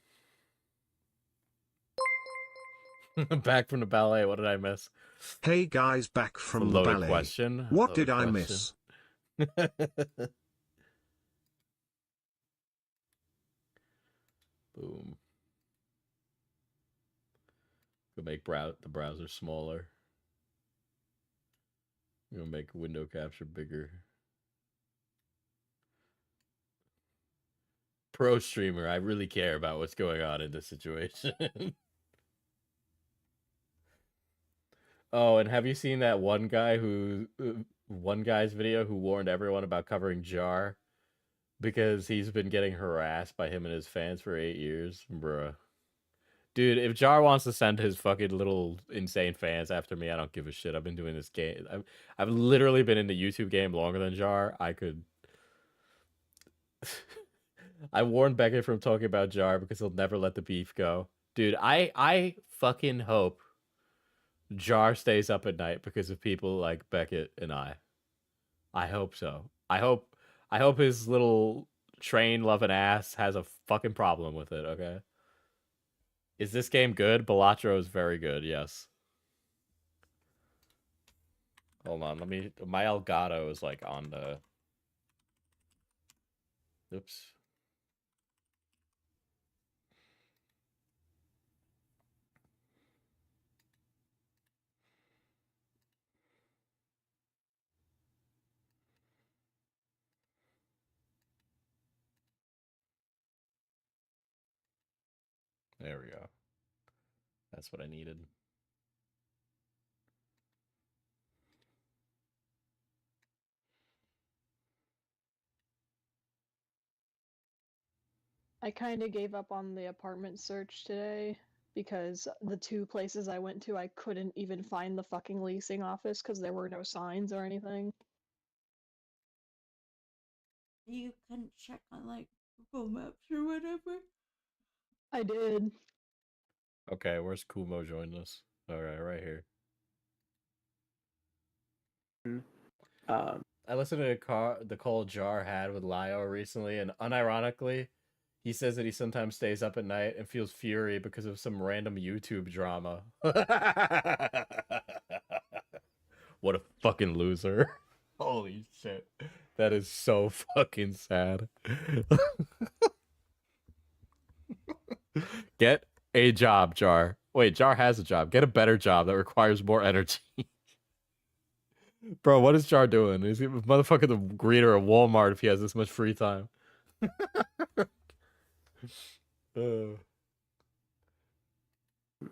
on. Back from the ballet. What did I miss? Hey guys, back It's a from the loaded ballet. question. What Loaded did I question. miss? Boom. Go make the browser smaller. Gonna make window capture bigger. Pro streamer, I really care about what's going on in this situation. Oh, and have you seen that one guy's video who warned everyone about covering Jar because he's been getting harassed by him and his fans for 8 years? Bruh. Dude, if Jar wants to send his fucking little insane fans after me, I don't give a shit. I've been doing this game. I've literally been in the YouTube game longer than Jar. I could... I warned Beckett from talking about Jar because he'll never let the beef go. Dude, I fucking hope Jar stays up at night because of people like Beckett and I. I hope so. I hope his little train loving ass has a fucking problem with it, okay? Is this game good? Balatro is very good, yes. Hold on, my Elgato is like on the... Oops. There we go. That's what I needed. I kind of gave up on the apartment search today because the 2 places I went to, I couldn't even find the fucking leasing office because there were no signs or anything. You couldn't check on like Google Maps or whatever? I did. Okay, where's Kumo joined us? Alright, right here. I listened to the call Jar had with Lio recently, and unironically, he says that he sometimes stays up at night and feels fury because of some random YouTube drama. What a fucking loser. Holy shit. That is so fucking sad. Get a job, Jar. Wait, Jar has a job. Get a better job that requires more energy. Bro, what is Jar doing? Is he motherfucking the greeter at Walmart if he has this much free time?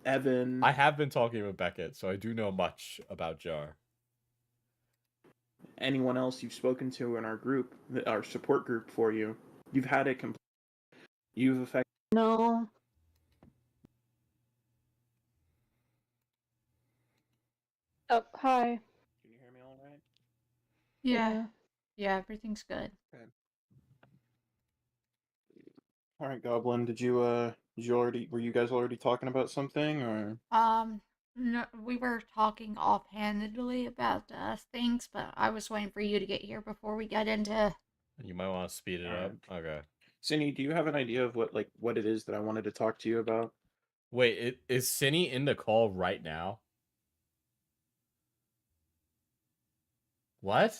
Evan. I have been talking with Beckett, so I do know much about Jar. Anyone else you've spoken to in our group, our support group for you, you've had it complete. You've affected. No. Oh, hi. Can you hear me all right? Yeah. Yeah, everything's good. Okay. All right, Goblin. Did you were you guys already talking about something or? No, we were talking offhandedly about things, but I was waiting for you to get here before we got into. You might want to speed it up. Okay. Cindy, do you have an idea of what it is that I wanted to talk to you about? Wait, is Cinny in the call right now? What?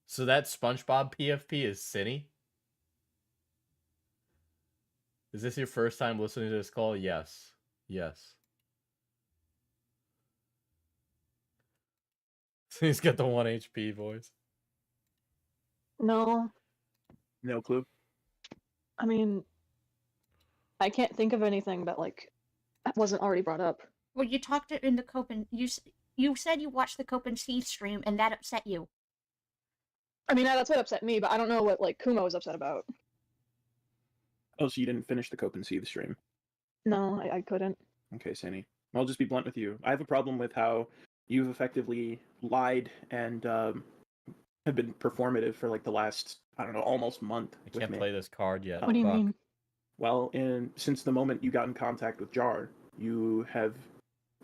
So that SpongeBob PFP is Cinny? Is this your first time listening to this call? Yes. Yes. He's got the 1 HP voice. No, No clue. I mean, I can't think of anything that like wasn't already brought up. Well, you talked it in the Copen. You said you watched the Copen C stream and that upset you. I mean, that's what upset me, but I don't know what like Kumo was upset about. Oh, so you didn't finish the Cope and See the stream? No, I couldn't. Okay, Sandy. I'll just be blunt with you. I have a problem with how you've effectively lied and have been performative for like the last, I don't know, almost month. I can't play this card yet. What do you Fuck. mean? Well, since the moment you got in contact with Jar, you have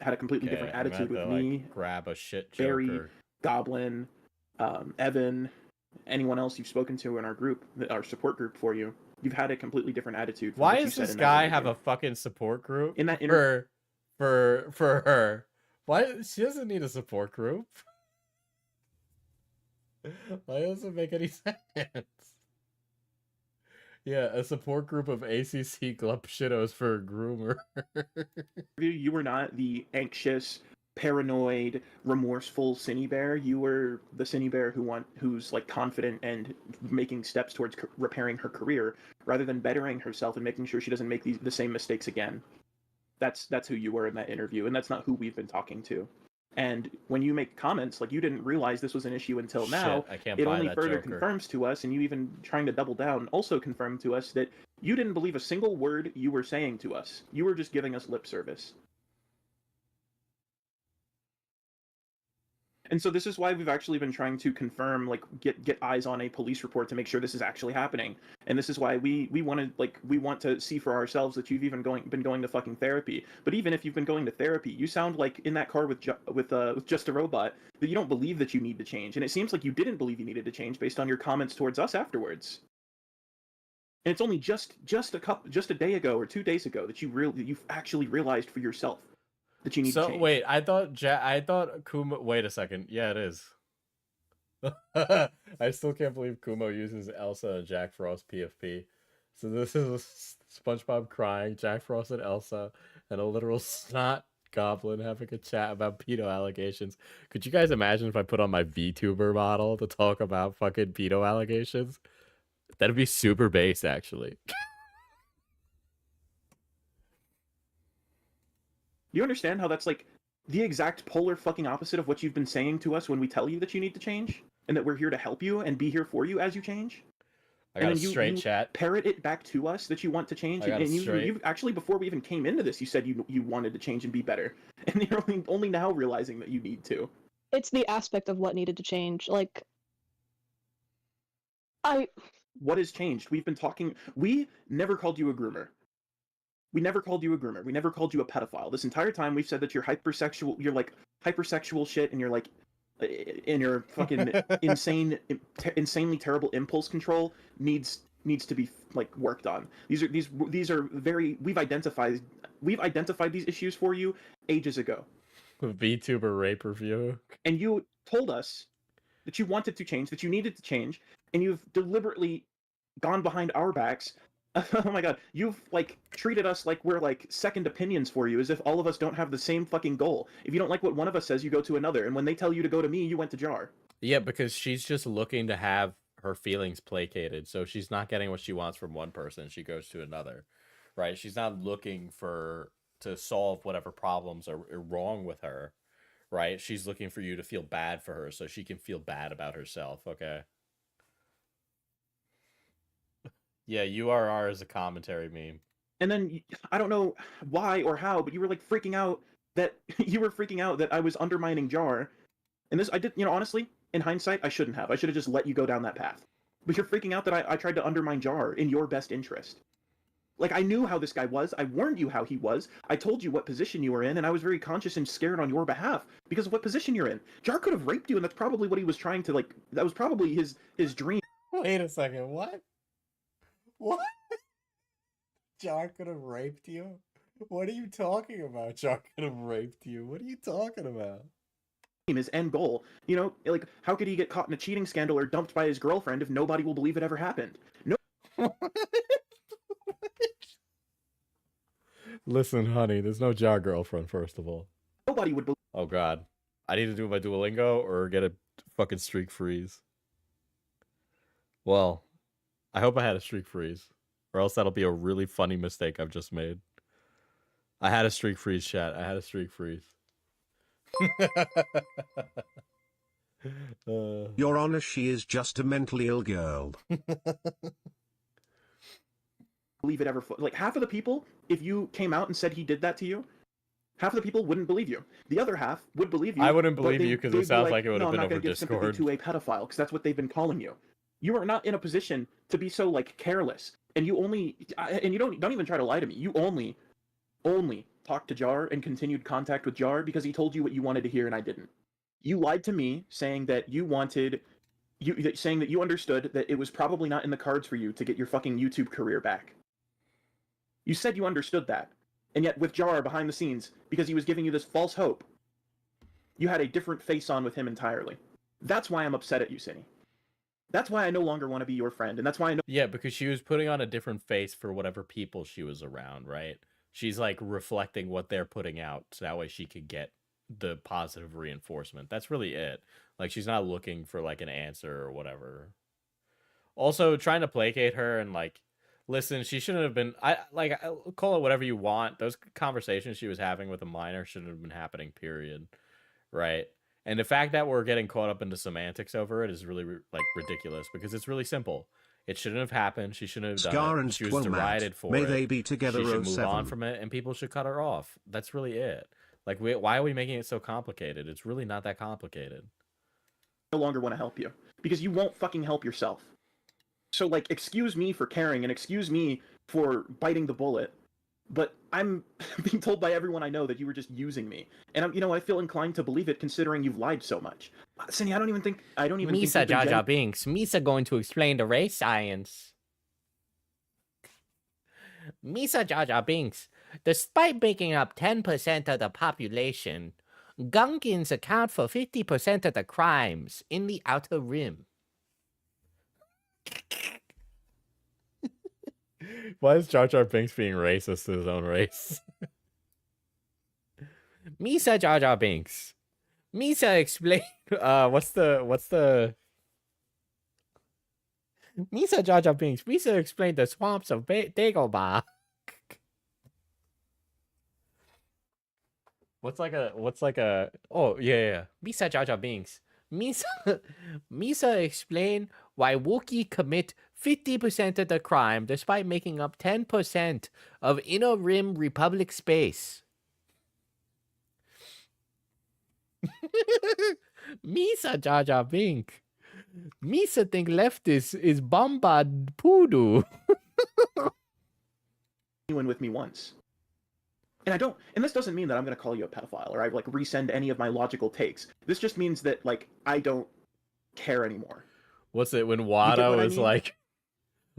had a completely Okay, different I'm attitude gonna with have to, me, like, grab a shit Barry, joker. Goblin, Evan, anyone else you've spoken to in our group, our support group for you. You've had a completely different attitude. From Why what you does said this in that guy interview. have a fucking support group In that for her? Why she doesn't need a support group? Why does it make any sense? Yeah, a support group of ACC glump shittos for a groomer. You were not the anxious, paranoid, remorseful Cine Bear. You were the Cine Bear who's like confident and making steps towards repairing her career rather than bettering herself and making sure she doesn't make the same mistakes again. That's who you were in that interview, and that's not who we've been talking to. And when you make comments like you didn't realize this was an issue until now, I can't it buy only that further Joker. confirms to us, and you even trying to double down also confirmed to us that you didn't believe a single word you were saying to us. You were just giving us lip service. And so this is why we've actually been trying to confirm, like, get eyes on a police report to make sure this is actually happening. And this is why we want to see for ourselves that you've even been going to fucking therapy. But even if you've been going to therapy, you sound like in that car with Just a Robot that you don't believe that you need to change. And it seems like you didn't believe you needed to change based on your comments towards us afterwards. And it's only just a day ago or 2 days ago that you've actually realized for yourself that you need to change. Wait, I thought Kumo. Wait a second. Yeah, it is. I still can't believe Kumo uses Elsa and Jack Frost PFP. So this is SpongeBob crying, Jack Frost and Elsa, and a literal snot goblin having a chat about pedo allegations. Could you guys imagine if I put on my VTuber model to talk about fucking pedo allegations? That'd be super base, actually. You understand how that's like the exact polar fucking opposite of what you've been saying to us when we tell you that you need to change and that we're here to help you and be here for you as you change? I got and a then straight chat. Parrot it back to us that you want to change, and you actually, before we even came into this, you said you wanted to change and be better, and you're only now realizing that you need to. It's the aspect of what needed to change. Like, What has changed? We've been talking. We never called you a groomer. We never called you a groomer. We never called you a pedophile. This entire time we've said that you're hypersexual. You're like hypersexual shit, and you're like in your fucking insanely terrible impulse control needs to be like worked on. These are very we've identified these issues for you ages ago. VTuber rape review. And you told us that you wanted to change, that you needed to change, and you've deliberately gone behind our backs. Oh my god, you've like treated us like we're like second opinions for you, as if all of us don't have the same fucking goal. If you don't like what one of us says, you go to another, and when they tell you to go to me, you went to Jar. Yeah, because she's just looking to have her feelings placated, so she's not getting what she wants from one person, she goes to another, right? She's not looking to solve whatever problems are wrong with her, right? She's looking for you to feel bad for her so she can feel bad about herself, okay? Yeah, URR is a commentary meme. And then I don't know why or how, but you were like freaking out that I was undermining Jar. And this, I did, honestly, in hindsight, I shouldn't have. I should have just let you go down that path. But you're freaking out that I tried to undermine Jar in your best interest. Like, I knew how this guy was. I warned you how he was. I told you what position you were in, and I was very conscious and scared on your behalf because of what position you're in. Jar could have raped you, and that's probably what he was trying to, like, that was probably his dream. Wait a second, what? What? Jar could have raped you? What are you talking about? Jar could have raped you? What are you talking about? His end goal, like, how could he get caught in a cheating scandal or dumped by his girlfriend if nobody will believe it ever happened? No. Listen, honey, there's no Jar girlfriend, first of all. Nobody would believe. Oh, God. I need to do my Duolingo or get a fucking streak freeze. Well, I hope I had a streak freeze, or else that'll be a really funny mistake I've just made. I had a streak freeze, chat. I had a streak freeze. Your Honor, she is just a mentally ill girl. Believe it ever. Like, half of the people, if you came out and said he did that to you, half of the people wouldn't believe you. The other half would believe you. I wouldn't but believe you because it they'd be sounds like it would no, have been I'm not over gonna give sympathy Discord. to a pedophile because that's what they've been calling you. You are not in a position to be so like careless, and you only and you don't even try to lie to me. You only talked to Jar and continued contact with Jar because he told you what you wanted to hear and I didn't. You lied to me saying that you understood that it was probably not in the cards for you to get your fucking YouTube career back. You said you understood that. And yet with Jar behind the scenes, because he was giving you this false hope, you had a different face on with him entirely. That's why I'm upset at you, Cindy. That's why I no longer want to be your friend, and that's why I know. Yeah, because she was putting on a different face for whatever people she was around, right? She's like reflecting what they're putting out, so that way she could get the positive reinforcement. That's really it. Like, she's not looking for like an answer or whatever. Also, trying to placate her and like, listen, she shouldn't have been. Call it whatever you want. Those conversations she was having with a minor shouldn't have been happening. Period. Right. And the fact that we're getting caught up into semantics over it is really like ridiculous because it's really simple. It shouldn't have happened. She shouldn't have done Scar it. and She was Twilmat, derided for may it. they be together She should move 07. on from it, and people should cut her off. That's really it. Like, why are we making it so complicated? It's really not that complicated. No longer want to help you because you won't fucking help yourself. So like, excuse me for caring and excuse me for biting the bullet, but I'm being told by everyone I know that you were just using me, and I feel inclined to believe it considering you've lied so much. Cindy, I don't even think Misa Jar Jar Binks. Misa going to explain the race science. Misa Jar Jar Binks. Despite making up 10% of the population, Gungans account for 50% of the crimes in the Outer Rim. Why is Jar Jar Binks being racist to his own race? Misa Jar Jar Binks. Misa explain. What's the? Misa Jar Jar Binks. Misa explained the swamps of Dagobah. What's like a? Oh yeah. Misa Jar Jar Binks. Misa explain why Wookiee commit 50% of the crime despite making up 10% of Inner Rim Republic space. Misa Jar Jar Bink. Misa think leftist is bombard poodoo. Anyone with me once. And this doesn't mean that I'm going to call you a pedophile or I like resend any of my logical takes. This just means that like I don't care anymore. What's it when Watto is like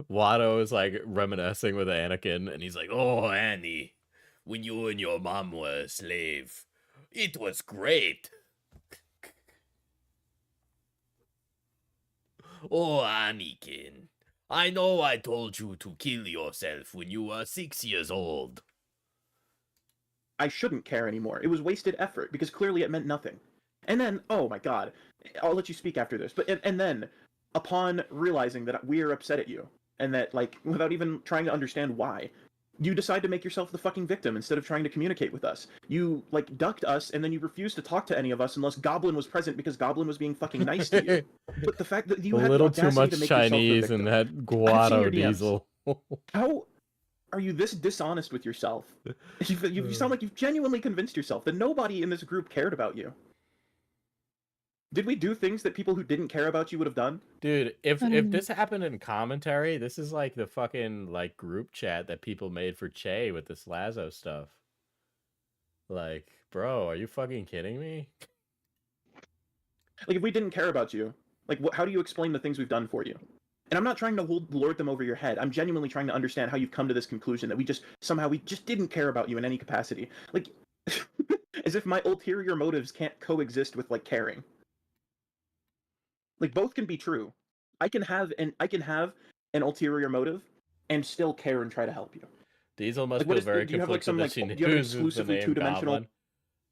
Watto is like reminiscing with Anakin and he's like, "Oh, Annie, when you and your mom were a slave, it was great." "Oh, Anakin, I know I told you to kill yourself when you were 6 years old." I shouldn't care anymore. It was wasted effort because clearly it meant nothing. And then, oh my god, I'll let you speak after this. But and then, upon realizing that we're upset at you and that like without even trying to understand why, you decide to make yourself the fucking victim instead of trying to communicate with us. You like ducked us and then you refused to talk to any of us unless Goblin was present because Goblin was being fucking nice to you. But the fact that you had a little the too audacity much to make Chinese yourself the in victim. that Guado Diesel. How are you this dishonest with yourself? You sound like you've genuinely convinced yourself that nobody in this group cared about you. Did we do things that people who didn't care about you would have done? Dude, if this happened in commentary, this is like the fucking like group chat that people made for Che with this Lazo stuff. Like, bro, are you fucking kidding me? Like, if we didn't care about you, like, how do you explain the things we've done for you? And I'm not trying to lord them over your head. I'm genuinely trying to understand how you've come to this conclusion that we just didn't care about you in any capacity. Like, as if my ulterior motives can't coexist with like caring. Like, both can be true. I can have an ulterior motive and still care and try to help you. Diesel must Like, feel very do you have like conflicted some that like she do you have an uses the exclusively name two-dimensional? Goblin.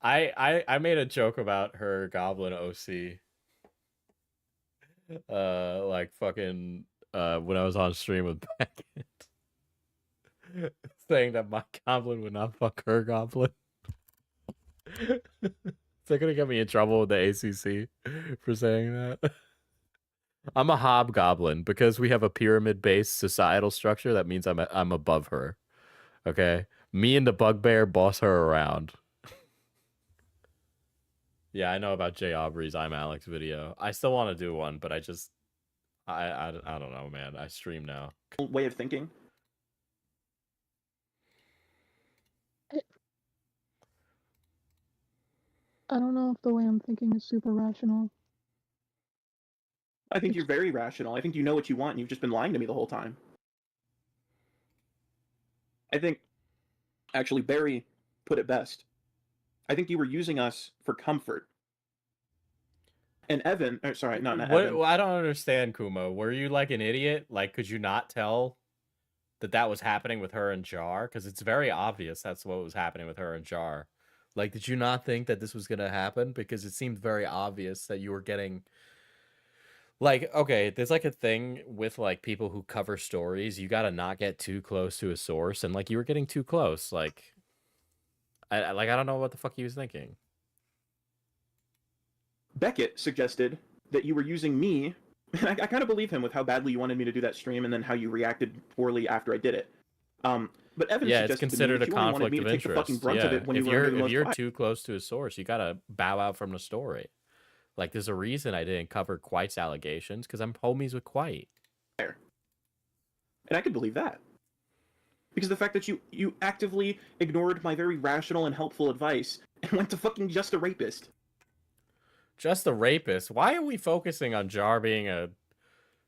I made a joke about her goblin OC. Like fucking when I was on stream with Beckett. Saying that my goblin would not fuck her goblin. Is that gonna get me in trouble with the ACC for saying that? I'm a hobgoblin because we have a pyramid-based societal structure. That means I'm above her. Okay, me and the bugbear boss her around. Yeah, I know about Jay Aubrey's I'm Alex video. I still want to do one, but I don't know, man. I stream now. Way of thinking. I don't know if the way I'm thinking is super rational. I think you're very rational. I think you know what you want, and you've just been lying to me the whole time. I think, actually, Barry put it best. I think you were using us for comfort. And Evan, sorry, not Evan. What, I don't understand, Kumo. Were you like an idiot? Like, could you not tell that was happening with her and Jar? Because it's very obvious that's what was happening with her and Jar. Like, did you not think that this was going to happen? Because it seemed very obvious that you were getting... Like, okay, there's like a thing with like people who cover stories. You got to not get too close to a source. And like, you were getting too close. Like, I don't know what the fuck he was thinking. Beckett suggested that you were using me. I kind of believe him with how badly you wanted me to do that stream and then how you reacted poorly after I did it. But Evan yeah, suggested it's considered to me a that you only wanted conflict me of to take the fucking interest. brunt of Yeah, it when you were under the if most you're fire. too close to a source, you gotta bow out from the story. Like, there's a reason I didn't cover Quite's allegations, because I'm homies with Quite. And I could believe that. Because the fact that you actively ignored my very rational and helpful advice and went to fucking Just a Rapist. Just a Rapist? Why are we focusing on Jar being a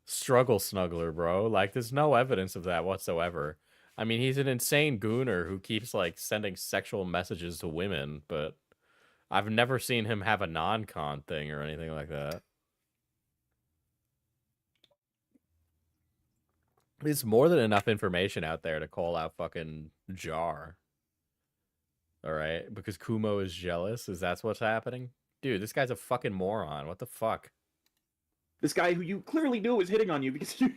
struggle snuggler, bro? Like, there's no evidence of that whatsoever. I mean, he's an insane gooner who keeps, like, sending sexual messages to women, but I've never seen him have a non-con thing or anything like that. There's more than enough information out there to call out fucking Jar. Alright? Because Kumo is jealous? Is that what's happening? Dude, this guy's a fucking moron. What the fuck? This guy who you clearly knew was hitting on you because you...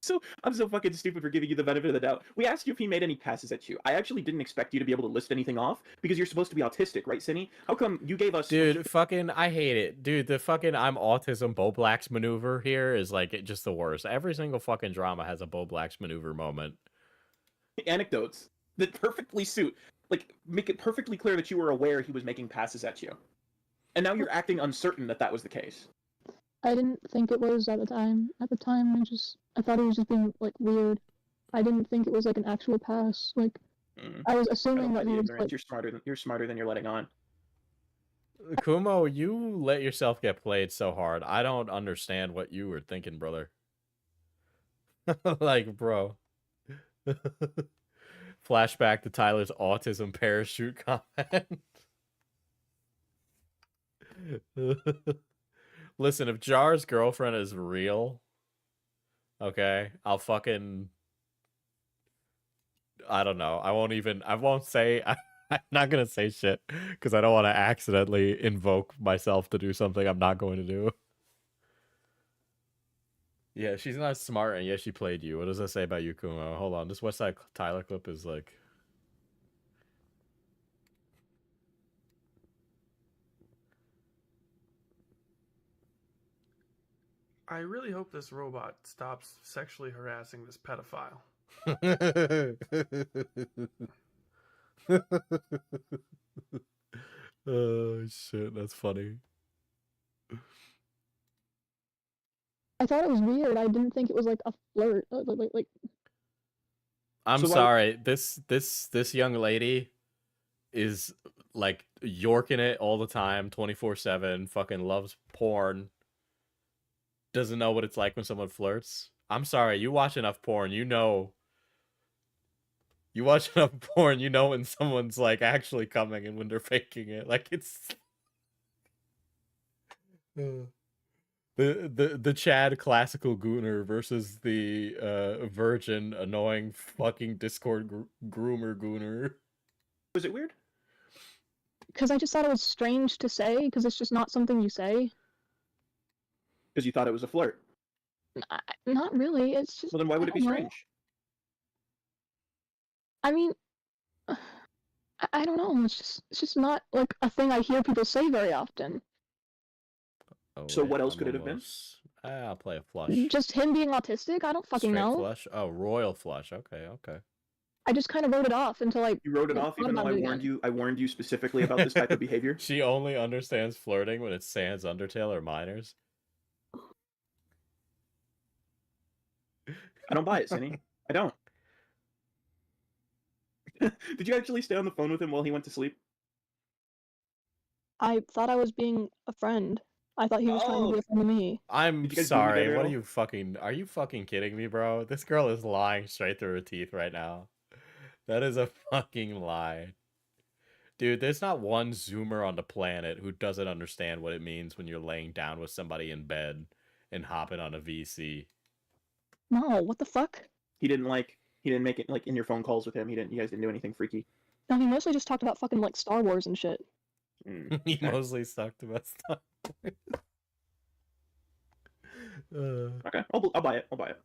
So, I'm so fucking stupid for giving you the benefit of the doubt. We asked you if he made any passes at you. I actually didn't expect you to be able to list anything off, because you're supposed to be autistic, right, Cinny? How come you gave us... Dude, fucking, I hate it. Dude, the fucking I'm autism Boblax maneuver here is, like, just the worst. Every single fucking drama has a Boblax maneuver moment. Anecdotes that perfectly suit. Like, make it perfectly clear that you were aware he was making passes at you. And now you're acting uncertain that that was the case. I didn't think it was at the time. At the time, I thought it was just being, like, weird. I didn't think it was, like, an actual pass. Like, I was assuming that he was, like... You're smarter than you're letting on. Kumo, you let yourself get played so hard. I don't understand what you were thinking, brother. Like, bro. Flashback to Tyler's autism parachute comment. Listen, if Jar's girlfriend is real, okay, I'll fucking... I don't know. I won't say... I'm not gonna say shit, because I don't want to accidentally invoke myself to do something I'm not going to do. Yeah, she's not smart, and yes, she played you. What does that say about you, Kumo? Hold on, this Westside Tyler clip is like... I really hope this robot stops sexually harassing this pedophile. Oh, shit, that's funny. I thought it was weird. I didn't think it was, like, a flirt. Like... I'm sorry. This young lady is, like, yorking it all the time, 24/7, fucking loves porn. Doesn't know what it's like when someone flirts. I'm sorry, you watch enough porn, you know. You watch enough porn, you know when someone's, like, actually coming and when they're faking it. Like, it's... The Chad classical gooner versus the virgin annoying fucking Discord groomer gooner. Was it weird? Because I just thought it was strange to say, because it's just not something you say. Because you thought it was a flirt. Not really, it's just... Well, then why would it be strange? I mean... I don't know, it's just not, like, a thing I hear people say very often. Oh, So wait, what else I'm could it have been? I'll play a flush. Just him being autistic? I don't fucking Straight know. flush? Oh, royal flush. Okay, okay. I just kind of wrote it off until I... You wrote it off even though I warned you specifically about this type of behavior? She only understands flirting when it's Sans, Undertale, or Minors. I don't buy it, Cinny. I don't. Did you actually stay on the phone with him while he went to sleep? I thought I was being a friend. I thought he was trying to be a friend to me. I'm Did you guys sorry. together at What are all? you fucking? Are you fucking kidding me, bro? This girl is lying straight through her teeth right now. That is a fucking lie. Dude, there's not one Zoomer on the planet who doesn't understand what it means when you're laying down with somebody in bed and hopping on a VC. No, what the fuck? He didn't make it like in your phone calls with him. You guys didn't do anything freaky. No, he mostly just talked about fucking like Star Wars and shit. He mostly sucked about stuff. Okay, I'll buy it. I'll buy it.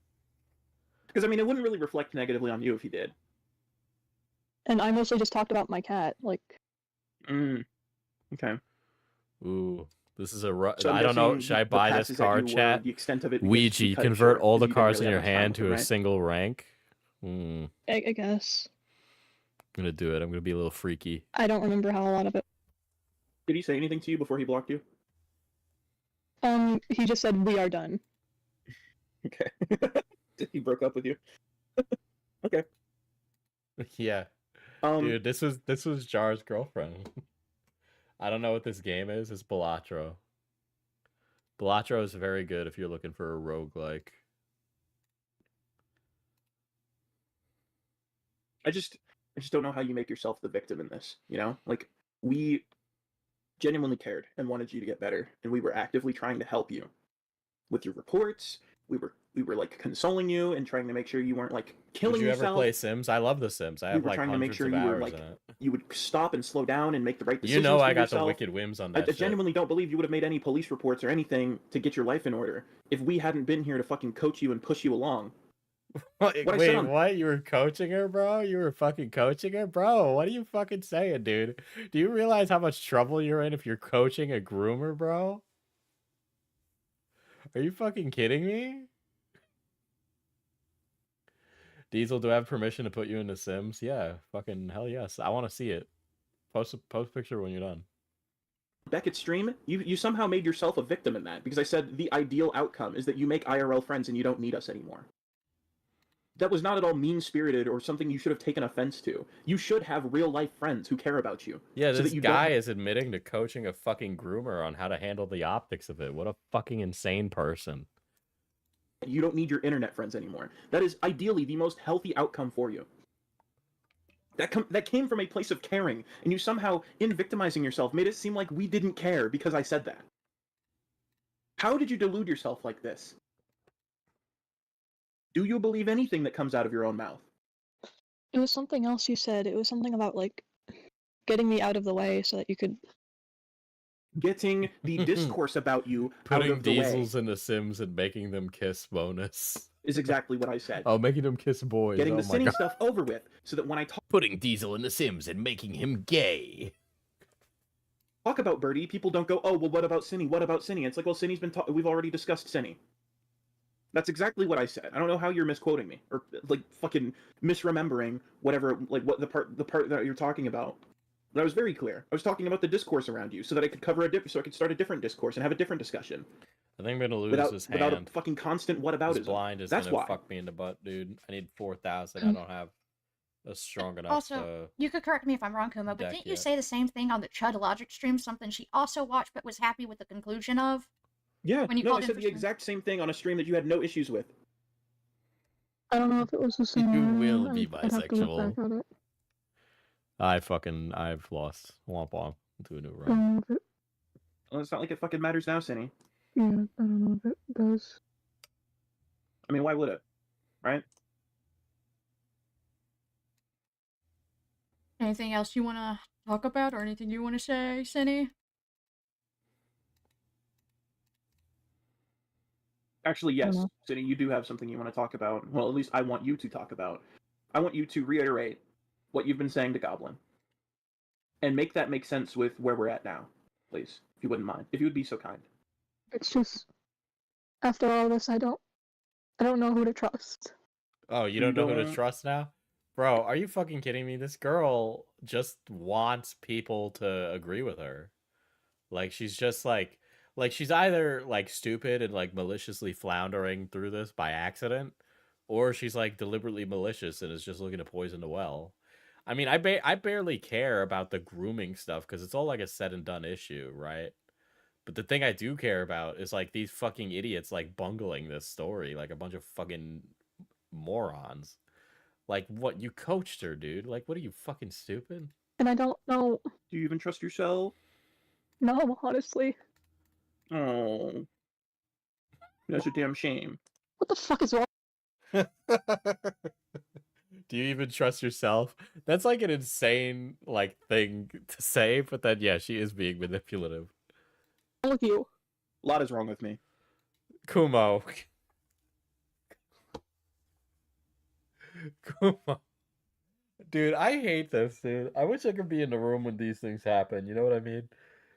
Because I mean, it wouldn't really reflect negatively on you if he did. And I mostly just talked about my cat, like... Okay. Ooh, this is So I'm I don't know. guessing Should I the buy passes this that card, you were- chat? the extent of it because Ouija, you you cut it convert short all the because you didn't cards in really your have much time hand with to it, a right? single rank. I guess. I'm gonna do it. I'm gonna be a little freaky. I don't remember how a lot of it... Did he say anything to you before he blocked you? He just said, we are done. Okay. He broke up with you? Okay. Yeah. Dude, this was Jar's girlfriend. I don't know what this game is. It's Balatro. Balatro is very good if you're looking for a roguelike. I just don't know how you make yourself the victim in this, you know? Like, we genuinely cared and wanted you to get better, and we were actively trying to help you with your reports. We were like consoling you and trying to make sure you weren't like killing Did you yourself. ever play Sims? I love The Sims. I We have were like trying to make hundreds sure of you were hours like in it. you would stop and slow down and make the right decisions. You know I for got the yourself. wicked whims on I that shit. genuinely don't believe you would have made any police reports or anything to get your life in order if we hadn't been here to fucking coach you and push you along. Wait, what? You were coaching her, bro? You were fucking coaching her? Bro, what are you fucking saying, dude? Do you realize how much trouble you're in if you're coaching a groomer, bro? Are you fucking kidding me? Diesel, do I have permission to put you into Sims? Yeah, fucking hell yes. I want to see it. Post a picture when you're done. Beckett's stream, you somehow made yourself a victim in that because I said the ideal outcome is that you make IRL friends and you don't need us anymore. That was not at all mean-spirited or something you should have taken offense to. You should have real-life friends who care about you. Yeah, so this that you guy don't... is admitting to coaching a fucking groomer on how to handle the optics of it. What a fucking insane person. You don't need your internet friends anymore. That is ideally the most healthy outcome for you. That came from a place of caring, and you somehow, in victimizing yourself, made it seem like we didn't care because I said that. How did you delude yourself like this? Do you believe anything that comes out of your own mouth? It was something else you said. It was something about, like, getting me out of the way so that you could... Getting the discourse about you Putting out of the way diesels into Sims and making them kiss bonus. is exactly what I said. Oh, making them kiss boys. Getting oh the my sinning God. stuff over with, so that when I Putting Diesel in the Sims and making him gay. talk about Birdie, people don't go, oh, well, what about Cinny? What about Cinny? It's like, well, Cinny's been we've already discussed Cinny. That's exactly what I said. I don't know how you're misquoting me or like fucking misremembering whatever, like what the part that you're talking about. But I was very clear. I was talking about the discourse around you, so that I could cover so I could start a different discourse and have a different discussion. I think I'm gonna lose without, his hand. without a fucking constant whataboutism. His blind is That's gonna why. fuck me in the butt, dude. I need 4,000. I don't have a strong enough. Also, you could correct me if I'm wrong, Kuma, but deck didn't you yet. say the same thing on the Chud Logic stream? Something she also watched but was happy with the conclusion of? Yeah, When you no, I called in said for the exact same thing on a stream that you had no issues with. I don't know if it was the same. You will be I'd have to look bisexual. back at it. I've lost womp womp into a new room. Well, it's not like it fucking matters now, Cinny. Yeah, I don't know if it does. I mean, why would it? Right? Anything else you want to talk about or anything you want to say, Cindy? Actually, yes, know. Cindy, you do have something you want to talk about. Well, at least I want you to talk about. I want you to reiterate what you've been saying to Goblin and make that make sense with where we're at now, please, if you wouldn't mind. If you would be so kind. It's just after all this, I don't know who to trust. Oh, you don't know who to trust now? Bro, are you fucking kidding me? This girl just wants people to agree with her. Like, she's just like she's either like stupid and like maliciously floundering through this by accident, or she's like deliberately malicious and is just looking to poison the well. I mean, I barely care about the grooming stuff because it's all like a said and done issue, right? But the thing I do care about is like these fucking idiots like bungling this story like a bunch of fucking morons. Like, what, you coached her, dude? Like, what are you, fucking stupid? And I don't know. Do you even trust yourself? No, honestly. Oh, that's a damn shame. What the fuck is wrong? Do you even trust yourself? That's like an insane like thing to say, but then yeah, she is being manipulative. With you. A lot is wrong with me. Kumo. Kumo. Dude, I hate this, dude. I wish I could be in the room when these things happen, you know what I mean?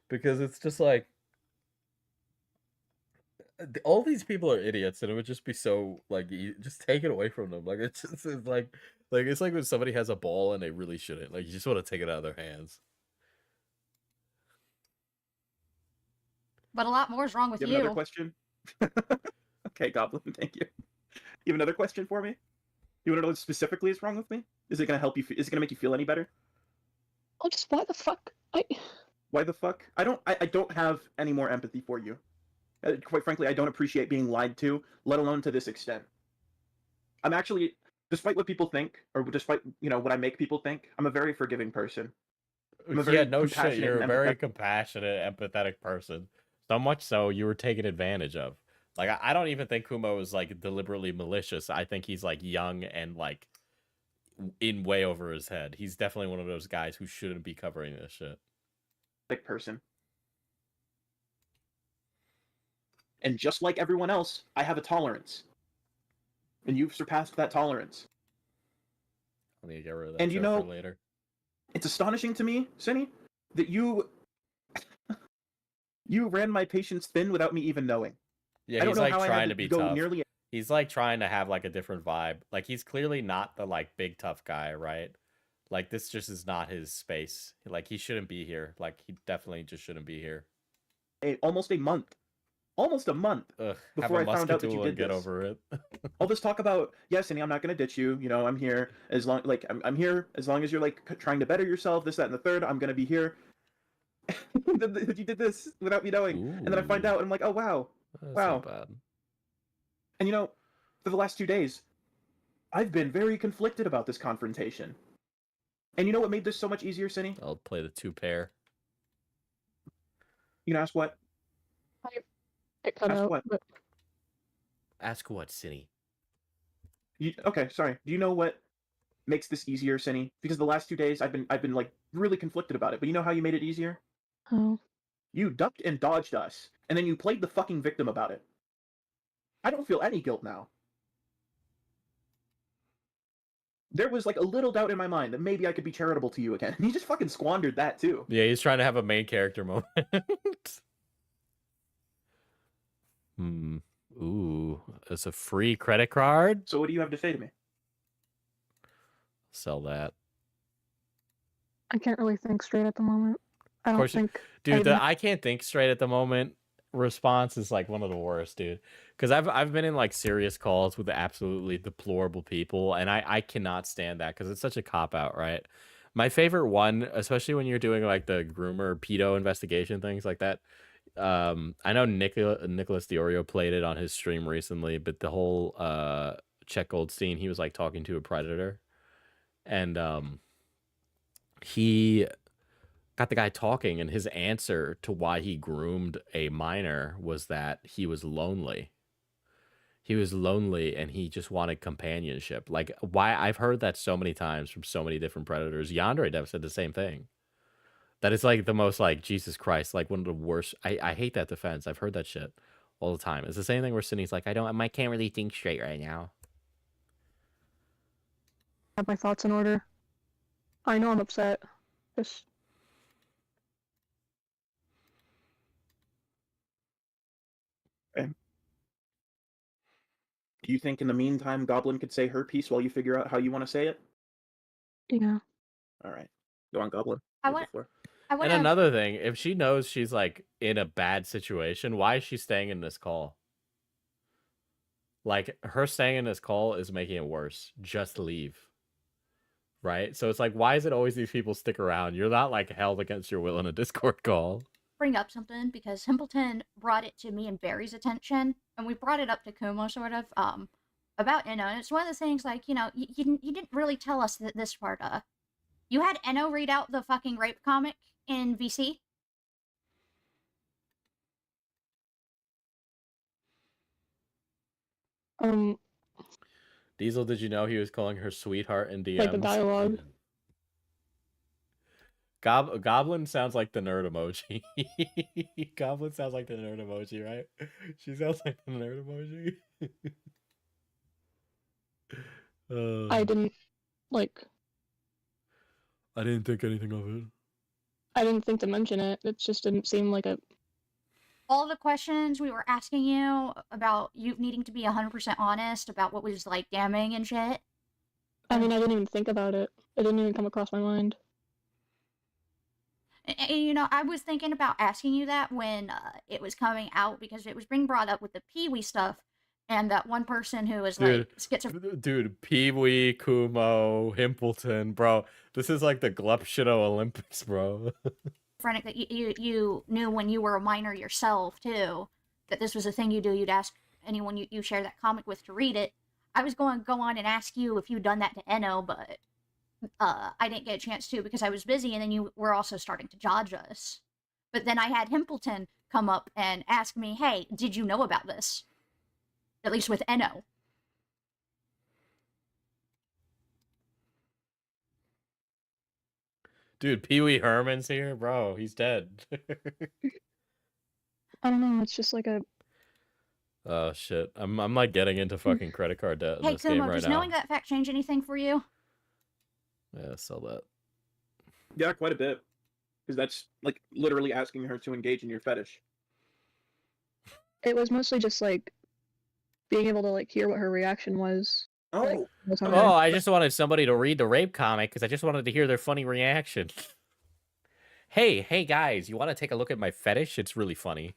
Because it's just like all these people are idiots, and it would just be so like just take it away from them. Like it's just it's like when somebody has a ball and they really shouldn't. Like you just want to take it out of their hands. But a lot more is wrong with You you. have another question? Okay, Goblin, thank you. You have another question for me? You want to know what specifically is wrong with me? Is it gonna help you? Is it gonna make you feel any better? Oh, just why the fuck? Why the fuck? I don't have any more empathy for you. Quite frankly, I don't appreciate being lied to, let alone to this extent. I'm actually, despite what people think, or despite what I make people think, I'm a very forgiving person. I'm a very Yeah, no shit. compassionate You're a and very empathetic- compassionate, empathetic person. So much so you were taken advantage of. Like I don't even think Kumo is like deliberately malicious. I think he's like young and like in way over his head. He's definitely one of those guys who shouldn't be covering this shit. person. And just like everyone else, I have a tolerance. And you've surpassed that tolerance. Let me get rid of that And joke for later. It's astonishing to me, Cindy, that you ran my patience thin without me even knowing. Yeah, I don't he's know like how I had trying to to be go tough. nearly. He's like trying to have like a different vibe. Like he's clearly not the like big tough guy, right? Like this just is not his space. Like he shouldn't be here. Like he definitely just shouldn't be here. Almost a month Ugh, before I have a found out that you muscatel did and get this. over it. All this talk about, yes, Cindy, I'm not going to ditch you. I'm here as long I'm here as long as you're like trying to better yourself. This, that, and the third. I'm going to be here. You did this without me knowing, and then I find out, and I'm like, oh wow, That's wow. not bad. And for the last 2 days, I've been very conflicted about this confrontation. And you know what made this so much easier, Cindy? I'll play the two pair. You can ask what? It cut Ask out. what? But Ask what, Cindy? Okay, sorry. Do you know what makes this easier, Cindy? Because the last 2 days I've been like really conflicted about it. But you know how you made it easier? oh, You ducked and dodged us, and then you played the fucking victim about it. I don't feel any guilt now. There was like a little doubt in my mind that maybe I could be charitable to you again. And you just fucking squandered that too. Yeah, he's trying to have a main character moment. Ooh, it's a free credit card. So what do you have to say to me? Sell that. I can't really think straight at the moment. I Of don't course, think. dude, the I can't think straight at the moment response is like one of the worst, dude. Because I've been in like serious calls with absolutely deplorable people, and I cannot stand that because it's such a cop out, right? My favorite one, especially when you're doing like the groomer pedo investigation things like that. I know Nicholas Diorio played it on his stream recently, but the whole Chet Goldstein, he was like talking to a predator, and he got the guy talking, and his answer to why he groomed a minor was that he was lonely. He was lonely and he just wanted companionship. Like, why? I've heard that so many times from so many different predators. Yandere Dev said the same thing. That is like the most like Jesus Christ, like one of the worst. I hate that defense. I've heard that shit all the time. It's the same thing where Sydney's like, I can't really think straight right now. Have my thoughts in order. I know I'm upset. Just Okay. Do you think in the meantime Goblin could say her piece while you figure out how you want to say it? yeah. All right. Go on, Goblin. I You have want. the floor. I want And to. another thing, if she knows she's like in a bad situation, why is she staying in this call? Like her staying in this call is making it worse. Just leave. Right? So it's like, why is it always these people stick around? You're not like held against your will in a Discord call. Bring up something because Simpleton brought it to me and Barry's attention, and we brought it up to Kumo sort of about Eno, and it's one of the things like you didn't really tell us that this part you had Eno read out the fucking rape comic in VC. Diesel, did you know he was calling her sweetheart in DMs? Like the dialogue. Goblin sounds like the nerd emoji. Goblin sounds like the nerd emoji, right? She sounds like the nerd emoji. I didn't like. I didn't think anything of it. I didn't think to mention it. It just didn't seem like a. All the questions we were asking you about you needing to be 100% honest about what was like damning and shit. I mean, I didn't even think about it. It didn't even come across my mind. And, I was thinking about asking you that when it was coming out because it was being brought up with the Pee-wee stuff and that one person who was like schizophrenic. Dude, Pee-wee, Kumo, Himpleton, bro. This is like the Glupshido Olympics, bro. That you knew when you were a minor yourself, too, that this was a thing you do. You'd ask anyone you share that comic with to read it. I was going to go on and ask you if you'd done that to Eno, but I didn't get a chance to because I was busy, and then you were also starting to judge us. But then I had Himpleton come up and ask me, hey, did you know about this? At least with Eno. Dude, Pee-wee Herman's here? Bro, he's dead. I don't know, it's just like a... Oh, shit. I'm like getting into fucking credit card debt in Hey, this game Kumo, right does now. knowing that fact change anything for you? Yeah, sell that. Yeah, quite a bit. Because that's like literally asking her to engage in your fetish. It was mostly just like being able to like hear what her reaction was. Oh. Oh, I just wanted somebody to read the rape comic because I just wanted to hear their funny reaction. Hey guys, you want to take a look at my fetish? It's really funny.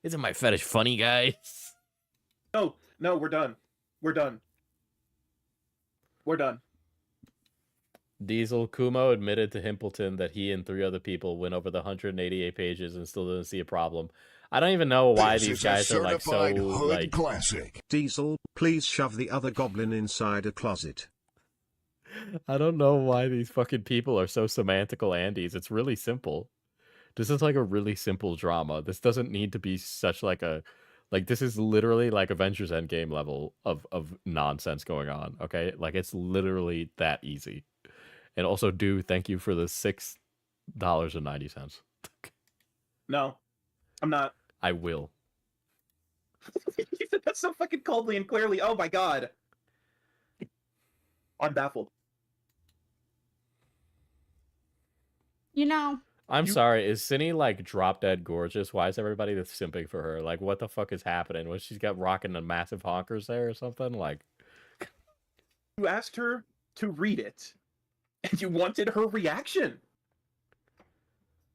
Isn't my fetish funny, guys? No, we're done. We're done. We're done. Diesel Kumo admitted to Himpleton that he and 3 other people went over the 188 pages and still didn't see a problem. I don't even know why This these is a guys are like so certified hood like classic. Diesel, please shove the other goblin inside a closet. I don't know why these fucking people are so semantical Andes. It's really simple. This is like a really simple drama. This doesn't need to be such like a this is literally like Avengers Endgame level of nonsense going on, okay? Like it's literally that easy. And also thank you for the $6.90. No, I'm not. I will. You said that so fucking coldly and clearly. Oh my god. I'm baffled. I'm sorry, is Cindy like drop dead gorgeous? Why is everybody simping for her? Like what the fuck is happening? Was she's got rocking the massive honkers there or something? Like You asked her to read it, and you wanted her reaction.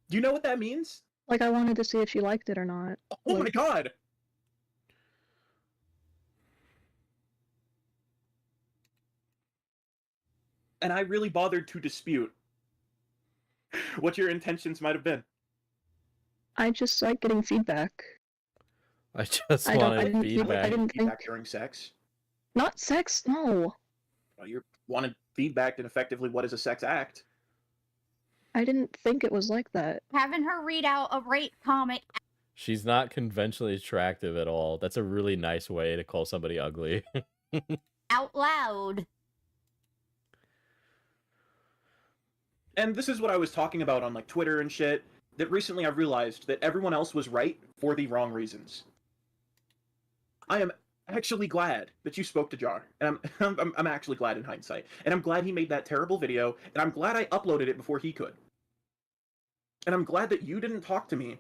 Do you know what that means? Like, I wanted to see if she liked it or not. Oh my god! And I really bothered to dispute what your intentions might have been. I just like getting feedback. I just wanted feedback. I didn't think... Feedback during sex? Not sex, no. Well, you wanted feedback in effectively what is a sex act. I didn't think it was like that. Having her read out a rape comic. She's not conventionally attractive at all. That's a really nice way to call somebody ugly. Out loud. And this is what I was talking about on like Twitter and shit, that recently I've realized that everyone else was right for the wrong reasons. I am actually glad that you spoke to Jar, and I'm actually glad in hindsight, and I'm glad he made that terrible video, and I'm glad I uploaded it before he could, and I'm glad that you didn't talk to me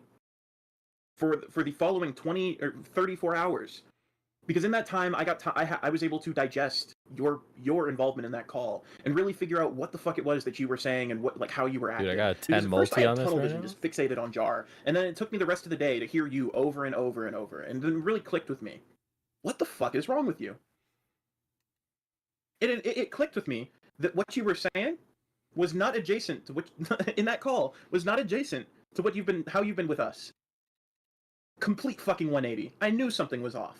for the following 20 or 34 hours, because in that time I was able to digest your involvement in that call and really figure out what the fuck it was that you were saying and what, like, how you were acting. Dude, I got a Because 10 at first I multi had on this tunnel right vision, now. just fixated on Jar, and then it took me the rest of the day to hear you over and over and over, and then it really clicked with me. What the fuck is wrong with you? It clicked with me that what you were saying was not adjacent to what in that call was not adjacent to what how you've been with us. Complete fucking 180. I knew something was off.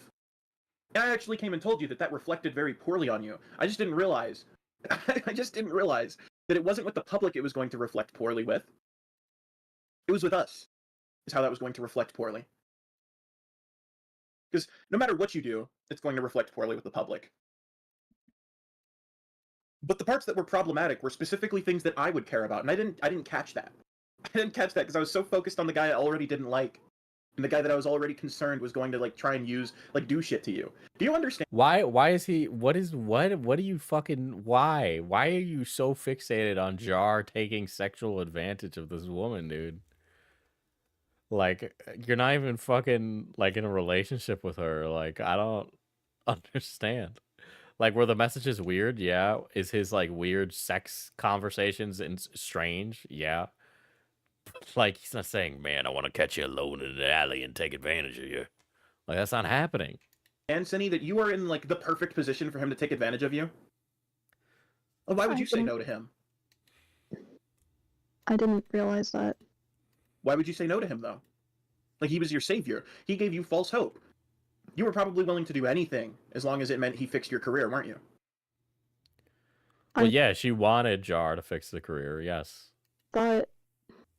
And I actually came and told you that that reflected very poorly on you. I just didn't realize. I just didn't realize that it wasn't with the public it was going to reflect poorly with. It was with us. Is how that was going to reflect poorly. Because no matter what you do, it's going to reflect poorly with the public. But the parts that were problematic were specifically things that I would care about, and I didn't catch that. I didn't catch that because I was so focused on the guy I already didn't like, and the guy that I was already concerned was going to like try and use, like, do shit to you. Do you understand? Why is he? What do you fucking? Why are you so fixated on Jar taking sexual advantage of this woman, dude? Like, you're not even fucking like in a relationship with her. Like, I don't understand. Like, were the messages weird? Yeah. Is his like weird sex conversations and strange? Yeah. Like, he's not saying, "Man, I want to catch you alone in the alley and take advantage of you." Like, that's not happening. And Cindy, that you are in like the perfect position for him to take advantage of you. Well, why would you say no to him? I didn't realize that. Why would you say no to him though? Like, he was your savior. He gave you false hope. You were probably willing to do anything as long as it meant he fixed your career, weren't you? Well, yeah, she wanted Jar to fix the career. Yes. But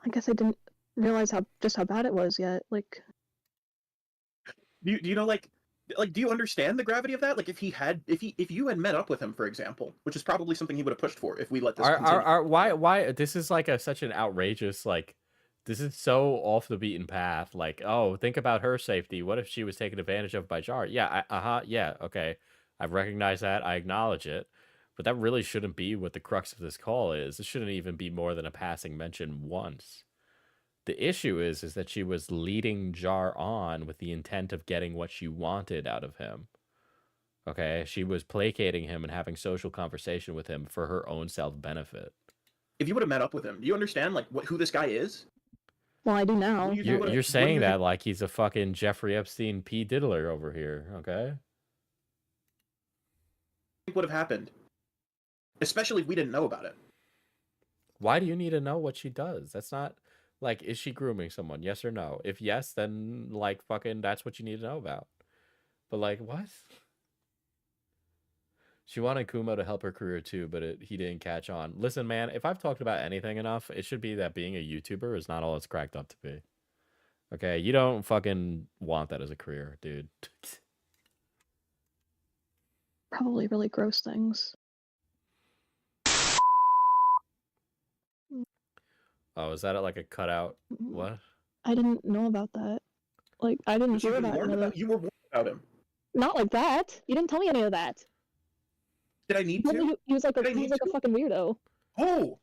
I guess I didn't realize how bad it was yet. Like, do you know, like, do you understand the gravity of that? Like, if you had met up with him, for example, which is probably something he would have pushed for if we let this continue. Why this is like such an outrageous, like, this is so off the beaten path. Like, oh, think about her safety. What if she was taken advantage of by Jar? Yeah, yeah, okay. I've recognized that. I acknowledge it. But that really shouldn't be what the crux of this call is. It shouldn't even be more than a passing mention once. The issue is that she was leading Jar on with the intent of getting what she wanted out of him. Okay? She was placating him and having social conversation with him for her own self-benefit. If you would have met up with him, do you understand, like, who this guy is? Well, I do now. You're saying that like he's a fucking Jeffrey Epstein P. Diddler over here, okay? What would have happened? Especially if we didn't know about it. Why do you need to know what she does? That's not, like, is she grooming someone? Yes or no? If yes, then, like, fucking that's what you need to know about. But, like, what? She wanted Kumo to help her career too, but he didn't catch on. Listen, man, if I've talked about anything enough, it should be that being a YouTuber is not all it's cracked up to be. Okay, you don't fucking want that as a career, dude. Probably really gross things. Oh, is that like a cutout? What? I didn't know about that. Like, I didn't hear about it. You were warned about him. Not like that. You didn't tell me any of that. Did I need to? He was like a fucking weirdo. Oh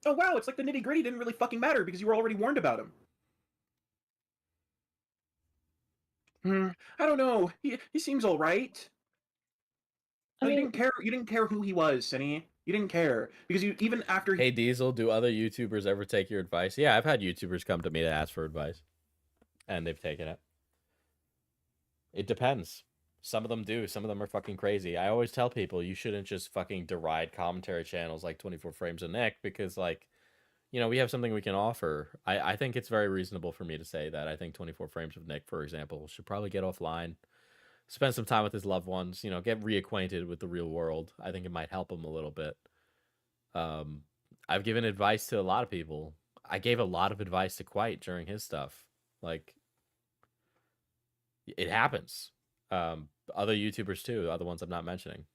wow! It's like the nitty gritty didn't really fucking matter because you were already warned about him. I don't know. He seems all right. You didn't care. You didn't care who he was, Cindy. You didn't care because you even after. Hey Diesel, do other YouTubers ever take your advice? Yeah, I've had YouTubers come to me to ask for advice, and they've taken it. It depends. Some of them do. Some of them are fucking crazy. I always tell people you shouldn't just fucking deride commentary channels like 24 Frames of Nick because, like, you know, we have something we can offer. I think it's very reasonable for me to say that. I think 24 Frames of Nick, for example, should probably get offline, spend some time with his loved ones, you know, get reacquainted with the real world. I think it might help him a little bit. I've given advice to a lot of people. I gave a lot of advice to Quite during his stuff. Like, it happens. Other YouTubers too, other ones I'm not mentioning.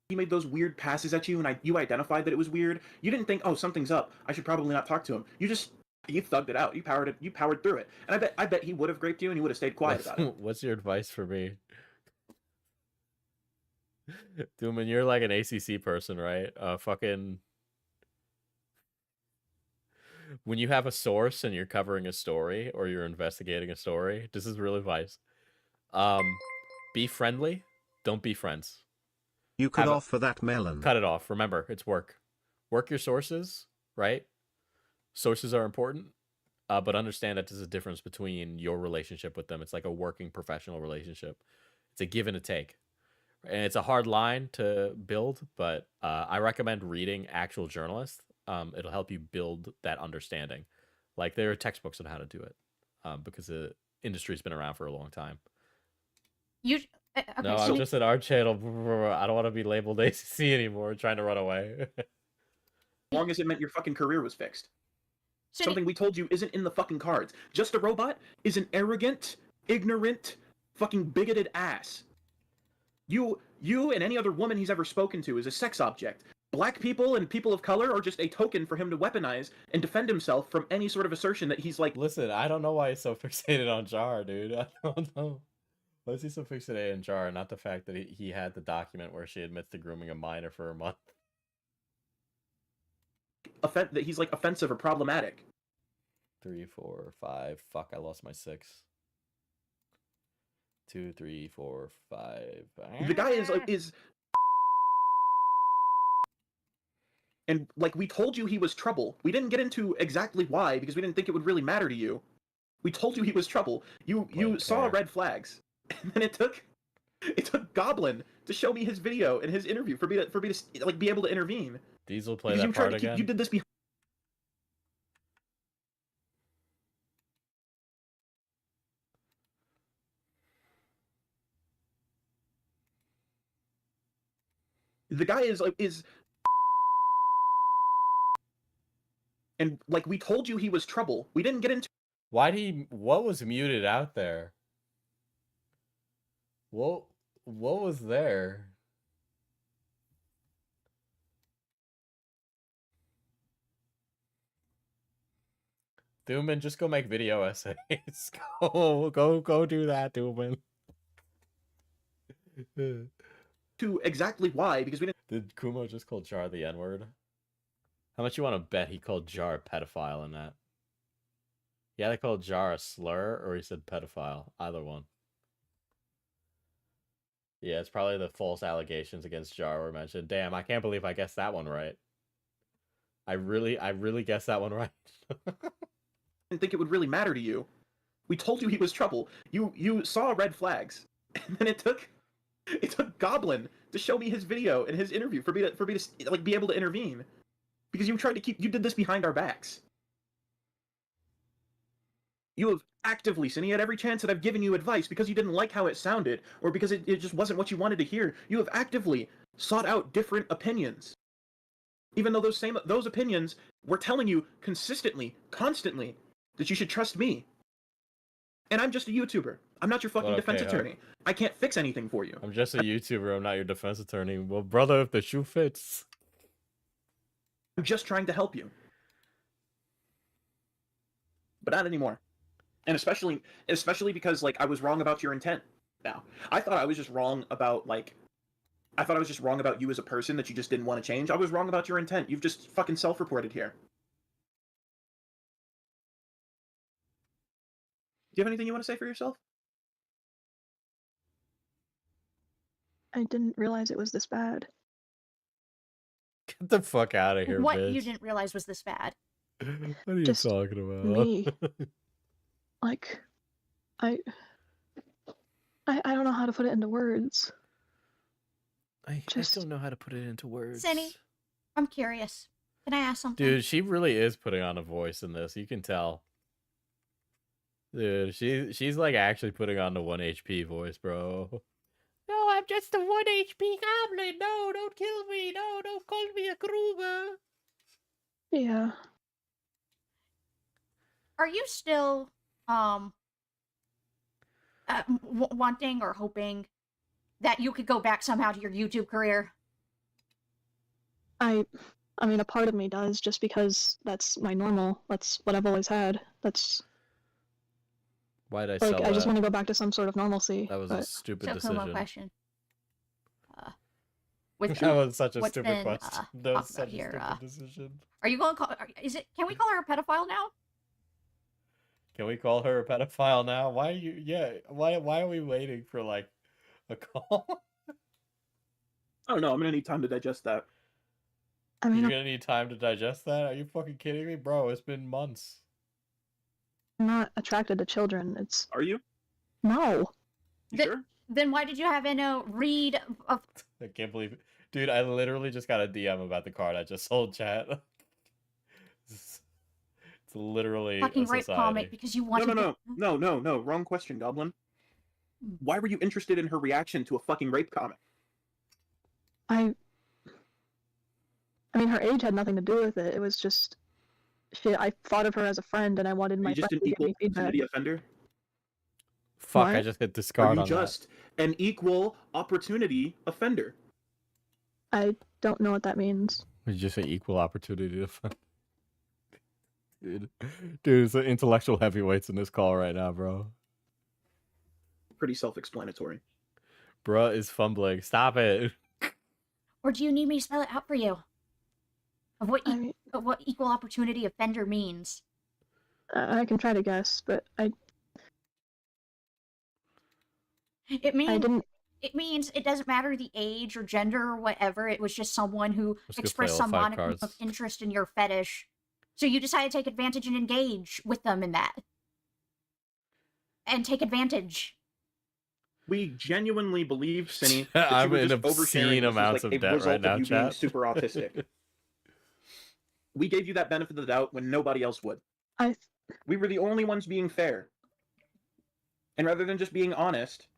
he made those weird passes at you and you identified that it was weird, you didn't think, oh, something's up, I should probably not talk to him. You thugged it out. You powered through it. And I bet he would have graped you and he would have stayed quiet about it. What's your advice for me? Dooman, you're like an ACC person, right? Fucking... When you have a source and you're covering a story or you're investigating a story, this is real advice. Be friendly. Don't be friends. You could offer that melon. Cut it off. Remember, it's work. Work your sources, right? Sources are important, but understand that there's a difference between your relationship with them. It's like a working professional relationship. It's a give and a take. And it's a hard line to build, but I recommend reading actual journalists. It'll help you build that understanding. Like, there are textbooks on how to do it because the industry's been around for a long time. Okay, no, I'm just at our channel. I don't want to be labeled ACC anymore, trying to run away. As long as it meant your fucking career was fixed. Something we told you isn't in the fucking cards. Just a Robot is an arrogant, ignorant, fucking bigoted ass. You and any other woman he's ever spoken to is a sex object. Black people and people of color are just a token for him to weaponize and defend himself from any sort of assertion that he's like... Listen, I don't know why he's so fixated on Jar, dude. I don't know. Why is he so fixated on Jar? Not the fact that he had the document where she admits to grooming a minor for a month. That he's like offensive or problematic. 3, 4, 5. Fuck, I lost my 6. 2, 3, 4, 5. The guy is and like, we told you he was trouble. We didn't get into exactly why because we didn't think it would really matter to you. We told you he was trouble. You saw red flags, and then it took Goblin to show me his video and his interview for me to like be able to intervene. Diesel play that part again. You did this behind. The guy is and like, we told you he was trouble. We didn't get into... What was muted out there? What was there? Dooman, just go make video essays. go do that, Dooman. To exactly why, because we didn't... Did Kumo just call Jar the N-word? How much you want to bet he called Jar a pedophile in that? Yeah, they called Jar a slur, or he said pedophile. Either one. Yeah, it's probably the false allegations against Jar were mentioned. Damn, I can't believe I guessed that one right. I really guessed that one right. Didn't think it would really matter to you. We told you he was trouble. You saw red flags, and then it took Goblin to show me his video and his interview for me to like be able to intervene, because you did this behind our backs. You have actively, and he had every chance that I've given you advice because you didn't like how it sounded, or because it just wasn't what you wanted to hear. You have actively sought out different opinions, even though those opinions were telling you consistently, constantly, that you should trust me. And I'm just a YouTuber. I'm not your fucking defense attorney. I can't fix anything for you. I'm just a YouTuber. I'm not your defense attorney. Well, brother, if the shoe fits. I'm just trying to help you. But not anymore. And especially because, like, I was wrong about your intent now. I thought I was just wrong about, like... I thought I was just wrong about you as a person, that you just didn't want to change. I was wrong about your intent. You've just fucking self-reported here. Do you have anything you want to say for yourself? I didn't realize it was this bad. Get the fuck out of here, What bitch. you didn't realize was this bad? What are you Just talking about? me. Like, I don't know how to put it into words. I don't know how to put it into words. Cindy, I'm curious. Can I ask something? Dude, she really is putting on a voice in this. You can tell. Dude, she's like actually putting on the 1 HP voice, bro. No, I'm just a 1 HP goblin. No, don't kill me. No, don't call me a Kruger. Yeah. Are you still wanting or hoping that you could go back somehow to your YouTube career? I mean, a part of me does, just because that's my normal. That's what I've always had. That's Why did I like sell I just that? want to go back to some sort of normalcy. That was a but... stupid So, Kumo, decision. question. With That was such a what's stupid been, question. That was talked such about a here, stupid decision. Are you going to call? Is it? Can we call her a pedophile now? Can we call her a pedophile now? Why are you? Yeah. Why are we waiting for like a call? Oh no, I'm gonna need time to digest that. I mean, You're gonna need time to digest that? Are you fucking kidding me, bro? It's been months. I'm not attracted to children. It's. Are you? No. Sure? Then why did you have Enno read? I can't believe it. Dude, I literally just got a DM about the card I just sold, chat. It's literally Fucking a rape society. comic because you wanted. No. Wrong question, Goblin. Why were you interested in her reaction to a fucking rape comic? I mean, her age had nothing to do with it. It was just shit. I thought of her as a friend, and I wanted Are my you just friend an to give equal me feedback. opportunity offender? Fuck, What? I just hit Are discard you on just an equal opportunity offender? I don't know what that means. that. Did you just say equal opportunity to find? Dude, it's the intellectual heavyweights in this call right now, bro. Pretty self-explanatory. Bruh is fumbling. Stop it. Or do you need me to spell it out for you? Of what equal opportunity offender means? I can try to guess, but It means didn't- it means it doesn't matter the age or gender or whatever. It was just someone who Let's go expressed play all some 5 modicum cards. of interest in your fetish. So you decided to take advantage and engage with them in that. And take advantage. We genuinely believe, Cinny, that you I'm were in just obscene oversharing. This was amounts like of a debt result right now, of you being chat. super autistic. We gave you that benefit of the doubt when nobody else would. We were the only ones being fair. And rather than just being honest,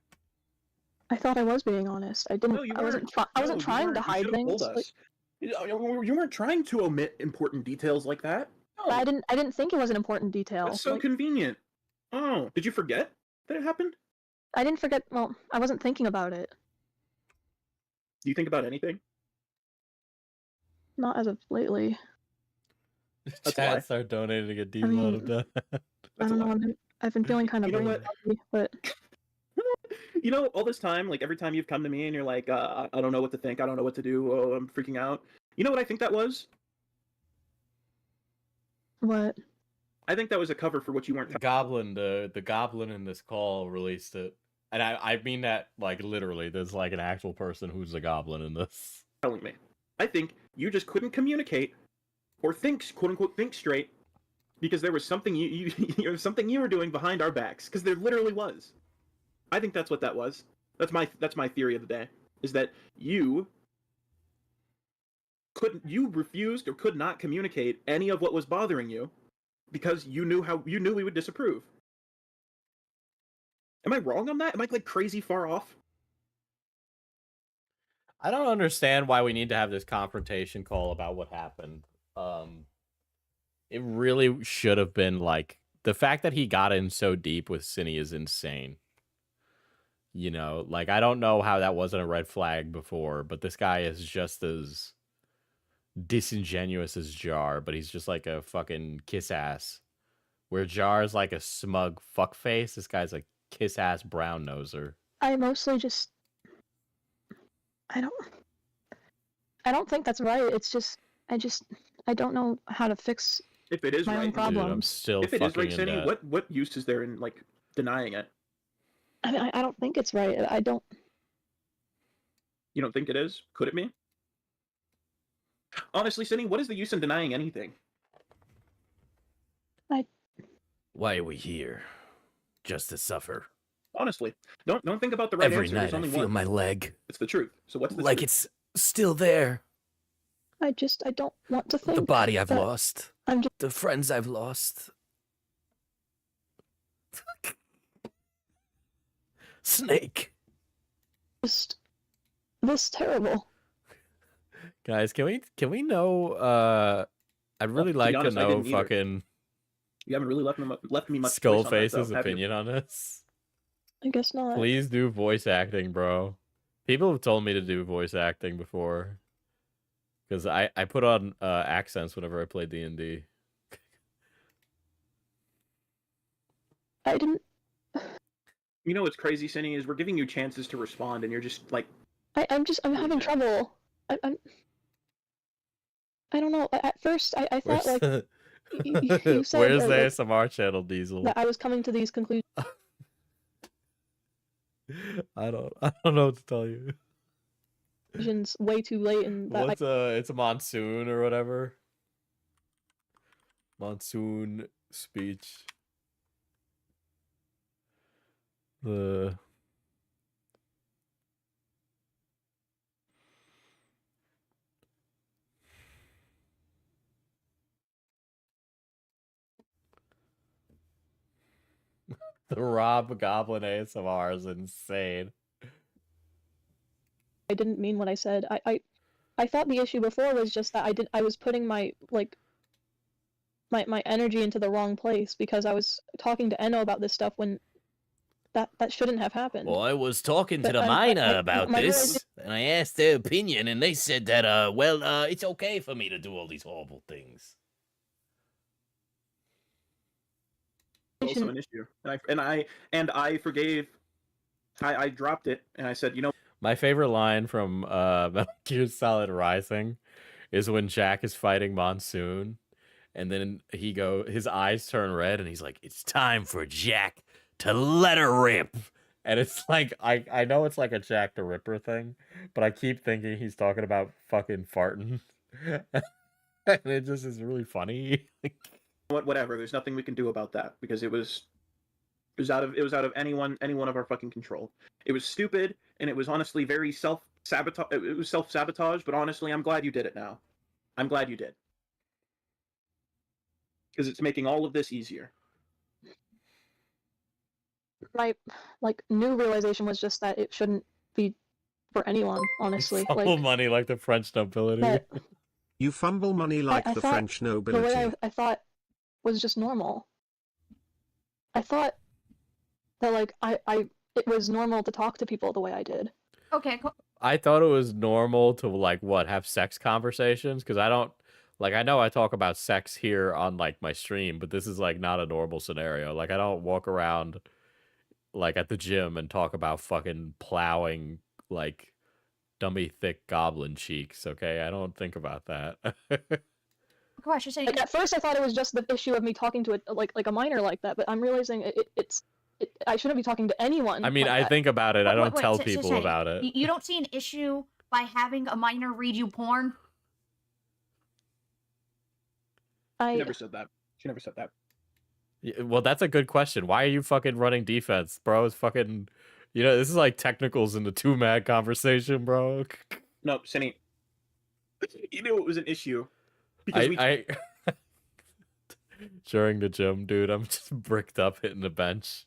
I thought I was being honest. I didn't. no, you I wasn't. I wasn't trying to hide You things. told us. You weren't trying to omit important details like that. No. I didn't think it was an important detail. That's so convenient. Oh, did you forget that it happened? I didn't forget. Well, I wasn't thinking about it. Do you think about anything? Not as of lately. Chat start donating a deep I mean, load of debt. I don't know. I've been feeling kind of You know what? lazy, but You know, all this time, like every time you've come to me and you're like, I don't know what to think, I don't know what to do, oh, I'm freaking out. You know what I think that was? What? I think that was a cover for what you weren't. The goblin in this call released it, and I mean that like literally. There's like an actual person who's a goblin in this. Telling me. I think you just couldn't communicate or think, quote unquote, think straight because there was something something you were doing behind our backs. Because there literally was. I think that's what that was. That's my theory of the day. Is that you refused or could not communicate any of what was bothering you because you knew we would disapprove. Am I wrong on that? Am I like crazy far off? I don't understand why we need to have this confrontation call about what happened. It really should have been like the fact that he got in so deep with Cinny is insane. You know, like I don't know how that wasn't a red flag before, but this guy is just as disingenuous as Jar, but he's just like a fucking kiss ass. Where Jar's like a smug fuckface, this guy's a kiss ass brown noser. I mostly just. I don't think that's right. It's just I don't know how to fix. If it is my right, own problems. Dude, I'm still if it is fucking right, in Cinny, debt. what use is there in like denying it? I don't think it's right. I don't. You don't think it is? Could it be? Honestly, Cinny, what is the use in denying anything? Why are we here? Just to suffer. Honestly, don't think about the right Every answer. night There's I only feel one. my leg. It's the truth. So what's the Like truth? it's still there. I don't want to think. The body I've that lost. I'm just. The friends I've lost. Snake. Just this terrible. Guys, can we know I'd really be like honest, to I know didn't either. fucking You haven't really left me much choice on that, Skullface's though, have you? opinion on this. I guess not. Please do voice acting, bro. People have told me to do voice acting before. Because I put on accents whenever I play D&D. I didn't. You know what's crazy, Cindy, is we're giving you chances to respond, and you're just like, I'm having trouble. I don't know. At first, I thought like you said Where's the like, ASMR channel, Diesel? that I was coming to these conclusions. I don't know what to tell you. Way too late, and that What's it's a monsoon or whatever. Monsoon speech. The Rob Goblin ASMR is insane. I didn't mean what I said. I thought the issue before was just that I was putting my my energy into the wrong place because I was talking to Enno about this stuff when that shouldn't have happened. Well, I was talking to But, the miner about my this, and I asked their opinion, and they said that, it's okay for me to do all these horrible things. also an issue, and I forgave. I dropped it, and I said, you know. My favorite line from Metal Gear Solid Rising is when Jack is fighting Monsoon, and then his eyes turn red, and he's like, "It's time for Jack to let her rip." And it's like, I know it's like a Jack the Ripper thing, but I keep thinking he's talking about fucking farting. And it just is really funny. Whatever. There's nothing we can do about that because it was out of any one of our fucking control. It was stupid, and it was honestly very self-sabotage. It was self-sabotage, but honestly, I'm glad you did it now. I'm glad you did. Because it's making all of this easier. My new realization was just that it shouldn't be for anyone, honestly. Fumble money like the French nobility. That- You fumble money like I the thought French the nobility. way I thought was just normal. I thought that it was normal to talk to people the way I did. Okay, cool. I thought it was normal to have sex conversations, because I don't I know I talk about sex here on my stream, but this is not a normal scenario. I don't walk around at the gym and talk about fucking plowing dummy thick goblin cheeks, okay? I don't think about that. Gosh, you're saying At first, I thought it was just the issue of me talking to a minor like that, but I'm realizing I shouldn't be talking to anyone. I mean, like I that. think about it. I don't tell so people Shani, about it. You don't see an issue by having a minor read you porn? She never said that. She never said that. Yeah, well, that's a good question. Why are you fucking running defense, bro? It's fucking, this is like technicals in the two mad conversation, bro. No, Cindy, you knew it was an issue. Because during the gym, dude, I'm just bricked up hitting the bench,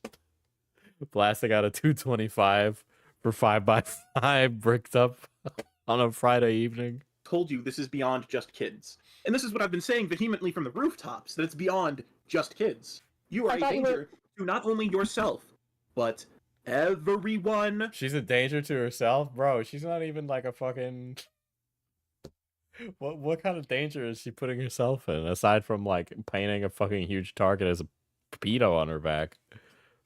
blasting out a 225 for 5x5, bricked up on a Friday evening. Told you this is beyond just kids. And this is what I've been saying vehemently from the rooftops, that it's beyond just kids. You are a danger to not only yourself, but everyone. She's a danger to herself? Bro, she's not even a fucking... What kind of danger is she putting herself in, aside from painting a fucking huge target as a pedo on her back?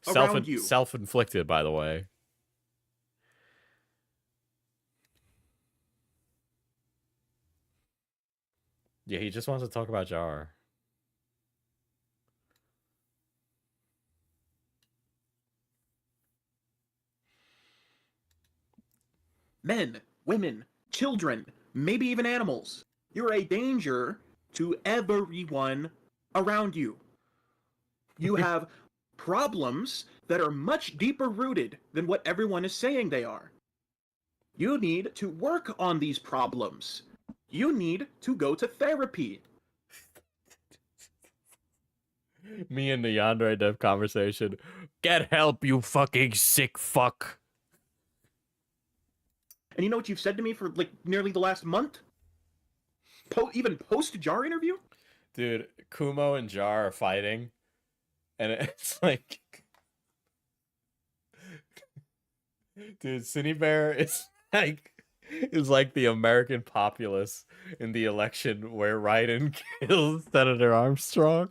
Self-inflicted, by the way. Yeah, he just wants to talk about Jar. Men, women, children, maybe even animals. You're a danger to everyone around you. You have problems that are much deeper rooted than what everyone is saying they are. You need to work on these problems. You need to go to therapy. Me and the Yandere Dev conversation. Get help, you fucking sick fuck. And you know what you've said to me for nearly the last month? Even post-Jar interview? Dude, Kumo and Jar are fighting. And it's dude, Cinny Bear is is like the American populace in the election where Biden kills Senator Armstrong.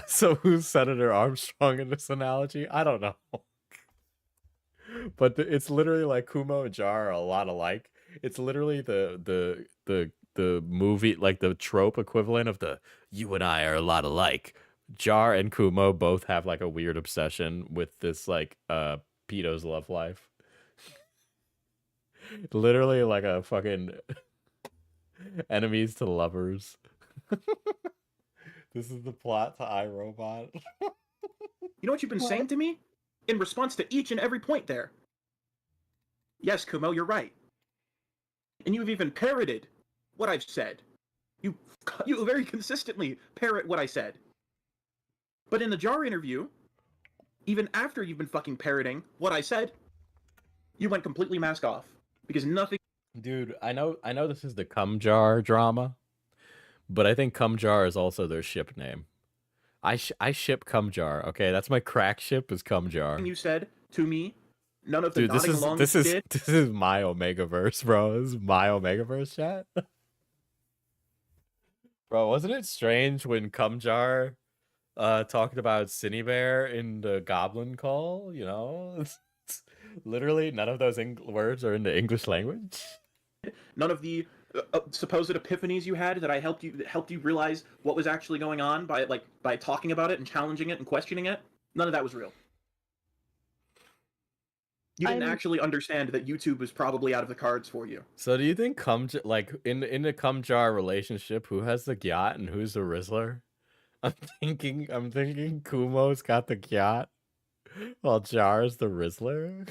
So who's Senator Armstrong in this analogy? I don't know. But it's literally like Kumo and Jar are a lot alike. It's literally the movie, like the trope equivalent of the "you and I are a lot alike." Jar and Kumo both have like a weird obsession with this like pedo's love life. Literally like a fucking enemies to lovers. This is the plot to iRobot. You know what you've been saying to me? In response to each and every point there. Yes, Kumo, you're right. And you've even parroted what I've said. You very consistently parrot what I said. But in the Jar interview, even after you've been fucking parroting what I said, you went completely mask off. Because nothing... Dude, I know this is the Cum Jar drama, but I think Cum Jar is also their ship name. I ship Cum Jar, okay? That's my crack ship is Cum Jar. You said to me, none of the Dude, nodding along this you is did. this is my Omegaverse, bro. This is my Omegaverse chat. Bro, wasn't it strange when Cum Jar talked about Cinebear in the Goblin Call? You know, literally none of those words are in the English language. None of the supposed epiphanies you had that I helped you realize what was actually going on by talking about it and challenging it and questioning it. None of that was real. You didn't actually understand that YouTube was probably out of the cards for you. So do you think like in the Cum Jar relationship, who has the Gyat and who's the Rizzler? I'm thinking Kumo's got the Gyat while Jar's the Rizzler.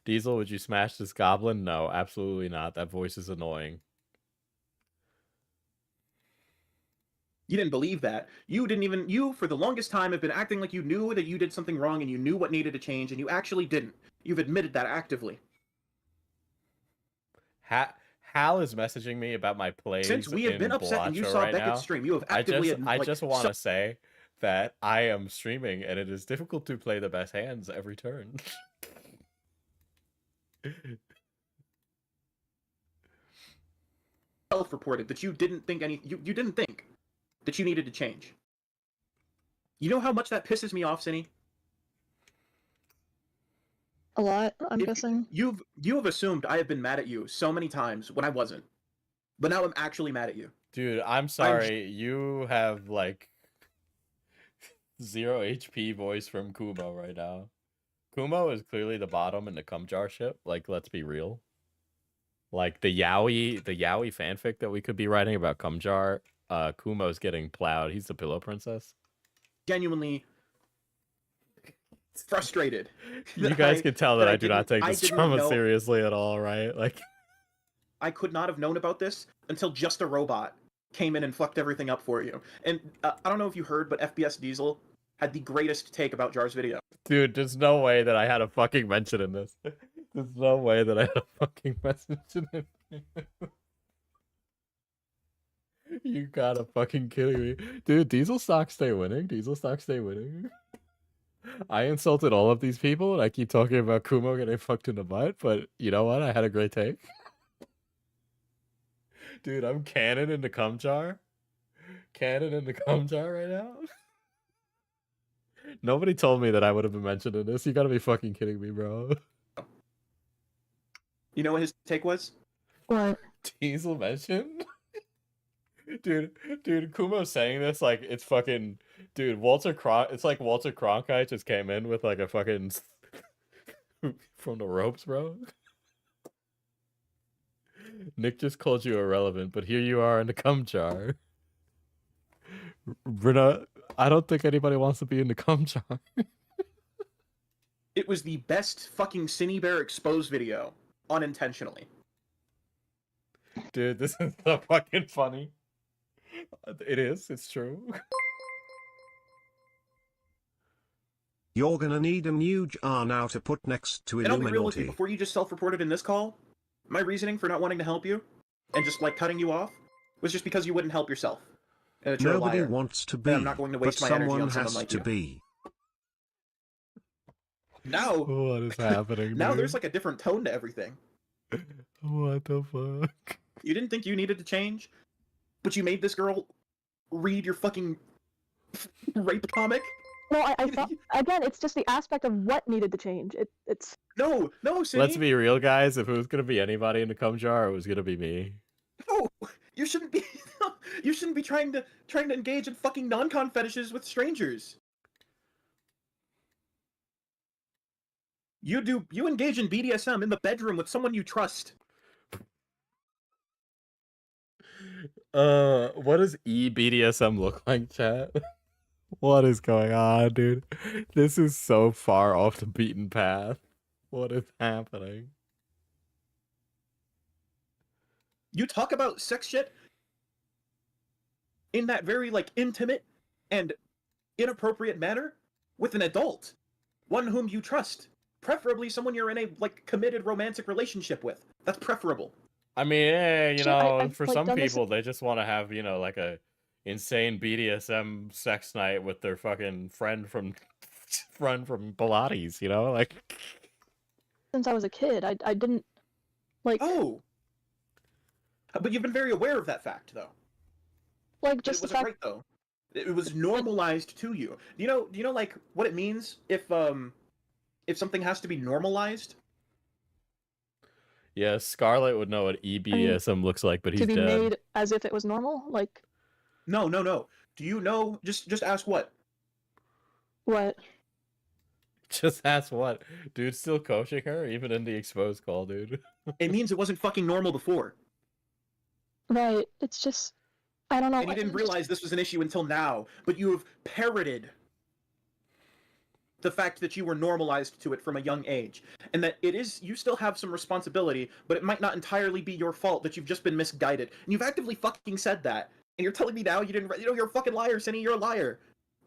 Diesel, would you smash this goblin? No, absolutely not. That voice is annoying. You didn't believe that. You for the longest time have been acting like you knew that you did something wrong and you knew what needed to change, and you actually didn't. You've admitted that actively. Hal is messaging me about my plays. Since we have been upset and you saw Beckett's stream, you have actively I just want to say that I am streaming and it is difficult to play the best hands every turn. Self-reported that you didn't think you didn't think that you needed to change. You know how much that pisses me off, Cinny? A lot, I'm guessing. You have assumed I have been mad at you so many times when I wasn't. But now I'm actually mad at you. Dude, I'm sorry. You have like 0 HP voice from Kumo right now. Kumo is clearly the bottom in the Cum Jar ship. Like, let's be real. Like the Yaoi fanfic that we could be writing about Cum Jar, Kumo's getting plowed. He's the pillow princess. Genuinely frustrated. You guys can tell that I do not take this drama seriously at all, right? Like, I could not have known about this until Just a Robot came in and fucked everything up for you. And I don't know if you heard, but FBS Diesel had the greatest take about Jar's video. Dude, there's no way that I had a fucking mention in this. There's no way that I had a fucking mention in it. You gotta fucking kidding me. Dude, Diesel stocks stay winning. Diesel stocks stay winning. I insulted all of these people, and I keep talking about Kumo getting fucked in the butt, but you know what? I had a great take. Dude, I'm canon in the Cum Jar. Canon in the Cum Jar right now. Nobody told me that I would have been mentioned in this. You gotta be fucking kidding me, bro. You know what his take was? What? Diesel mentioned? Dude, Kumo's saying this like it's fucking... Dude, it's like Walter Cronkite just came in with like a fucking... from the ropes, bro. Nick just called you irrelevant, but here you are in the Cum Jar. Rina, I don't think anybody wants to be in the Cum Jar. It was the best fucking Cinebear exposed video, unintentionally. Dude, this is so fucking funny. It is, it's true. You're gonna need a new jar now to put next to And I'll be real with you, Illuminati. before you just self-reported in this call, my reasoning for not wanting to help you, and just like cutting you off, was just because you wouldn't help yourself. And that you're a Nobody liar. wants to And be, I'm not going to but waste my energy someone on someone has like to you. be. Now, What is happening, now dude? there's like a different tone to everything. What the fuck? You didn't think you needed to change, but you made this girl read your fucking rape comic? No, I thought again, it's just the aspect of what needed to change. It's No, Cindy. Let's be real, guys. If it was gonna be anybody in the cum jar, it was gonna be me. No, you shouldn't be. You shouldn't be trying to engage in fucking non-con fetishes with strangers. You engage in BDSM in the bedroom with someone you trust. What does EBDSM look like, chat? What is going on, dude? This is so far off the beaten path. What is happening? You talk about sex shit in that very like intimate and inappropriate manner with an adult, one whom you trust, preferably someone you're in a like committed romantic relationship with. That's preferable. I mean, you So know, I've, for like, some done this- people, they just want to have, you know, like a insane BDSM sex night with their fucking friend from Pilates, you know, like. Since I was a kid, I didn't like. Oh, but you've been very aware of that fact, though. Like just it the wasn't fact. right though. It was normalized to you. Do you know like what it means if something has to be normalized? Yeah, Scarlet would know what EBDSM looks like, but he's To be dead. made as if it was normal, like No. Do you know? Just ask what. what? Just ask what. Dude's still coaching her, even in the exposed call, dude. It means it wasn't fucking normal before. Right. It's just I don't know. And you didn't realize this was an issue until now, but you have parroted the fact that you were normalized to it from a young age, and that it is you still have some responsibility, but it might not entirely be your fault that you've just been misguided. And you've actively fucking said that, and you're telling me now you didn't. You're a fucking liar, Cindy. You're a liar.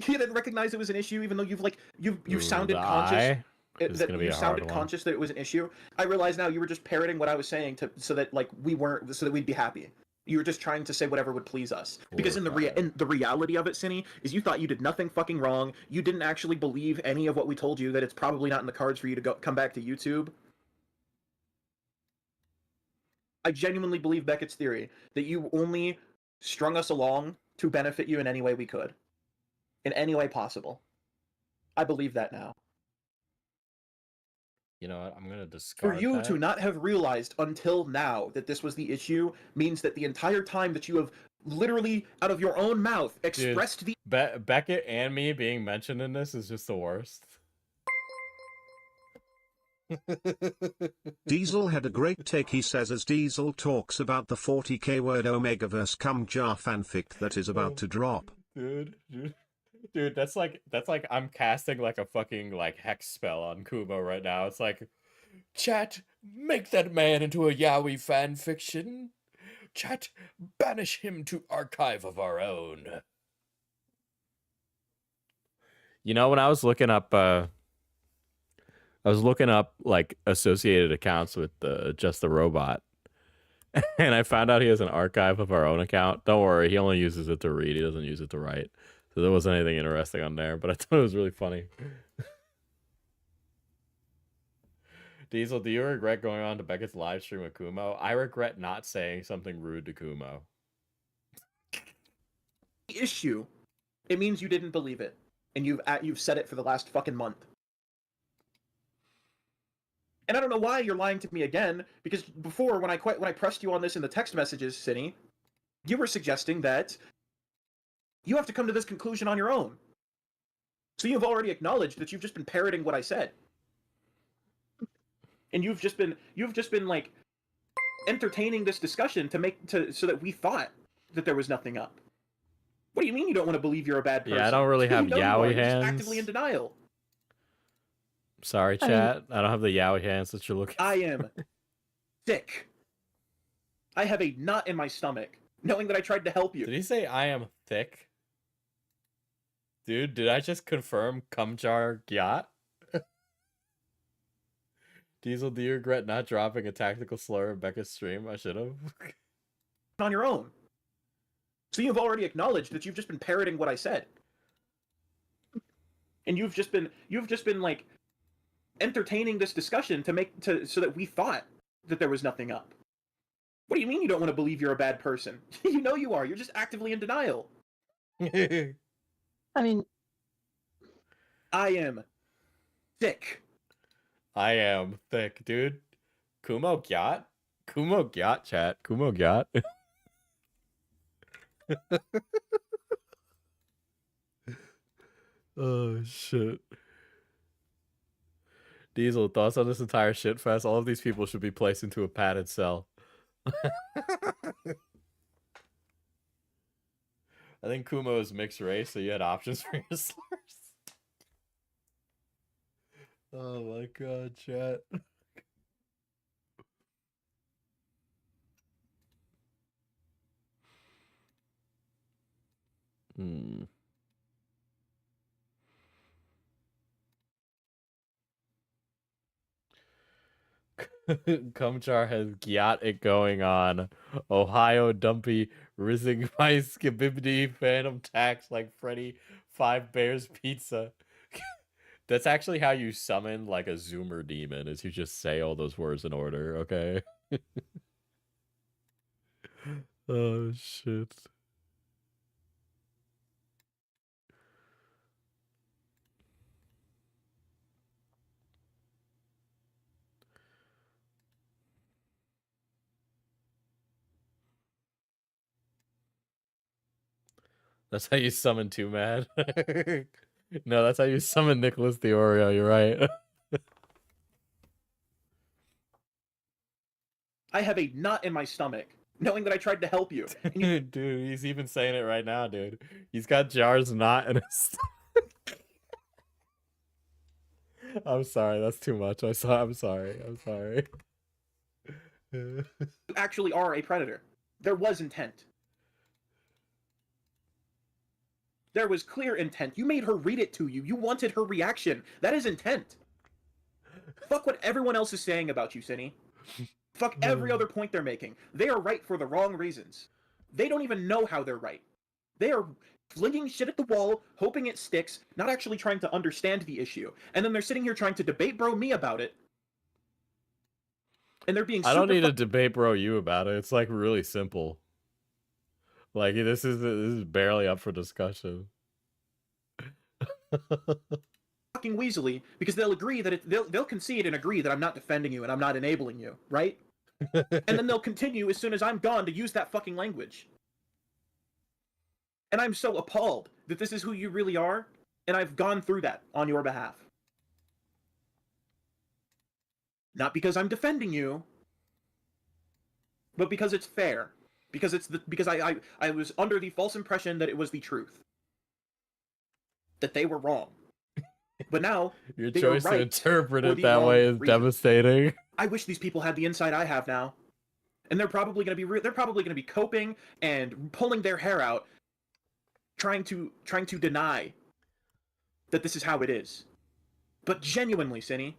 You didn't recognize it was an issue, even though you've sounded conscious. This is gonna be You a hard sounded one. conscious that it was an issue. I realize now you were just parroting what I was saying so that we'd be happy. You were just trying to say whatever would please us. Because in the reality of it, Cinny, is you thought you did nothing fucking wrong. You didn't actually believe any of what we told you, that it's probably not in the cards for you to come back to YouTube. I genuinely believe Beckett's theory that you only strung us along to benefit you in any way we could. In any way possible. I believe that now. You know what? I'm gonna discard For you that. to not have realized until now that this was the issue means that the entire time that you have literally out of your own mouth expressed Dude, Beckett and me being mentioned in this is just the worst. Diesel had a great take, he says, as Diesel talks about the 40k word Omegaverse cum jar fanfic that is about to drop. Dude, that's like I'm casting like a fucking like hex spell on Kumo right now. It's like, chat, make that man into a yaoi fan fiction. Chat, banish him to archive of our own. You know, when I was looking up like associated accounts with Just the Robot, and I found out he has an archive of our own account. Don't worry, he only uses it to read. He doesn't use it to write. So there wasn't anything interesting on there, but I thought it was really funny. Diesel, do you regret going on to Beckett's live stream with Kumo? I regret not saying something rude to Kumo. Issue. It means you didn't believe it, and you've said it for the last fucking month. And I don't know why you're lying to me again, because before when I pressed you on this in the text messages, Cinny, you were suggesting that you have to come to this conclusion on your own. So you've already acknowledged that you've just been parroting what I said. And you've just been like entertaining this discussion so that we thought that there was nothing up. What do you mean you don't want to believe you're a bad person? Yeah, I don't really have You know you are. yaoi You're just hands. actively in denial. Sorry, chat. I don't have the yaoi hands that you're looking for. I am sick. I have a knot in my stomach, knowing that I tried to help you. Did he say I am thick? Dude, did I just confirm Kumjar Gyat? Diesel, do you regret not dropping a tactical slur in Becca's stream? I should have. On your own. So you've already acknowledged that you've just been parroting what I said. And you've just been like entertaining this discussion so that we thought that there was nothing up. What do you mean you don't want to believe you're a bad person? You know you are. You're just actively in denial. I mean, I am thick. I am thick, dude. Kumo Gyat? Kumo Gyat, chat. Kumo Gyat. Oh, shit. Diesel, thoughts on this entire shit fest? All of these people should be placed into a padded cell. I think Kumo is mixed race, so you had options for your slurs. Oh my god, chat. Kumchar has got it going on. Ohio Dumpy rizzing my skibibity phantom tax like Freddy 5 Bears Pizza. That's actually how you summon like a Zoomer demon, is you just say all those words in order, okay? Oh shit. That's how you summon Too Mad. No, that's how you summon Nicholas the Oreo, you're right. I have a knot in my stomach, knowing that I tried to help you. Dude, he's even saying it right now, dude. He's got Jar's knot in his stomach. I'm sorry, that's too much. I'm sorry. You actually are a predator. There was intent. There was clear intent. You made her read it to you. You wanted her reaction. That is intent. Fuck what everyone else is saying about you, Cinny. Fuck every other point they're making. They are right for the wrong reasons. They don't even know how they're right. They are flinging shit at the wall, hoping it sticks, not actually trying to understand the issue. And then they're sitting here trying to debate bro me about it. And they're being I don't need to debate bro you about it. It's like really simple. Like this is barely up for discussion. fucking weaselly because they'll agree that they'll concede and agree that I'm not defending you and I'm not enabling you, right? And then they'll continue as soon as I'm gone to use that fucking language. And I'm so appalled that this is who you really are, and I've gone through that on your behalf. Not because I'm defending you, but because it's fair. Because I was under the false impression that it was the truth. That they were wrong. But now your they choice are right to interpret for it the that wrong way is reason. devastating. I wish these people had the insight I have now. And they're probably going to be coping and pulling their hair out trying to deny that this is how it is. But genuinely, Cinny,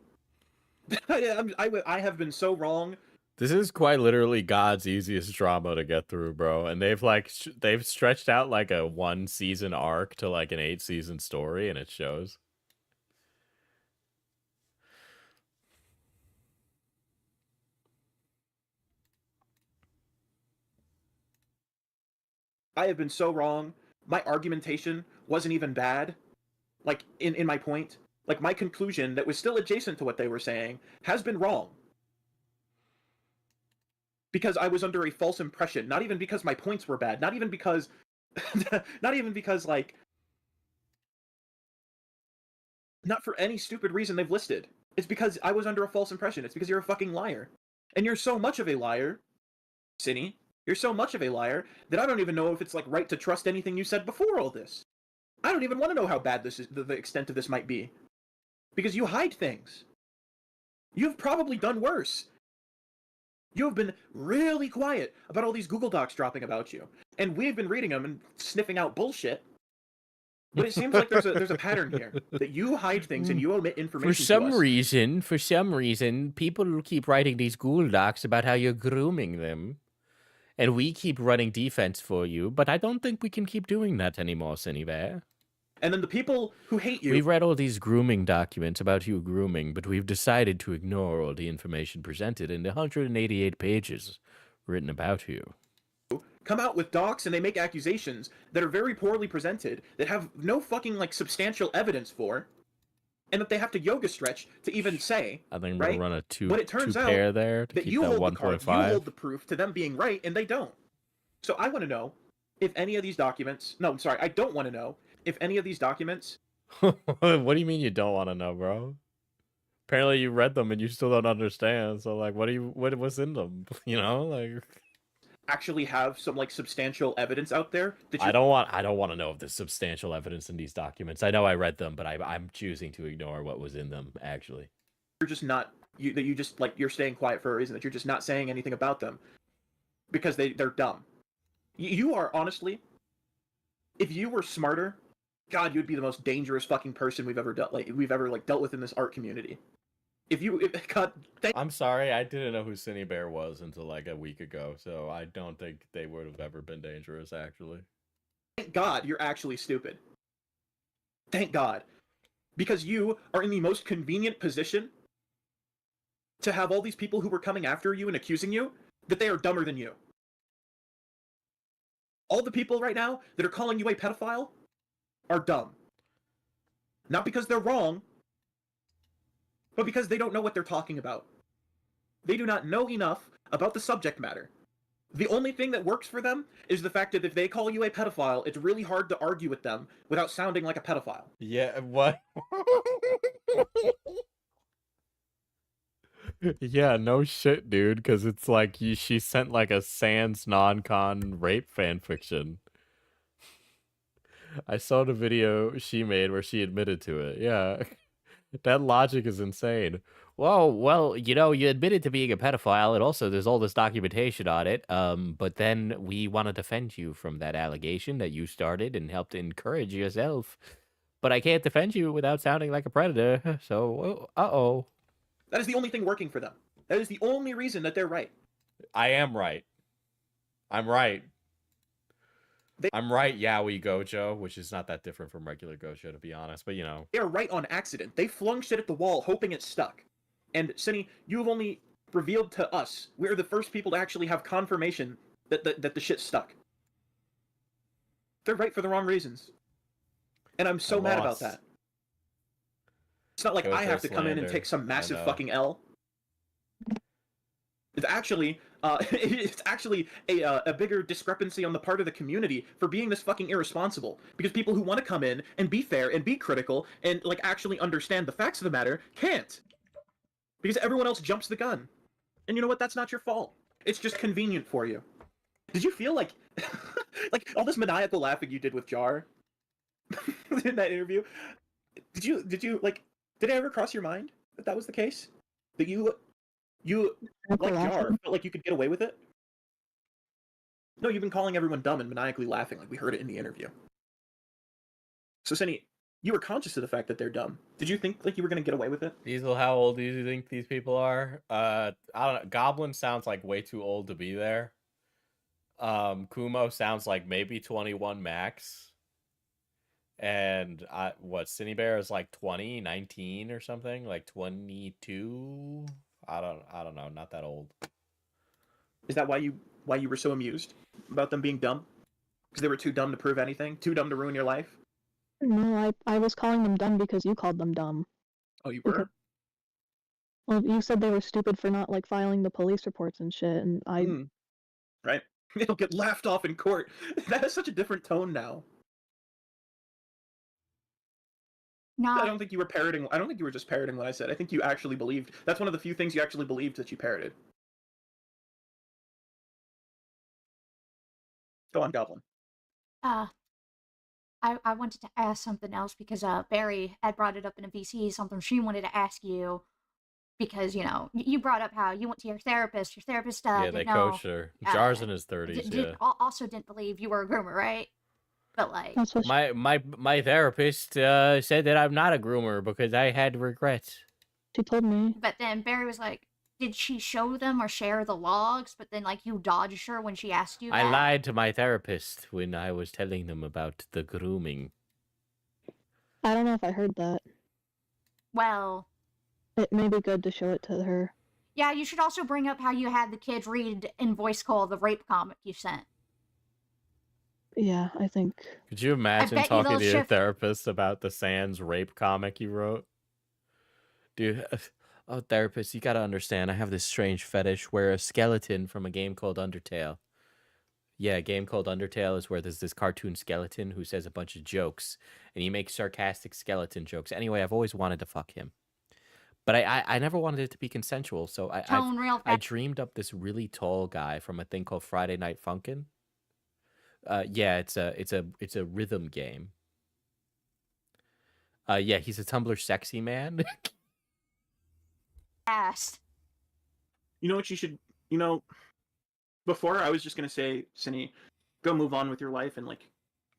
I have been so wrong. This is quite literally God's easiest drama to get through, bro. And they've like they've stretched out like a 1-season arc to like an 8-season story, and it shows. I have been so wrong. My argumentation wasn't even bad. Like, in my point. Like, my conclusion that was still adjacent to what they were saying has been wrong. Because I was under a false impression. Not even because my points were bad. Not even because... like... Not for any stupid reason they've listed. It's because I was under a false impression. It's because you're a fucking liar. And you're so much of a liar, Cinny. You're so much of a liar that I don't even know if it's like right to trust anything you said before all this. I don't even want to know how bad this is, the extent of this might be. Because you hide things. You've probably done worse. You have been really quiet about all these Google Docs dropping about you. And we've been reading them and sniffing out bullshit. But it seems like there's a pattern here. That you hide things and you omit information For some reason, people keep writing these Google Docs about how you're grooming them. And we keep running defense for you, but I don't think we can keep doing that anymore, Cinny Bear. And then the people who hate you. We've read all these grooming documents about you grooming, but we've decided to ignore all the information presented in the 188 pages written about you. Come out with docs and they make accusations that are very poorly presented, that have no fucking like substantial evidence for, and that they have to yoga stretch to even say. I think I'm right? gonna run a two But it turns out pair there to that keep you that hold the card, 1.5. you hold the proof to them being right, and they don't. So I want to know if any of these documents. No, I'm sorry, I don't want to know if any of these documents. What do you mean you don't want to know, bro? Apparently you read them and you still don't understand. So like, what's in them? You know, like. Actually have some like substantial evidence out there that I don't want to know if there's substantial evidence in these documents. I know I read them, but I'm choosing to ignore what was in them actually. You're just not that you just like you're staying quiet for a reason, that you're just not saying anything about them because they're dumb. You are honestly, if you were smarter, God, you'd be the most dangerous fucking person we've ever dealt with in this art community. God, I'm sorry, I didn't know who Cinny Bear was until like a week ago, so I don't think they would have ever been dangerous, actually. Thank God you're actually stupid. Thank God. Because you are in the most convenient position to have all these people who were coming after you and accusing you that they are dumber than you. All the people right now that are calling you a pedophile are dumb. Not because they're wrong, but because they don't know what they're talking about. They do not know enough about the subject matter. The only thing that works for them is the fact that if they call you a pedophile, it's really hard to argue with them without sounding like a pedophile. Yeah, what? Yeah, no shit, dude, because it's like she sent like a sans non-con rape fanfiction. I saw the video she made where she admitted to it. Yeah. That logic is insane. Well, you know, you admitted to being a pedophile, and also there's all this documentation on it. But then we want to defend you from that allegation that you started and helped encourage yourself. But I can't defend you without sounding like a predator. So, uh-oh. That is the only thing working for them. That is the only reason that they're right. I am right. I'm right. I'm right, Yowie Gojo, which is not that different from regular Gojo, to be honest, but you know. They are right on accident. They flung shit at the wall, hoping it stuck. And, Cinny, you've only revealed to us, we're the first people to actually have confirmation that the shit stuck. They're right for the wrong reasons. And I'm so mad about that. It's not like I have to come in and take some massive fucking L. It's actually a bigger discrepancy on the part of the community for being this fucking irresponsible. Because people who want to come in and be fair and be critical and like actually understand the facts of the matter can't. Because everyone else jumps the gun. And you know what? That's not your fault. It's just convenient for you. Did you feel like like all this maniacal laughing you did with Jar in that interview? Did you like did it ever cross your mind that that was the case? That you like Jar felt like you could get away with it? No, you've been calling everyone dumb and maniacally laughing like we heard it in the interview. So, Cinny, you were conscious of the fact that they're dumb. Did you think like you were going to get away with it? Diesel, how old do you think these people are? I don't know. Goblin sounds like way too old to be there. Kumo sounds like maybe 21 max. And Cinny Bear is like 20, 19 or something, like 22. I don't know, not that old. Is that why you were so amused about them being dumb? Because they were too dumb to prove anything? Too dumb to ruin your life? No, I was calling them dumb because you called them dumb. Oh, you were? Well, you said they were stupid for not like filing the police reports and shit, and I. Right? They'll get laughed off in court. That has such a different tone now. I don't think you were parroting. I don't think you were just parroting what I said. I think you actually believed. That's one of the few things you actually believed that you parroted. Go on, Goblin. I wanted to ask something else because Barry had brought it up in a VC, something she wanted to ask you because, you know, you brought up how you went to your therapist. Your therapist yeah, they coached her. Jar's in his 30s, also didn't believe you were a groomer, right? But like my therapist said that I'm not a groomer because I had regrets. She told me. But then Barry was like, did she show them or share the logs? But then like you dodged her when she asked you that. I lied to my therapist when I was telling them about the grooming. I don't know if I heard that. Well, It may be good to show it to her. yeah, you should also bring up how you had the kids read in voice call the rape comic you sent. Yeah, I think. Could you imagine bet you talking they'll to your shift- therapist about the Sans rape comic you wrote? Dude, oh, therapist, you gotta understand, I have this strange fetish where a skeleton from a game called Undertale. Yeah, a game called Undertale is where there's this cartoon skeleton who says a bunch of jokes, and he makes sarcastic skeleton jokes. Anyway, I've always wanted to fuck him. But I never wanted it to be consensual, so I dreamed up this really tall guy from a thing called Friday Night Funkin'. Yeah, it's a rhythm game. Yeah, he's a Tumblr sexy man. Fast. You know what you should, before I was just going to say, Cindy, go move on with your life and like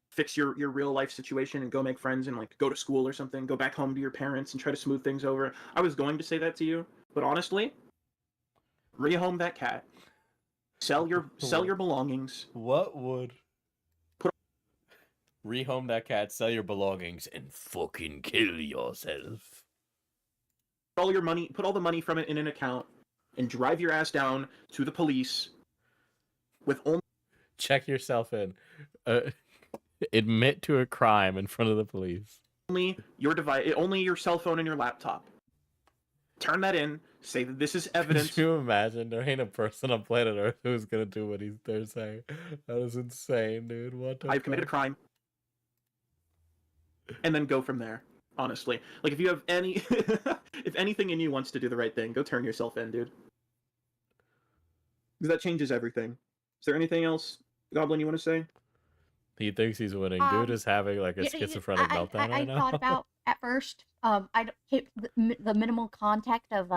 fix your real life situation and go make friends and like go to school or something, go back home to your parents and try to smooth things over. I was going to say that to you, but honestly, rehome that cat. Sell your belongings. What would rehome that cat, sell your belongings, and fucking kill yourself? Put all the money from it in an account and drive your ass down to the police with only check yourself in. Admit to a crime in front of the police. Only your device, only your cell phone and your laptop. Turn that in. Say that this is evidence. Could you imagine? There ain't a person on planet Earth who's gonna do what they're saying. That is insane, dude. What the I've committed a crime. And then go from there. Honestly, like if you have any, if anything in you wants to do the right thing, go turn yourself in, dude. Because that changes everything. Is there anything else, Goblin, you want to say? He thinks he's winning. Dude is having like a schizophrenic meltdown right now. I thought about at first. I hit the minimal contact of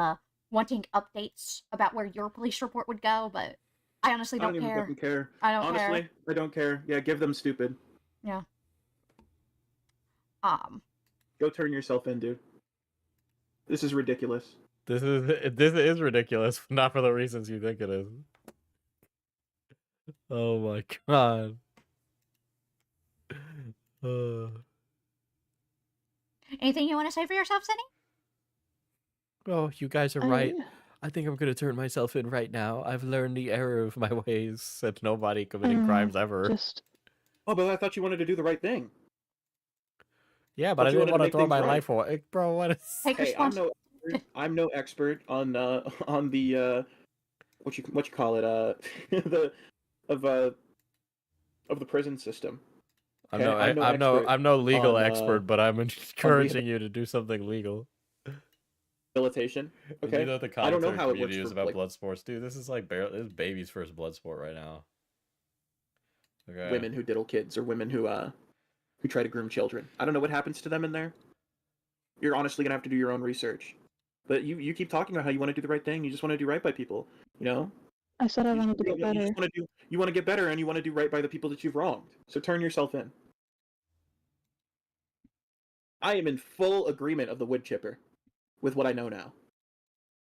wanting updates about where your police report would go, but I honestly don't even care. fucking care. I don't Honestly, care. I don't care. Yeah, give them stupid. Yeah. Go turn yourself in, dude. This is ridiculous. This is ridiculous, but not for the reasons you think it is. Oh my god. Anything you want to say for yourself, Cindy? Oh, you guys are right. I think I'm gonna turn myself in right now. I've learned the error of my ways. Said nobody committing crimes ever. Oh, but I thought you wanted to do the right thing. Yeah, but I didn't want to throw my life away, bro. What is? Hey, I'm no expert on the what you call it of the prison system. I'm Okay? no legal on, expert, but I'm encouraging you to do something legal. Rehabilitation. And Okay. you know what the I don't know commentary how it works community is for, about like, blood sports, dude. This is like this is baby's first blood sport right now. Okay. women who diddle kids or women who try to groom children. I don't know what happens to them in there. You're honestly gonna have to do your own research. But you keep talking about how you want to do the right thing. You just want to do right by people. You know. I said I wanted to get better. You want to get better, and you want to do right by the people that you've wronged. So turn yourself in. I am in full agreement of the wood chipper, with what I know now.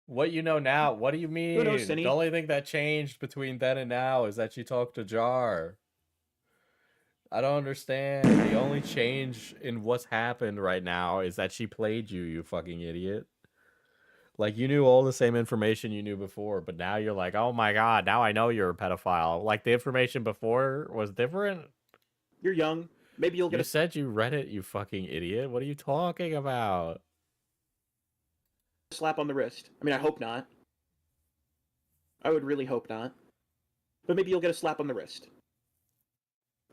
What you know now? What do you mean? Who knows, Cindy? The only thing that changed between then and now is that you talked to Jar. I don't understand. The only change in what's happened right now is that she played you, you fucking idiot. Like, you knew all the same information you knew before, but now you're like, oh my god, now I know you're a pedophile. Like, the information before was different? You're young. Maybe you'll get You said you read it, you fucking idiot. What are you talking about? a slap on the wrist. I mean, I hope not. I would really hope not. But maybe you'll get a slap on the wrist.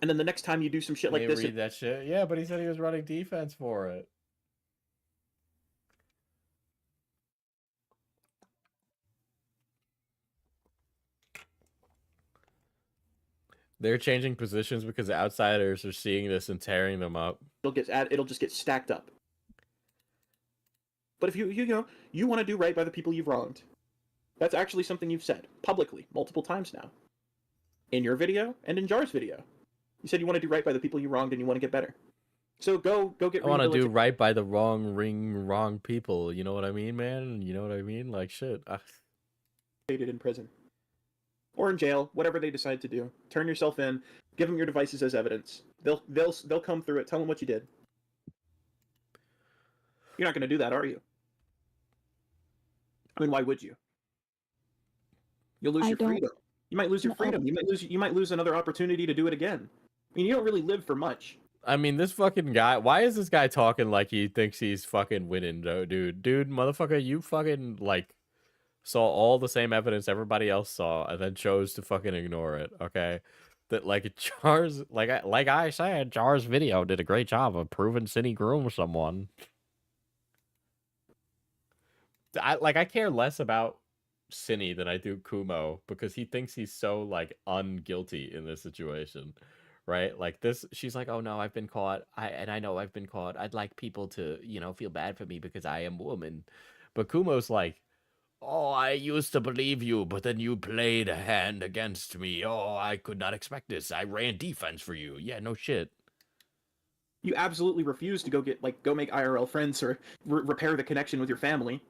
And then the next time you do some shit like this... read that shit? Yeah, but he said he was running defense for it. They're changing positions because outsiders are seeing this and tearing them up. It'll just get stacked up. But if you want to do right by the people you've wronged, that's actually something you've said publicly multiple times now. In your video and in Jar's video. You said you want to do right by the people you wronged and you want to get better. So go get I want to do right by the wrong people. You know what I mean, man? You know what I mean? Like, shit. In prison. Or in jail, whatever they decide to do. Turn yourself in, give them your devices as evidence. They'll come through it, tell them what you did. You're not going to do that, are you? I mean, why would you? You'll lose I your don't- freedom. You might lose your No. freedom. You might lose another opportunity to do it again. I mean, you don't really live for much. I mean, this fucking guy. Why is this guy talking like he thinks he's fucking winning, though, dude? Dude, motherfucker, you fucking like saw all the same evidence everybody else saw, and then chose to fucking ignore it. Okay, that like Jar's like I said, Jar's video did a great job of proving Cindy groomed someone. I care less about Cindy than I do Kumo because he thinks he's so like unguilty in this situation. Right? Like this, she's like, oh no, I've been caught. I know I've been caught. I'd like people to, you know, feel bad for me because I am woman. But Kumo's like, oh, I used to believe you, but then you played a hand against me. Oh, I could not expect this. I ran defense for you. Yeah, no shit. You absolutely refuse to go make IRL friends or repair the connection with your family.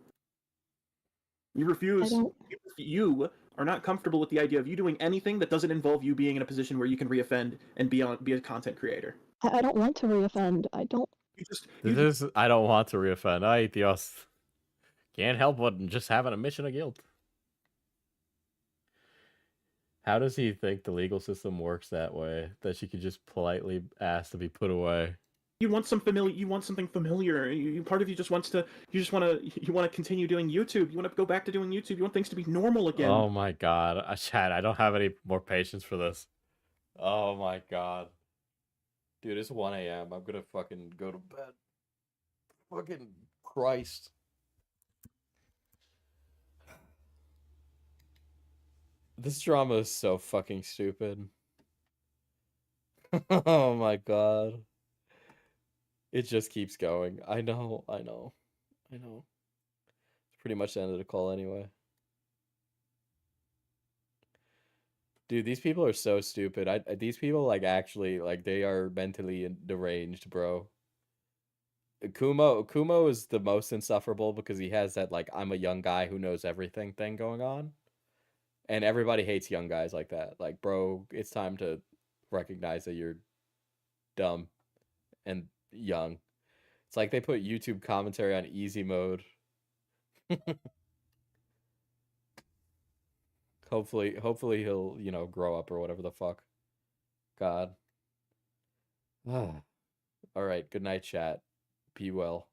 You refuse. You are not comfortable with the idea of you doing anything that doesn't involve you being in a position where you can reoffend and be a content creator. I don't want to reoffend. I don't. I don't want to reoffend. Ay, Dios. Can't help but just having a mission of guilt. How does he think the legal system works that way? That she could just politely ask to be put away? You want something familiar. Part of you just wants to. You want to continue doing YouTube. You want to go back to doing YouTube. You want things to be normal again. Oh my god, Chad, I don't have any more patience for this. Oh my god, dude, it's 1 a.m. I'm gonna fucking go to bed. Fucking Christ. This drama is so fucking stupid. Oh my god. It just keeps going. I know. It's pretty much the end of the call anyway. Dude, these people are so stupid. These people, like, actually, like, they are mentally deranged, bro. Kumo is the most insufferable because he has that, like, I'm a young guy who knows everything thing going on. And everybody hates young guys like that. Like, bro, it's time to recognize that you're dumb and young. It's like they put YouTube commentary on easy mode. Hopefully he'll, you know, grow up or whatever the fuck. God. All right, good night, chat. Be well.